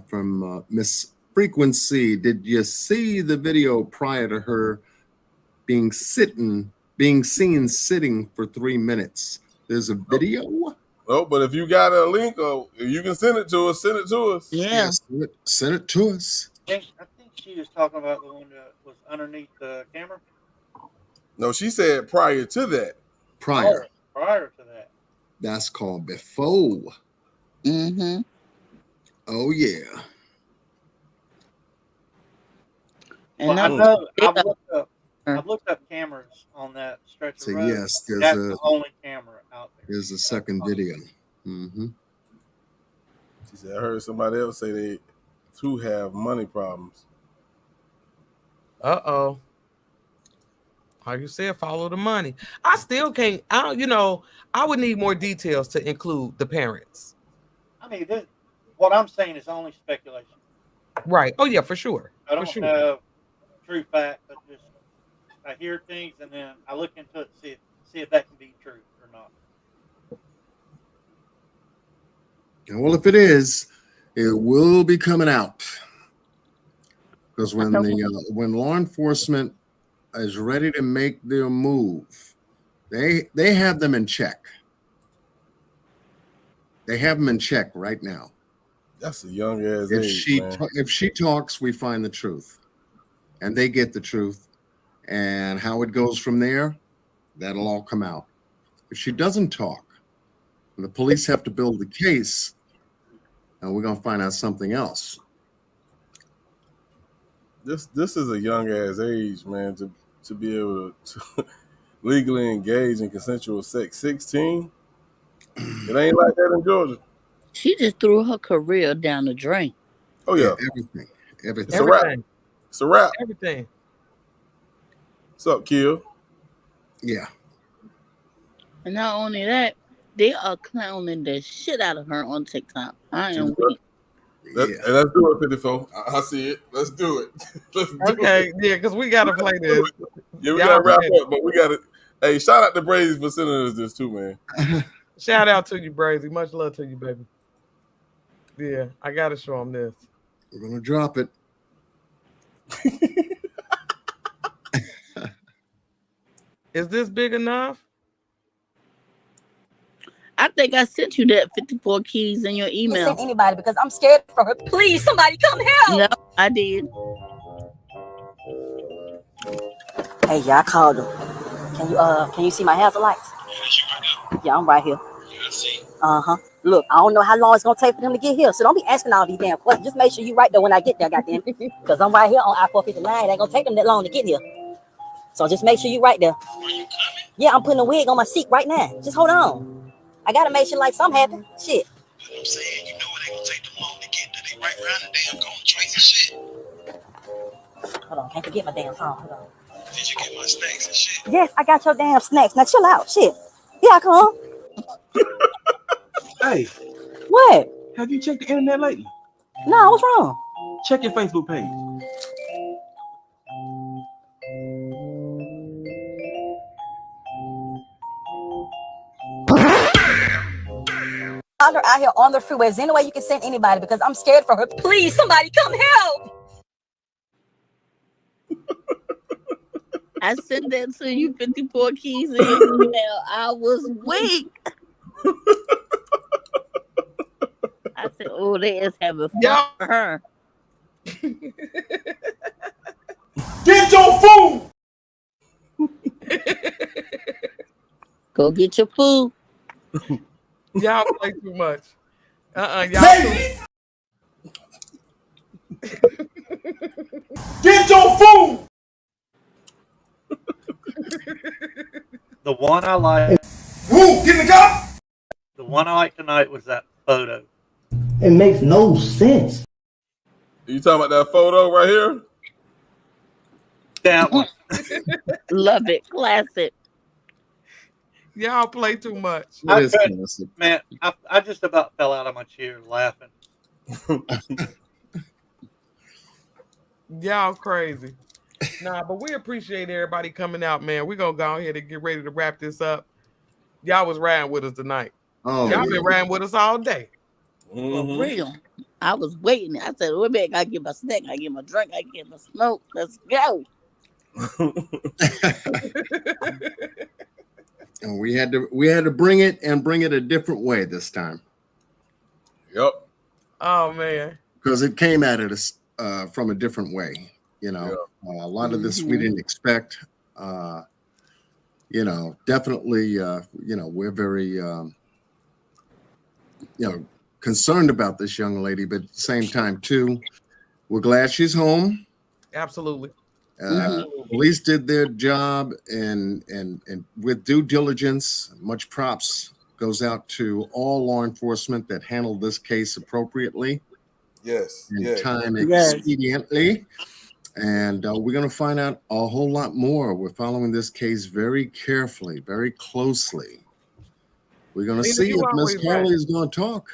from Miss Frequency. Did you see the video prior to her being seen sitting for 3 minutes? There's a video. Oh, but if you got a link, you can send it to us. Send it to us. Yeah. Send it to us. I think she was talking about the one that was underneath the camera. No, she said prior to that. Prior. Prior to that. That's called before. Mm-hmm. Oh yeah. And well, I've looked up cameras on that stretch So of road. yes, That's the only camera out there. There's a second video. Mm-hmm. She said, I heard somebody else say they too have money problems. Uh-oh. Like you said, follow the money. I still can't, I would need more details to include the parents. I mean, what I'm saying is only speculation. Right. Oh, yeah, for sure. I don't have true fact, but just I hear things and then I look into it and see if that can be true or not. Well, if it is, it will be coming out. Because when law enforcement is ready to make their move, they have them in check. They have them in check right now. That's a young ass age, man. If she talks, we find the truth, and they get the truth, and how it goes from there, that'll all come out. If she doesn't talk, and the police have to build the case, and we're gonna find out something else. This is a young ass age, man, to be able to legally engage in consensual sex. 16, it ain't like that in Georgia. She just threw her career down the drain. Oh yeah, everything. It's a wrap. It's a wrap. Everything. What's up, Kill? Yeah. And not only that, they are clowning the shit out of her on TikTok. I am weak. And let's do it, 54. I see it. Let's do it. Okay, yeah, because we gotta play this. Yeah, we gotta wrap up, but we gotta. Hey, shout out to Brazy for sending us this too, man. Shout out to you, Brazy. Much love to you, baby. Yeah, I gotta show him this. We're gonna drop it. Is this big enough? I think I sent you that 54 keys in your email. Send anybody because I'm scared for her. Please, somebody come help. Yep, I did. Hey, yeah, I called her. Can you see my hazard lights? Yeah, I'm right here. Look, I don't know how long it's gonna take for them to get here, so don't be asking all these damn questions. Just make sure you right there when I get there, goddamn. Because I'm right here on I-459. It ain't gonna take them that long to get here. So just make sure you right there. Yeah, I'm putting a wig on my seat right now. Just hold on. I gotta make sure like something happen. Shit. I'm saying, you know it ain't gonna take them long to get there. They right around the damn corner trace and shit. Hold on, can't forget my damn phone. Hold on. Did you get my snacks and shit? Yes, I got your damn snacks. Now chill out. Shit. Here I come. Hey. What? Have you checked the internet lately? No, what's wrong? Check your Facebook page. Her out here on the freeway. Is there any way you can send anybody because I'm scared for her? Please, somebody come help. I sent that to you 54 keys in your email. I was weak. I said, oh, they is having fun for her. Get your your food. Go get your food. Y'all play too much. Y'all too. Get your food. The one I like. Woo, get in the car. The one I like tonight was that photo. It makes no sense. You talking about that photo right here? That one. Love it. Classic. Y'all play too much. Man, I just about fell out of my chair laughing. Y'all crazy. Nah, but we appreciate everybody coming out, man. We're gonna go ahead and get ready to wrap this up. Y'all was riding with us tonight. Oh, Y'all yeah. been riding with us all day. For real. I was waiting. I said, wait a minute, I gotta get my snack, I get my drink, I get my smoke. Let's go. And we had to bring it a different way this time. Yep. Oh man. Because it came at it from a different way. You know, a lot of this we didn't expect. You know, definitely. You know, we're very concerned about this young lady, but at the same time too, we're glad she's home. Absolutely. Police did their job, and with due diligence. Much props goes out to all law enforcement that handled this case appropriately. Yes. And time expediently. And we're going to find out a whole lot more. We're following this case very carefully, very closely. We're going to see if Miss Carlee is going to talk.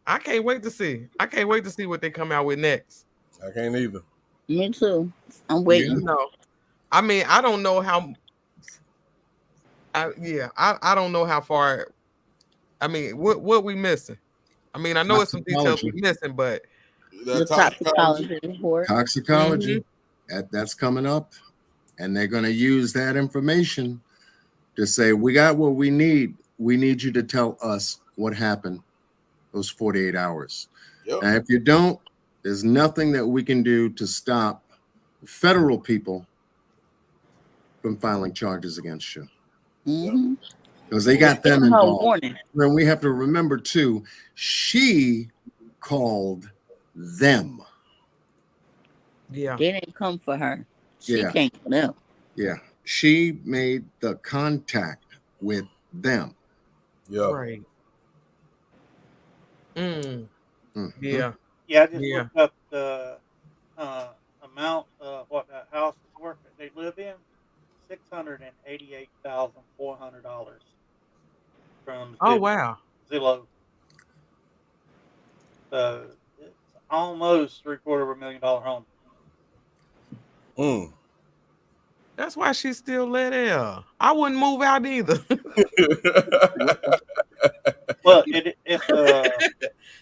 I can't wait to see. I can't wait to see what they come out with next. I can't either. Me too. I'm waiting. No, I mean, I don't know how. I don't know how far. I mean, what we missing? I mean, I know it's some details we missing, but the toxicology report. Toxicology, that's coming up, and they're going to use that information to say, we got what we need. We need you to tell us what happened those 48 hours. Yep. And if you don't, there's nothing that we can do to stop federal people from filing charges against you. Because they got them involved. And we have to remember too, she called them. Yeah. They didn't come for her. She came for them. Yeah. She made the contact with them. Yeah. Right. Yeah. Yeah, I just looked up the amount of what that house is worth that they live in. $688,400 from wow. Zillow. So it's almost $750,000 home. That's why she's still let there. I wouldn't move out either. Well, it's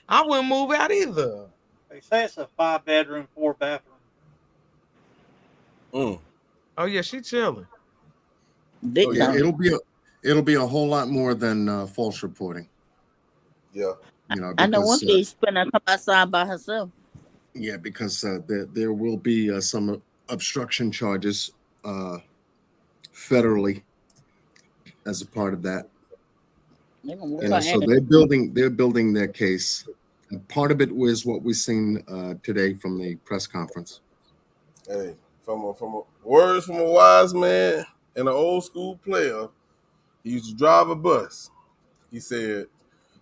I wouldn't move out either. They say it's a 5-bedroom, 4-bathroom. Oh yeah, she chilling. It'll be a whole lot more than false reporting. Yeah. You know, I know one thing, she's gonna come outside by herself. Yeah, because there will be some obstruction charges federally as a part of that. So they're building their case. And part of it was what we've seen today from the press conference. Hey, from words from a wise man and an old school player, he used to drive a bus. He said,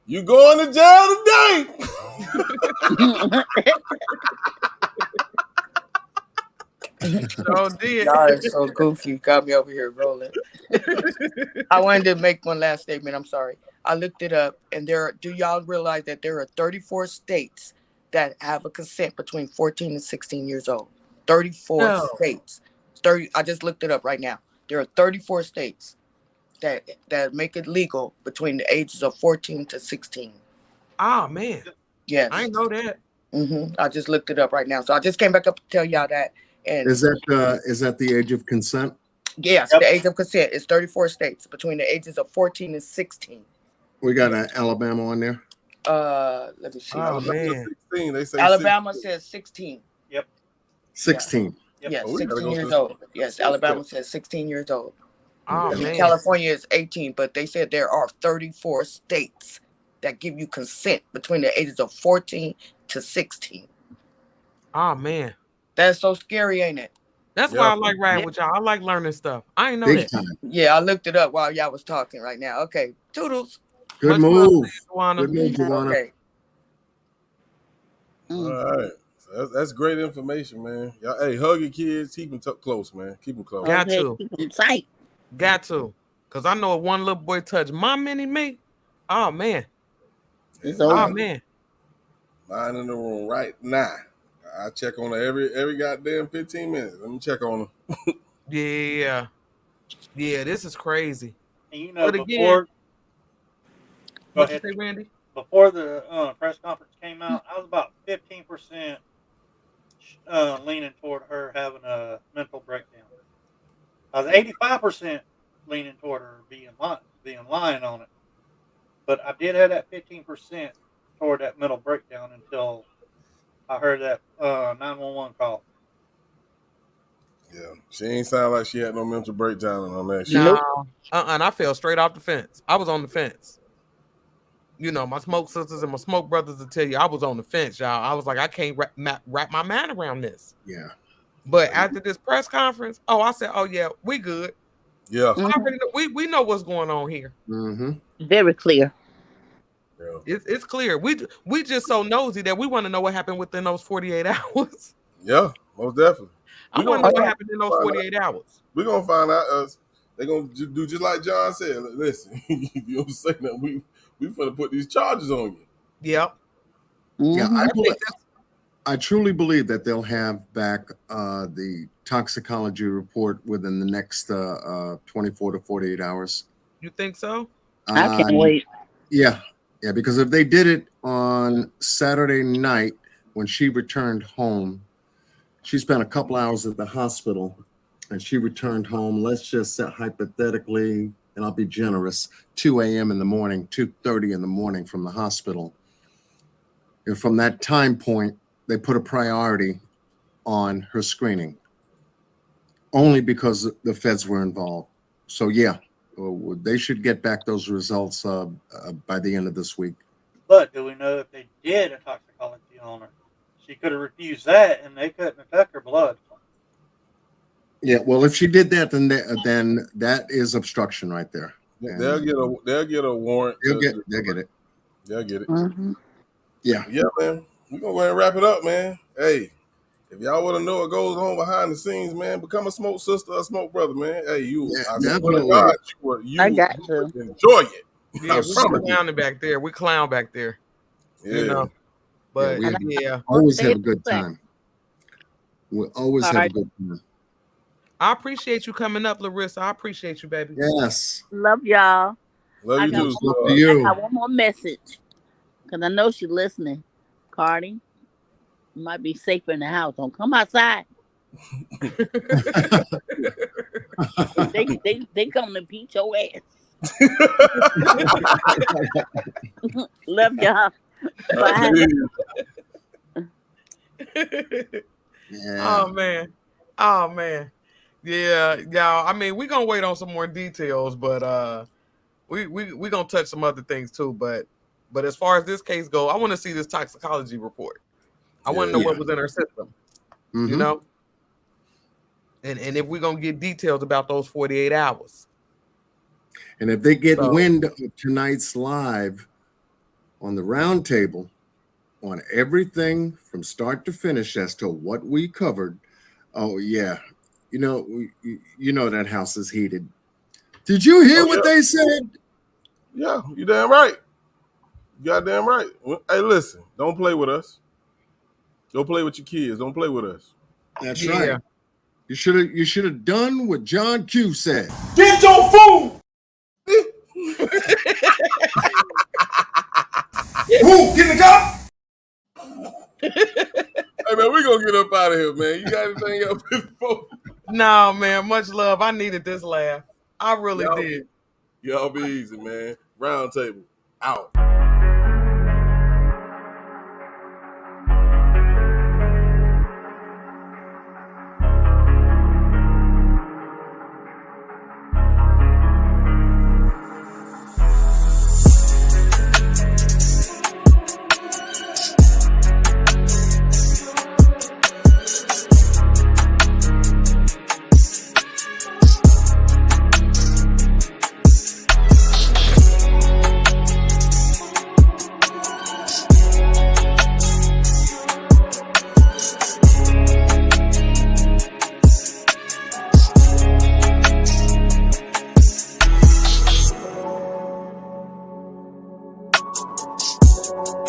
"You going to jail today?" Oh dear. Y'all are so goofy. Got me over here rolling. I wanted to make one last statement. I'm sorry. I looked it up, and do y'all realize that there are 34 states that have a consent between 14 and 16 years old? 34 states. 30. I just looked it up right now. There are 34 states that make it legal between the ages of 14 to 16. Oh man. Yes. I didn't know that. I just looked it up right now. So I just came back up to tell y'all that. And is that the age of consent? Yes, the age of consent is 34 states between the ages of 14 and 16. We got Alabama on there. Let me see. Oh man. 16. They say Alabama says 16. Yep. 16. Yes, Oh, we gotta 16 go to years the old. Yes, Alabama says 16 years old. Oh I mean, man. California is 18, but they said there are 34 states that give you consent between the ages of 14 to 16. Oh man. That's so scary, ain't it? That's why I like riding with y'all. I like learning stuff. I ain't know Big that. time. Yeah, I looked it up while y'all was talking right now. Okay, toodles. Good Much love to move. you, Tawana. Good move, Tawana. Okay. All right. So that's great information, man. Y'all, hey, hug your kids. Keep them close, man. Keep them close. Got to. Keep them tight. Got to. Because I know if one little boy touch my mini me, oh man. Oh man. Mine in the room right now. I check on her every goddamn 15 minutes. Let me check on her. Yeah. Yeah, this is crazy. And you know, But again, what you say, Randy? Before the press conference came out, I was about 15% leaning toward her having a mental breakdown. I was 85% leaning toward her being lying on it. But I did have that 15% toward that mental breakdown until I heard that 911 call. Yeah, she ain't sound like she had no mental breakdown on that shit. No. And I fell straight off the fence. I was on the fence. You know, my smoke sisters and my smoke brothers will tell you I was on the fence, y'all. I was like, I can't wrap my mind around this. Yeah. But after this press conference, I said, oh yeah, we good. Yeah. I already know, we know what's going on here. Mm-hmm. Very clear. Yeah. It's clear. We just so nosy that we want to know what happened within those 48 hours. Yeah, most definitely. I want to know what happened in those 48 hours. We're gonna find out. They're gonna do just like John said. Listen, if you don't say that, we finna put these charges on you. Yep. Yeah, I truly believe that they'll have back the toxicology report within the next 24 to 48 hours. You think so? I can't wait. Yeah, because if they did it on Saturday night when she returned home, she spent a couple hours at the hospital and she returned home. Let's just say hypothetically, and I'll be generous, 2 a.m. in the morning, 2:30 in the morning from the hospital. And from that time point, they put a priority on her screening only because the feds were involved. So yeah, they should get back those results by the end of this week. But do we know if they did a toxicology on her? She could have refused that, and they couldn't affect her blood. Yeah, well, if she did that, then that is obstruction right there. They'll get a warrant. They'll get it. They'll get it. Mm-hmm. Yeah, man. We're gonna go ahead and wrap it up, man. Hey, if y'all want to know what goes on behind the scenes, man, become a smoke sister, a smoke brother, man. Hey, definitely. I got to enjoy it. Yeah, we clowning back there. We clown back there. Yeah. You know. But we always have a good time. We always have a good time. I appreciate you coming up, Larissa. I appreciate you, baby. Yes. Love y'all. Love I you got too. I got one more message because I know she's listening. Carlee, you might be safer in the house. Don't come outside. they come to beat your ass. Love y'all. Bye. Oh man. Yeah, y'all. I mean, we're gonna wait on some more details, but we gonna touch some other things too. But as far as this case go, I want to see this toxicology report. I want to know what was in her system. Mm-hmm. You know? And if we're gonna get details about those 48 hours. And if they get wind of tonight's live on the roundtable on everything from start to finish as to what we covered, oh yeah, you know that house is heated. Did you hear what they said? Yeah, you damn right. You goddamn right. Hey, listen, don't play with us. Don't play with your kids. Don't play with us. That's right. You should have done what John Q said. Get your food. Who? Get in the car? Hey man, we gonna get up out of here, man. You got anything else before? No, man. Much love. I needed this laugh. I really did. Y'all be easy, man. Roundtable out. you.